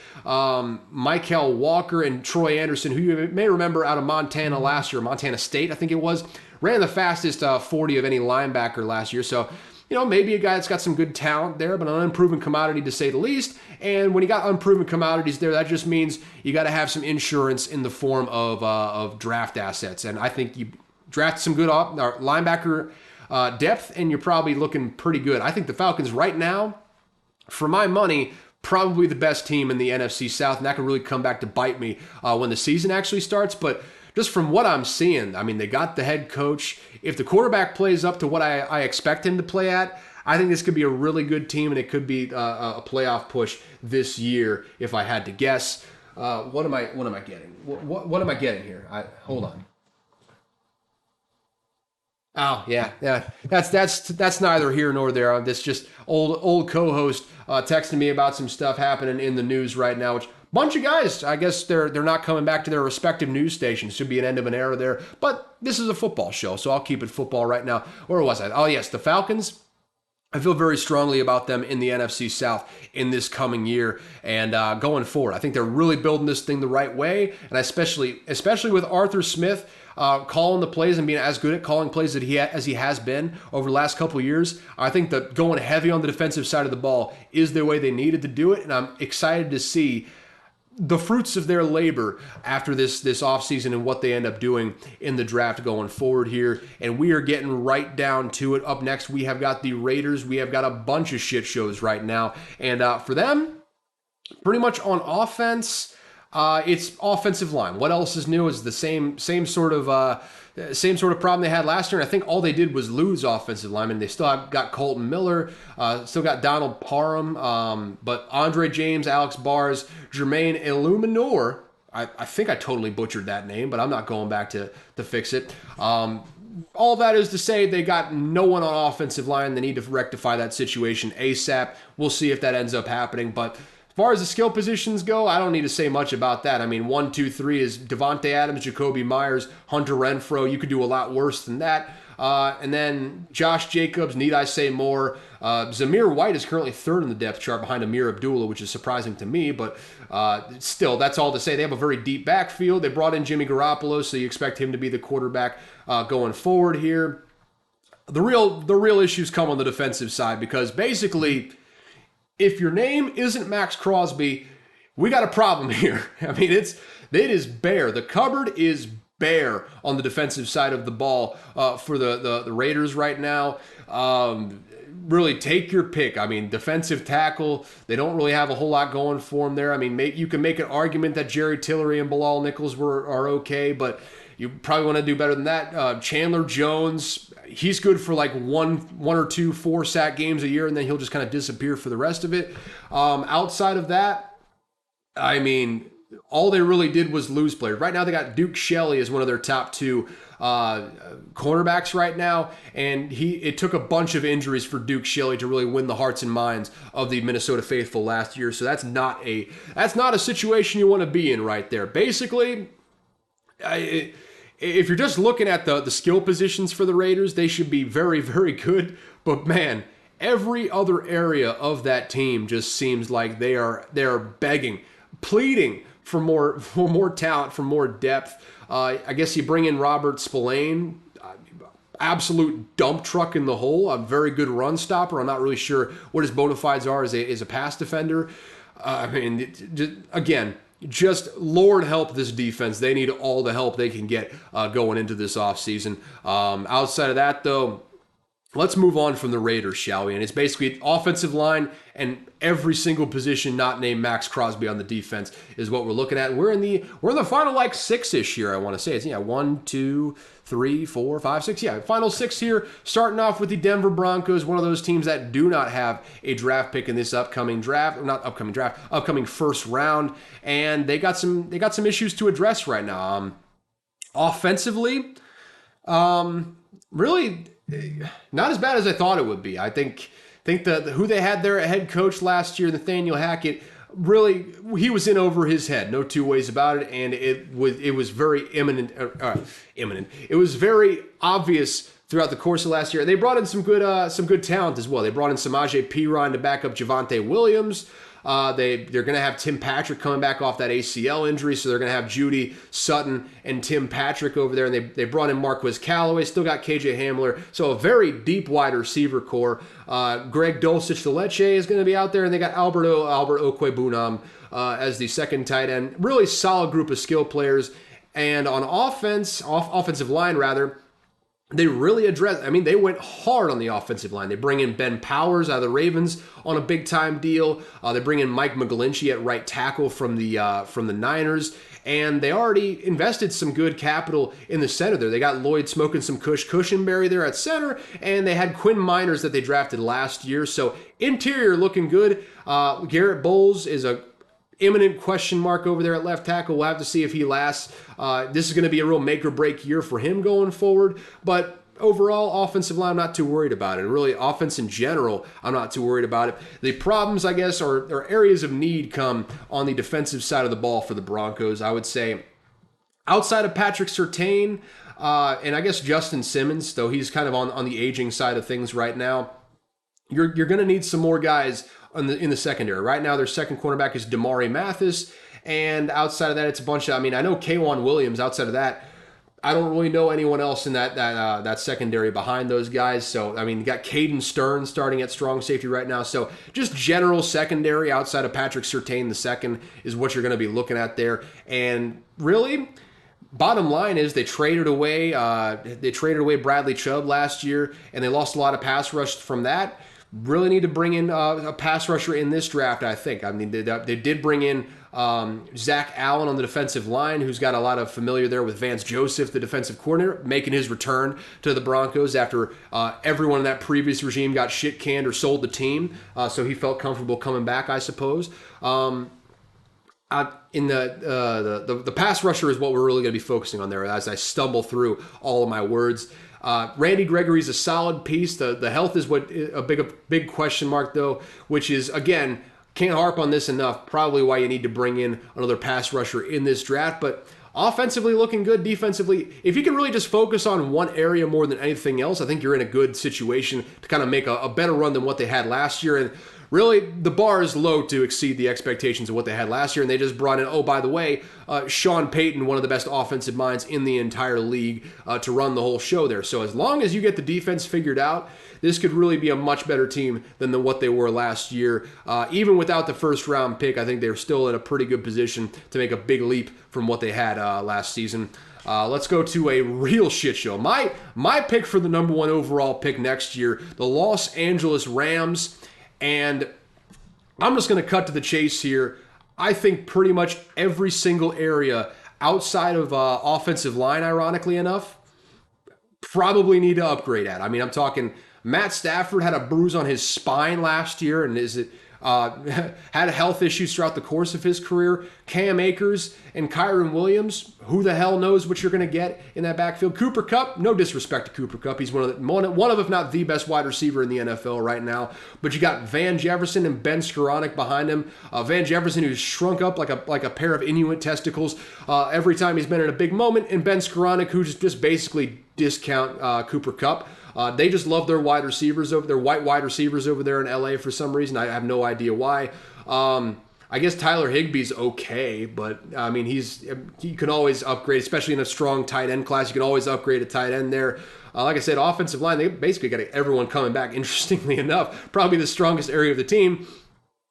Michael Walker, and Troy Anderson, who you may remember out of Montana last year, Montana State, I think it was, ran the fastest 40 of any linebacker last year. So, maybe a guy that's got some good talent there, but an unproven commodity to say the least. And when you got unproven commodities there, that just means you got to have some insurance in the form of draft assets. And I think you draft some good linebacker depth, and you're probably looking pretty good. I think the Falcons right now, for my money, probably the best team in the NFC South, and that could really come back to bite me when the season actually starts. But just from what I'm seeing, I mean, they got the head coach. If the quarterback plays up to what I expect him to play at, I think this could be a really good team, and it could be a playoff push this year, if I had to guess. What am I getting? What am I getting here? Hold on. Oh yeah. That's neither here nor there. This just old co-host texting me about some stuff happening in the news right now. Which bunch of guys, I guess they're not coming back to their respective news stations. Should be an end of an era there. But this is a football show, so I'll keep it football right now. Where was I? Oh yes, the Falcons. I feel very strongly about them in the NFC South in this coming year and going forward. I think they're really building this thing the right way, and especially with Arthur Smith calling the plays and being as good at calling plays as he has been over the last couple of years. I think that going heavy on the defensive side of the ball is the way they needed to do it, and I'm excited to see the fruits of their labor after this offseason and what they end up doing in the draft going forward here. And we are getting right down to it. Up next, we have got the Raiders. We have got a bunch of shit shows right now. And for them, pretty much on offense, it's offensive line. What else is new is the same sort of problem they had last year. And I think all they did was lose offensive linemen. They still have got Colton Miller, still got Donald Parham, but Andre James, Alex Bars, Jermaine Illuminor. I think I totally butchered that name, but I'm not going back to fix it. All that is to say they got no one on offensive line. They need to rectify that situation ASAP. We'll see if that ends up happening, but as far as the skill positions go, I don't need to say much about that. I mean, 1, 2, 3 is Devontae Adams, Jacoby Myers, Hunter Renfrow. You could do a lot worse than that. And then Josh Jacobs, need I say more? Zamir White is currently third in the depth chart behind Amir Abdullah, which is surprising to me, but still, that's all to say. They have a very deep backfield. They brought in Jimmy Garoppolo, so you expect him to be the quarterback going forward here. The real issues come on the defensive side because basically, if your name isn't Max Crosby, we got a problem here. I mean, it is bare. The cupboard is bare on the defensive side of the ball for the Raiders right now. Really, take your pick. I mean, defensive tackle, they don't really have a whole lot going for them there. I mean, you can make an argument that Jerry Tillery and Bilal Nichols are okay, but you probably want to do better than that. Chandler Jones, he's good for like one or two 4-sack games a year, and then he'll just kind of disappear for the rest of it. Outside of that, I mean, all they really did was lose players. Right now, they got Duke Shelley as one of their top 2 cornerbacks right now, and it took a bunch of injuries for Duke Shelley to really win the hearts and minds of the Minnesota faithful last year. So that's not a situation you want to be in right there. Basically, if you're just looking at the skill positions for the Raiders, they should be very, very good. But man, every other area of that team just seems like they're begging, pleading for more talent, for more depth. I guess you bring in Robert Spillane, absolute dump truck in the hole, a very good run stopper. I'm not really sure what his bona fides are as a pass defender. I mean, again, just Lord help this defense. They need all the help they can get going into this offseason. Outside of that, though, let's move on from the Raiders, shall we? And it's basically offensive line and every single position not named Max Crosby on the defense is what we're looking at. We're in the final like 6-ish here, I want to say. It's 1, 2, 3, 4, 5, 6. Yeah, final 6 here. Starting off with the Denver Broncos, one of those teams that do not have a draft pick in this upcoming first round, and they got some issues to address right now. Offensively, really not as bad as I thought it would be. I think who they had there at head coach last year, Nathaniel Hackett, really, he was in over his head, no two ways about it, and it was very imminent. It was very obvious throughout the course of last year. They brought in some good talent as well. They brought in Samaje Perine to back up Javonte Williams. They're going to have Tim Patrick coming back off that ACL injury, so they're going to have Judy Sutton and Tim Patrick over there, and they brought in Marquez Callaway, still got KJ Hamler, so a very deep wide receiver core. Greg Dulcich Leche is going to be out there, and they got Albert Okwebunam as the second tight end. Really solid group of skill players, and on offensive line rather, they really addressed. I mean, they went hard on the offensive line. They bring in Ben Powers out of the Ravens on a big time deal. They bring in Mike McGlinchey at right tackle from the Niners, and they already invested some good capital in the center there. They got Lloyd smoking some Cushenberry there at center, and they had Quinn Miners that they drafted last year. So interior looking good. Garrett Bowles is a imminent question mark over there at left tackle. We'll have to see if he lasts. This is going to be a real make or break year for him going forward. But overall, offensive line, I'm not too worried about it. And really, offense in general, I'm not too worried about it. The problems, I guess, or areas of need come on the defensive side of the ball for the Broncos. I would say outside of Patrick Surtain, and I guess Justin Simmons, though he's kind of on the aging side of things right now, you're going to need some more guys in the secondary. Right now, their second cornerback is Damari Mathis, and outside of that, it's a bunch of, I mean, I know K'Wan Williams. Outside of that, I don't really know anyone else in that secondary behind those guys. So, I mean, you got Caden Stern starting at strong safety right now. So, just general secondary outside of Patrick Surtain the second is what you're going to be looking at there. And really, bottom line is they traded away Bradley Chubb last year, and they lost a lot of pass rush from that. Really need to bring in a pass rusher in this draft, I think. I mean, they did bring in Zach Allen on the defensive line, who's got a lot of familiar there with Vance Joseph, the defensive coordinator, making his return to the Broncos after everyone in that previous regime got shit canned or sold the team. So he felt comfortable coming back, I suppose. The pass rusher is what we're really going to be focusing on there as I stumble through all of my words. Randy Gregory's a solid piece. The health is what a big question mark, though, which is, again, can't harp on this enough, probably why you need to bring in another pass rusher in this draft. But offensively looking good, defensively, if you can really just focus on one area more than anything else, I think you're in a good situation to kind of make a better run than what they had last year. And really, the bar is low to exceed the expectations of what they had last year, and they just brought in, oh, by the way, Sean Payton, one of the best offensive minds in the entire league, to run the whole show there. So as long as you get the defense figured out, this could really be a much better team than what they were last year. Even without the first-round pick, I think they're still in a pretty good position to make a big leap from what they had last season. Let's go to a real shit show. My pick for the number one overall pick next year, the Los Angeles Rams. And I'm just going to cut to the chase here. I think pretty much every single area outside of offensive line, ironically enough, probably need to upgrade at. I mean, I'm talking Matt Stafford had a bruise on his spine last year and had health issues throughout the course of his career. Cam Akers and Kyron Williams, who the hell knows what you're going to get in that backfield. Cooper Kupp, no disrespect to Cooper Kupp. He's one of, if not the best wide receiver in the NFL right now. But you got Van Jefferson and Ben Skoranek behind him. Van Jefferson, who's shrunk up like a pair of Inuit testicles every time he's been in a big moment. And Ben Skoranek, who just basically discount Cooper Kupp. They just love their white wide receivers over there in LA for some reason. I have no idea why. I guess Tyler Higbee's okay, but I mean he can always upgrade, especially in a strong tight end class. You can always upgrade a tight end there. Like I said, offensive line, they basically got everyone coming back. Interestingly enough, probably the strongest area of the team.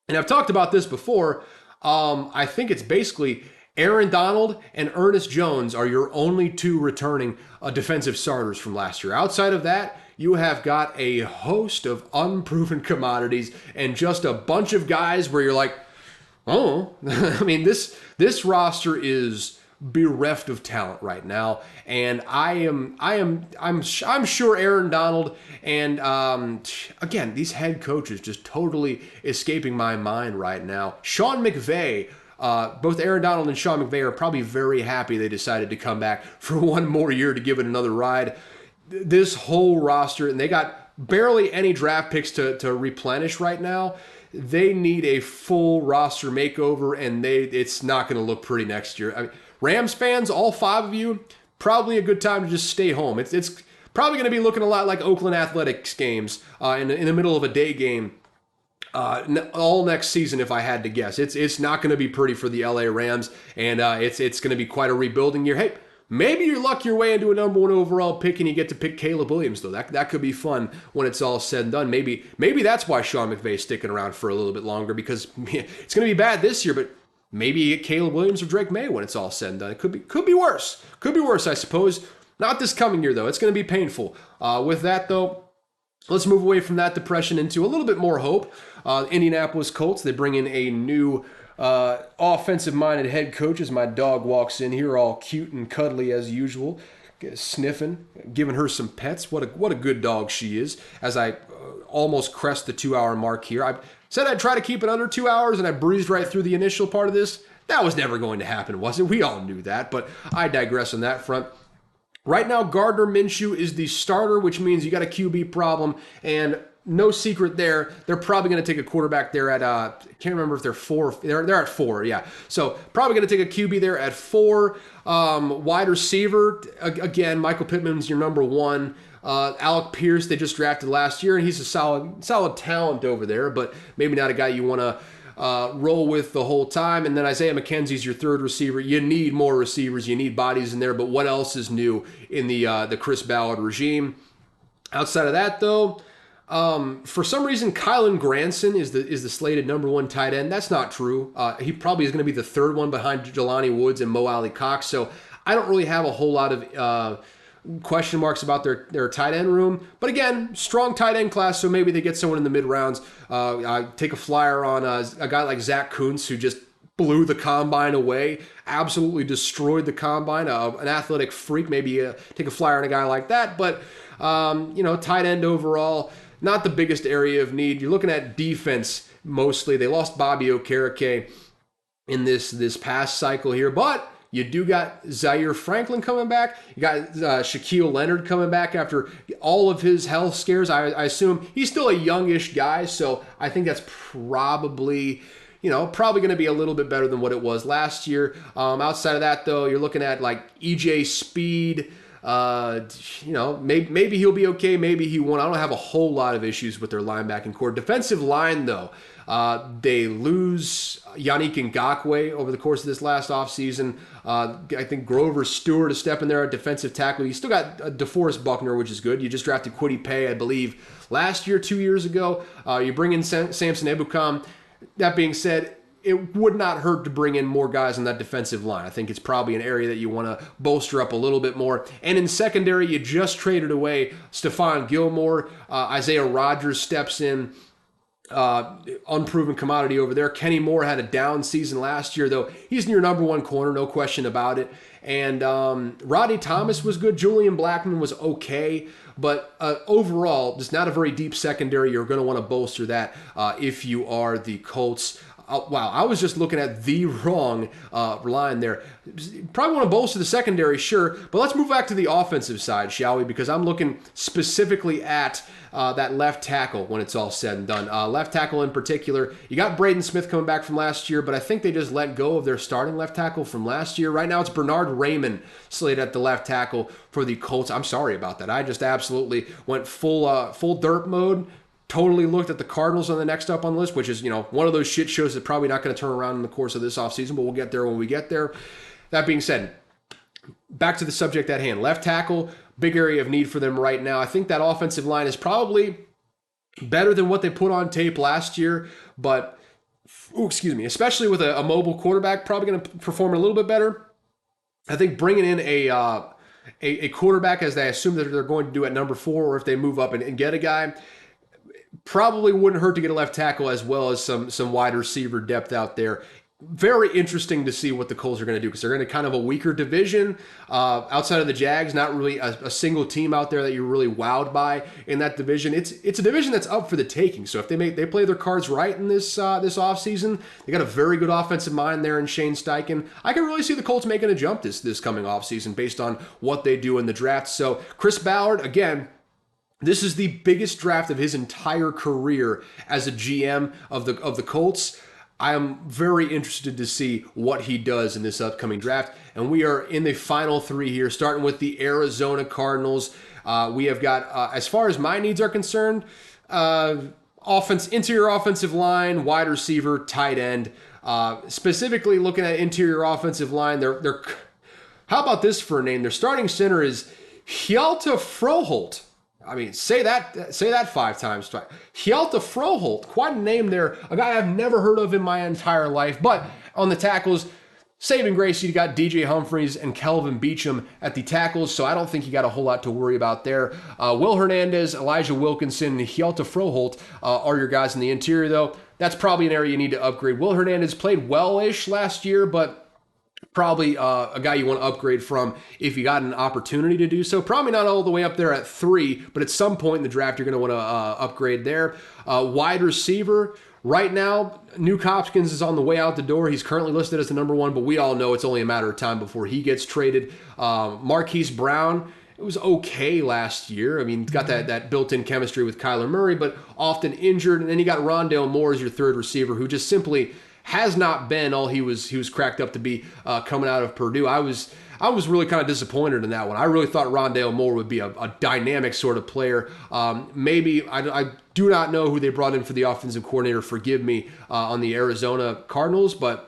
And I've talked about this before. I think it's basically Aaron Donald and Ernest Jones are your only two returning defensive starters from last year. Outside of that, you have got a host of unproven commodities and just a bunch of guys where you're like, oh, I mean, this roster is bereft of talent right now, and I'm sure Aaron Donald and again, these head coaches just totally escaping my mind right now. Sean McVay. Both Aaron Donald and Sean McVay are probably very happy they decided to come back for one more year to give it another ride. This whole roster, and they got barely any draft picks to replenish right now. They need a full roster makeover, and it's not going to look pretty next year. I mean, Rams fans, all five of you, probably a good time to just stay home. It's probably going to be looking a lot like Oakland Athletics games in the middle of a day game. All next season, if I had to guess. It's not going to be pretty for the LA Rams, and it's going to be quite a rebuilding year. Hey, maybe you luck your way into a number one overall pick and you get to pick Caleb Williams, though. That could be fun when it's all said and done. Maybe that's why Sean McVay's sticking around for a little bit longer, because it's going to be bad this year, but maybe you get Caleb Williams or Drake May when it's all said and done. It could be worse. Could be worse, I suppose. Not this coming year, though. It's going to be painful. With that, though, let's move away from that depression into a little bit more hope. Indianapolis Colts, they bring in a new offensive-minded head coach as my dog walks in here all cute and cuddly as usual, sniffing, giving her some pets. What a good dog she is, as I almost crest the 2-hour mark here. I said I'd try to keep it under 2 hours, and I breezed right through the initial part of this. That was never going to happen, was it? We all knew that, but I digress on that front. Right now, Gardner Minshew is the starter, which means you got a QB problem, and no secret there. They're probably going to take a quarterback there at, I can't remember if they're 4. They're at 4, yeah. So probably going to take a QB there at 4. Wide receiver, again, Michael Pittman's your number 1. Alec Pierce, they just drafted last year, and he's a solid talent over there, but maybe not a guy you want to roll with the whole time. And then Isaiah McKenzie's your third receiver. You need more receivers. You need bodies in there. But what else is new in the Chris Ballard regime? Outside of that, though, for some reason, Kylan Granson is the slated number 1 tight end. That's not true. He probably is going to be the third one behind Jelani Woods and Mo Alley Cox. So I don't really have a whole lot of question marks about their tight end room. But again, strong tight end class, so maybe they get someone in the mid rounds. I take a flyer on a guy like Zach Kuntz, who just blew the combine away, absolutely destroyed the combine, an athletic freak. Maybe take a flyer on a guy like that. But, tight end overall, not the biggest area of need. You're looking at defense mostly. They lost Bobby Okereke in this past cycle here, but you do got Zaire Franklin coming back. You got Shaquille Leonard coming back after all of his health scares. I assume he's still a youngish guy, so I think that's probably going to be a little bit better than what it was last year. Outside of that, though, you're looking at like EJ Speed. Maybe he'll be okay. Maybe he won't. I don't have a whole lot of issues with their linebacking core. Defensive line, though, they lose Yannick Ngakoue over the course of this last offseason. I think Grover Stewart is stepping there at defensive tackle. You still got DeForest Buckner, which is good. You just drafted Kwity Paye, I believe, last year, 2 years ago. You bring in Samson Ebukam. That being said, it would not hurt to bring in more guys on that defensive line. I think it's probably an area that you want to bolster up a little bit more. And in secondary, you just traded away Stephon Gilmore. Isaiah Rodgers steps in. Unproven commodity over there. Kenny Moore had a down season last year, though. He's your number 1 corner, no question about it. And Rodney Thomas was good. Julian Blackmon was okay. But overall, just not a very deep secondary. You're going to want to bolster that if you are the Colts. Wow, I was just looking at the wrong line there. Probably want to bolster the secondary, sure, but let's move back to the offensive side, shall we? Because I'm looking specifically at that left tackle when it's all said and done. Left tackle in particular, you got Braden Smith coming back from last year, but I think they just let go of their starting left tackle from last year. Right now it's Bernard Raymond slated at the left tackle for the Colts. I'm sorry about that. I just absolutely went full derp mode. Totally looked at the Cardinals on the next up on the list, which is, one of those shit shows that's probably not going to turn around in the course of this offseason, but we'll get there when we get there. That being said, back to the subject at hand. Left tackle, big area of need for them right now. I think that offensive line is probably better than what they put on tape last year, but, especially with a mobile quarterback, probably going to perform a little bit better. I think bringing in a quarterback, as they assume that they're going to do at number 4, or if they move up and get a guy, probably wouldn't hurt to get a left tackle as well as some wide receiver depth out there. Very interesting to see what the Colts are going to do, because they're in a kind of a weaker division. Outside of the Jags, not really a single team out there that you're really wowed by in that division. It's a division that's up for the taking. So if they play their cards right in this offseason, they got a very good offensive mind there in Shane Steichen. I can really see the Colts making a jump this coming offseason based on what they do in the draft. So Chris Ballard, again, this is the biggest draft of his entire career as a GM of the Colts. I am very interested to see what he does in this upcoming draft. And we are in the final 3 here, starting with the Arizona Cardinals. We have got, as far as my needs are concerned, interior offensive line, wide receiver, tight end. Specifically looking at interior offensive line, they're how about this for a name? Their starting center is Hjalte Froholt. I mean, say that 5 times. Hjalte Froholt, quite a name there. A guy I've never heard of in my entire life. But on the tackles, Saving grace, you got DJ Humphries and Kelvin Beachum at the tackles, so I don't think you got a whole lot to worry about there. Will Hernandez, Elijah Wilkinson, and Hjalta Froholt are your guys in the interior, though. That's probably an area you need to upgrade. Will Hernandez played well-ish last year, but probably a guy you want to upgrade from if you got an opportunity to do so. Probably not all the way up there at 3, but at some point in the draft, you're going to want to upgrade there. Wide receiver, right now, Nuke Hopkins is on the way out the door. He's currently listed as the number 1, but we all know it's only a matter of time before he gets traded. Marquise Brown, it was okay last year. I mean, got that built-in chemistry with Kyler Murray, but often injured. And then you got Rondale Moore as your third receiver, who just simply has not been all he was cracked up to be coming out of Purdue. I was really kind of disappointed in that one. I really thought Rondale Moore would be a dynamic sort of player. Maybe I do not know who they brought in for the offensive coordinator. Forgive me on the Arizona Cardinals, but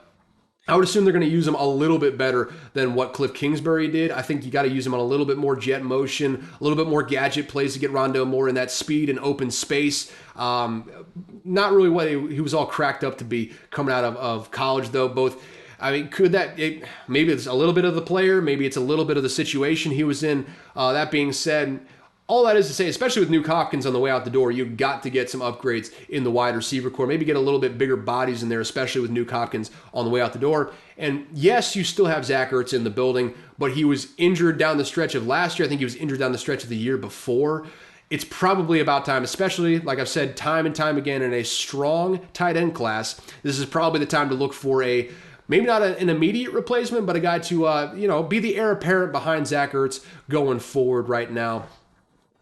I would assume they're going to use him a little bit better than what Cliff Kingsbury did. I think you got to use him on a little bit more jet motion, a little bit more gadget plays to get Rondale Moore in that speed and open space. Not really what he was all cracked up to be coming out of college, though. Both, I mean, maybe it's a little bit of the player, maybe it's a little bit of the situation he was in. That being said, all that is to say, especially with Nuke Hopkins on the way out the door, you've got to get some upgrades in the wide receiver core. Maybe get a little bit bigger bodies in there, especially with Nuke Hopkins on the way out the door. And yes, you still have Zach Ertz in the building, but he was injured down the stretch of last year. I think he was injured down the stretch of the year before. It's probably about time, especially, like I've said time and time again, in a strong tight end class. This is probably the time to look for maybe not an immediate replacement, but a guy to be the heir apparent behind Zach Ertz going forward right now.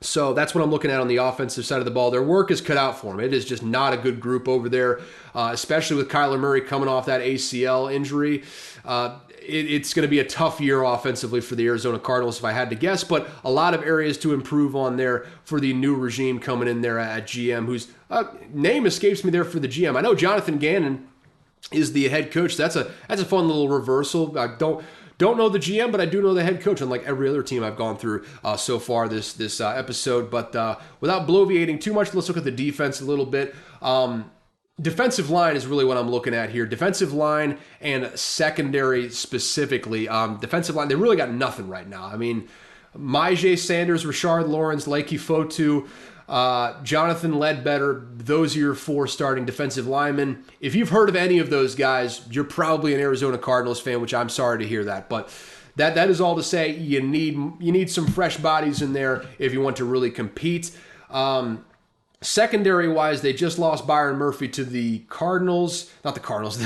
So that's what I'm looking at on the offensive side of the ball. Their work is cut out for them. It is just not a good group over there, especially with Kyler Murray coming off that ACL injury. It's going to be a tough year offensively for the Arizona Cardinals, if I had to guess, but a lot of areas to improve on there for the new regime coming in there at GM, whose name escapes me there for the GM. I know Jonathan Gannon is the head coach. That's a fun little reversal. I don't know the GM, but I do know the head coach, unlike every other team I've gone through so far this episode. But without bloviating too much, let's look at the defense a little bit. Defensive line is really what I'm looking at here. Defensive line and secondary specifically. Defensive line, they really got nothing right now. I mean, Myjai Sanders, Rashard Lawrence, Lakey Fotu, Jonathan Ledbetter, those are your 4 starting defensive linemen. If you've heard of any of those guys, you're probably an Arizona Cardinals fan, which I'm sorry to hear that. But that is all to say you need some fresh bodies in there if you want to really compete. Secondary-wise, they just lost Byron Murphy to the Cardinals. Not the Cardinals.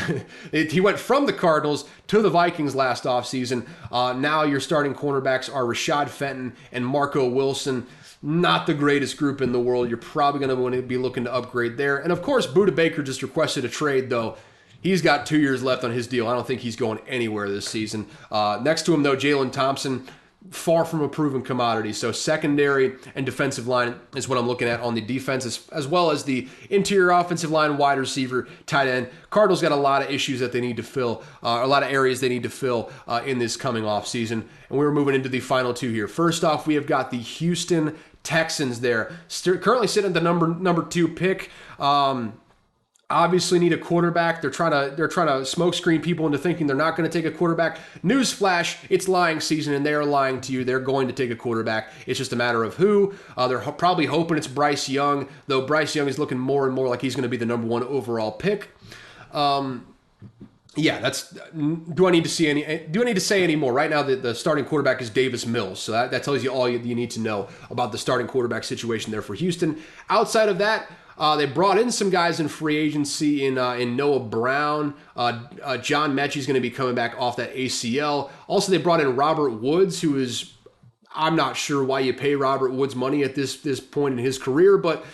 He went from the Cardinals to the Vikings last offseason. Now your starting cornerbacks are Rashad Fenton and Marco Wilson. Not the greatest group in the world. You're probably going to want to be looking to upgrade there. And, of course, Budda Baker just requested a trade, though. He's got 2 years left on his deal. I don't think he's going anywhere this season. Next to him, though, Jalen Thompson, far from a proven commodity. So secondary and defensive line is what I'm looking at on the defense, as well as the interior offensive line, wide receiver, tight end. Cardinals got a lot of issues that they need to fill, a lot of areas they need to fill in this coming off season. And we're moving into the final 2 here. First off, we have got the Houston Texans there, currently sitting at the number 2 pick. Obviously need a quarterback. They're trying to smokescreen people into thinking they're not going to take a quarterback. Newsflash, it's lying season, and they are lying to you. They're going to take a quarterback. It's just a matter of who. They're probably hoping it's Bryce Young, though Bryce Young is looking more and more like he's going to be the number 1 overall pick. Yeah, do I need to say any more? Right now, the starting quarterback is Davis Mills, so that tells you all you need to know about the starting quarterback situation there for Houston. Outside of that, they brought in some guys in free agency in Noah Brown. John Mechie's going to be coming back off that ACL. Also, they brought in Robert Woods, who is, I'm not sure why you pay Robert Woods money at this point in his career, but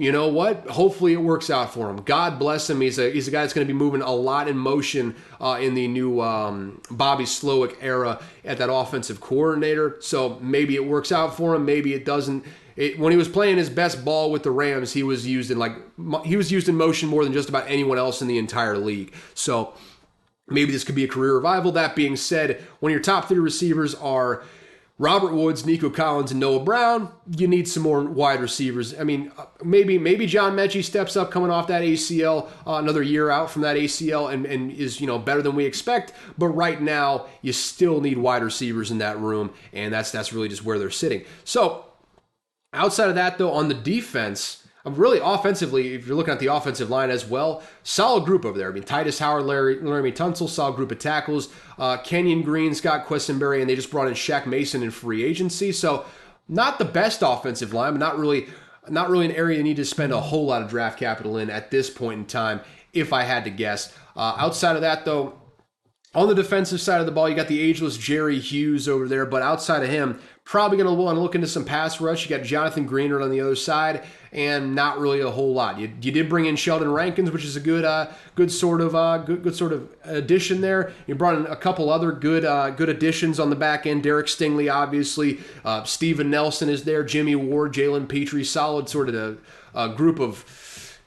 you know what? Hopefully it works out for him. God bless him. He's a guy that's going to be moving a lot in motion in the new Bobby Slowick era at that offensive coordinator. So maybe it works out for him. Maybe it doesn't. When he was playing his best ball with the Rams, he was used in motion more than just about anyone else in the entire league. So maybe this could be a career revival. That being said, when your top 3 receivers are Robert Woods, Nico Collins, and Noah Brown, you need some more wide receivers. I mean, maybe John Mechie steps up coming off that ACL, another year out from that ACL, and is better than we expect. But right now, you still need wide receivers in that room, and that's really just where they're sitting. So outside of that, though, on the defense, really offensively, if you're looking at the offensive line as well, solid group over there. I mean, Titus Howard, Laramie Tunsil, solid group of tackles. Kenyon Green, Scott Quessenberry, and they just brought in Shaq Mason in free agency. So not the best offensive line, but not really an area you need to spend a whole lot of draft capital in at this point in time, if I had to guess. Outside of that, though, on the defensive side of the ball, you got the ageless Jerry Hughes over there, but outside of him, probably going to want to look into some pass rush. You got Jonathan Greenard on the other side, and not really a whole lot. You did bring in Sheldon Rankins, which is a good sort of addition there. You brought in a couple other good additions on the back end. Derek Stingley, obviously. Steven Nelson is there. Jimmy Ward, Jalen Petrie, solid sort of a group of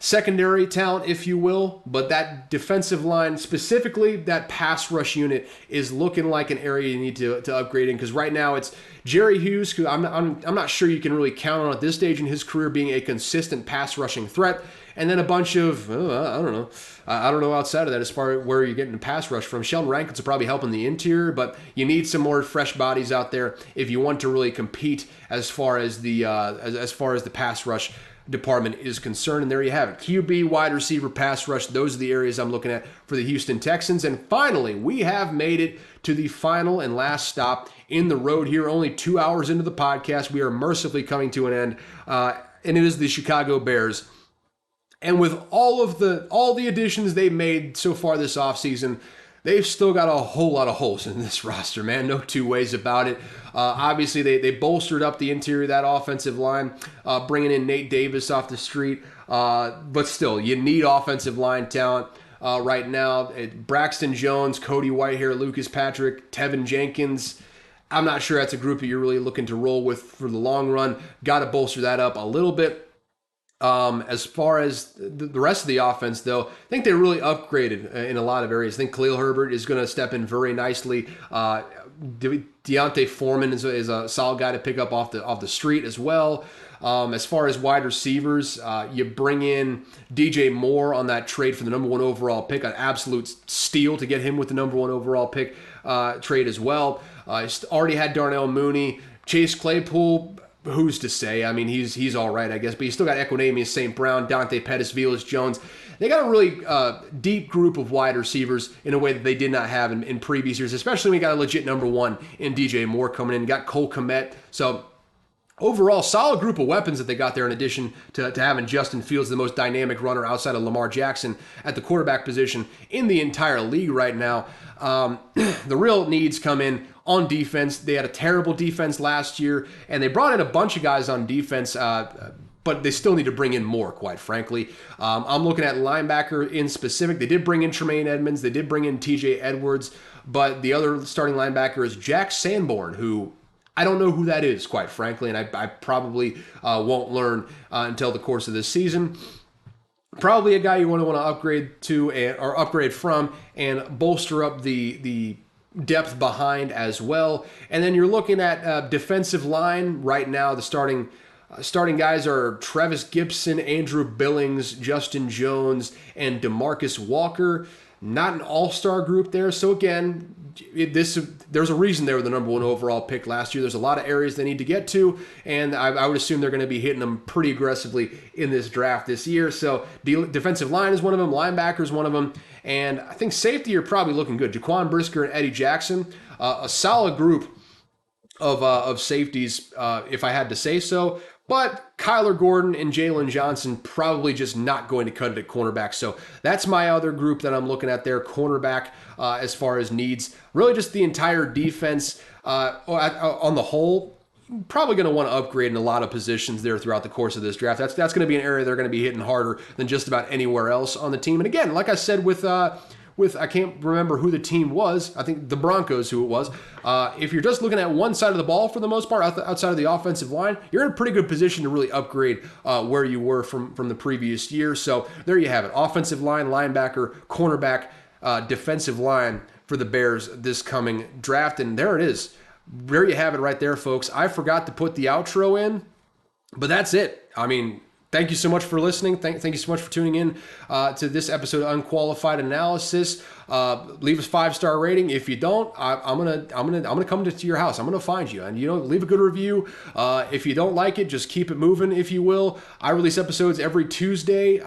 secondary talent, if you will, but that defensive line, specifically that pass rush unit, is looking like an area you need to upgrade in, because right now it's Jerry Hughes, who I'm not sure you can really count on at this stage in his career being a consistent pass rushing threat, and then a bunch of I don't know outside of that as far as where you're getting the pass rush from. Sheldon Rankins will probably help in the interior, but you need some more fresh bodies out there if you want to really compete as far as the pass rush department is concerned. And there you have it. QB, wide receiver, pass rush. Those are the areas I'm looking at for the Houston Texans. And finally, we have made it to the final and last stop in the road here. Only 2 hours into the podcast, we are mercifully coming to an end. And it is the Chicago Bears. And with all the additions they've made so far this offseason, they've still got a whole lot of holes in this roster, man. No two ways about it. Obviously, they bolstered up the interior of that offensive line, bringing in Nate Davis off the street. But still, you need offensive line talent right now. Braxton Jones, Cody Whitehair, Lucas Patrick, Tevin Jenkins. I'm not sure that's a group that you're really looking to roll with for the long run. Got to bolster that up a little bit. As far as the rest of the offense, though, I think they really upgraded in a lot of areas. I think Khalil Herbert is going to step in very nicely. Deontay Foreman is a solid guy to pick up off the street as well. As far as wide receivers, you bring in DJ Moore on that trade for the number 1 overall pick, an absolute steal to get him with the number 1 overall pick trade as well. Already had Darnell Mooney, Chase Claypool. Who's to say? I mean, he's all right, I guess, but you still got Equanimeous St. Brown, Dante Pettis, Velus Jones. They got a really deep group of wide receivers in a way that they did not have in previous years, especially when you got a legit number 1 in DJ Moore coming in. You got Cole Kmet. So overall, solid group of weapons that they got there, in addition to having Justin Fields, the most dynamic runner outside of Lamar Jackson at the quarterback position in the entire league right now. The real needs come in on defense. They had a terrible defense last year, and they brought in a bunch of guys on defense, but they still need to bring in more, quite frankly. I'm looking at linebacker in specific. They did bring in Tremaine Edmonds. They did bring in TJ Edwards, but the other starting linebacker is Jack Sanborn, who I don't know who that is, quite frankly, and I probably won't learn until the course of this season. Probably a guy you want to upgrade to or upgrade from and bolster up the depth behind as well. And then you're looking at defensive line right now. The starting guys are Travis Gibson, Andrew Billings, Justin Jones, and DeMarcus Walker. Not an all-star group there. So again, there's a reason they were the number 1 overall pick last year. There's a lot of areas they need to get to, and I would assume they're going to be hitting them pretty aggressively in this draft this year. So defensive line is one of them, linebacker is one of them, and I think safety are probably looking good. Jaquan Brisker and Eddie Jackson, a solid group of safeties, if I had to say so. But Kyler Gordon and Jalen Johnson probably just not going to cut it at cornerback. So that's my other group that I'm looking at there, cornerback, as far as needs. Really just the entire defense on the whole. Probably going to want to upgrade in a lot of positions there throughout the course of this draft. That's going to be an area they're going to be hitting harder than just about anywhere else on the team. And again, like I said with I can't remember who the team was. I think the Broncos, who it was. If you're just looking at one side of the ball for the most part, outside of the offensive line, you're in a pretty good position to really upgrade where you were from the previous year. So there you have it. Offensive line, linebacker, cornerback, defensive line for the Bears this coming draft. And there it is. There you have it right there, folks. I forgot to put the outro in, but that's it. I mean, thank you so much for listening. Thank you so much for tuning in to this episode of Unqualified Analysis. Leave us 5-star rating. If you don't, I'm gonna come to your house. I'm gonna find you, and leave a good review. If you don't like it, just keep it moving, if you will. I release episodes every Tuesday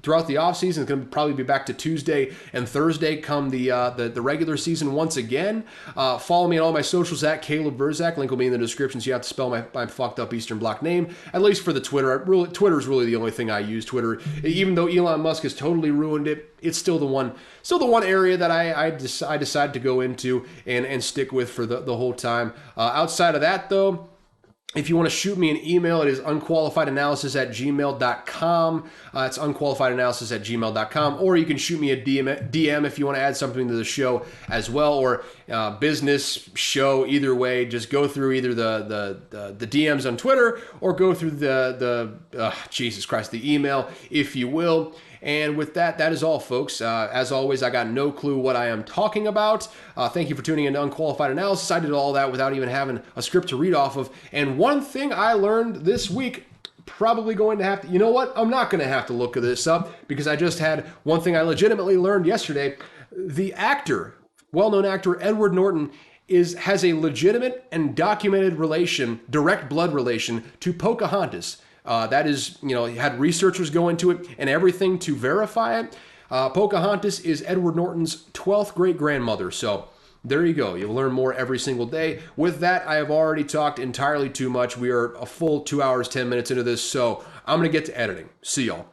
throughout the off season. It's gonna probably be back to Tuesday and Thursday come the regular season once again. Follow me on all my socials at Caleb Verzak. Link will be in the description, so you have to spell my fucked up Eastern Bloc name, at least for the Twitter. Twitter is really the only thing I use. Twitter, even though Elon Musk has totally ruined it, it's still the one area that I decided to go into and stick with for the whole time. Outside of that, though, if you want to shoot me an email, it is unqualifiedanalysis@gmail.com. It's unqualifiedanalysis@gmail.com. Or you can shoot me a DM if you want to add something to the show as well, or business show. Either way, just go through either the DMs on Twitter or go through the email, if you will. And with that is all, folks. As always, I got no clue what I am talking about. Thank you for tuning in to Unqualified Analysis. I did all that without even having a script to read off of. And one thing I learned this week, probably going to have to, I'm not going to have to look this up, because I just had one thing I legitimately learned yesterday. The actor, well-known actor Edward Norton, has a legitimate and documented direct blood relation to Pocahontas. That is, had researchers go into it and everything to verify it. Pocahontas is Edward Norton's 12th great-grandmother. So there you go. You'll learn more every single day. With that, I have already talked entirely too much. We are a full 2 hours, 10 minutes into this, so I'm going to get to editing. See y'all.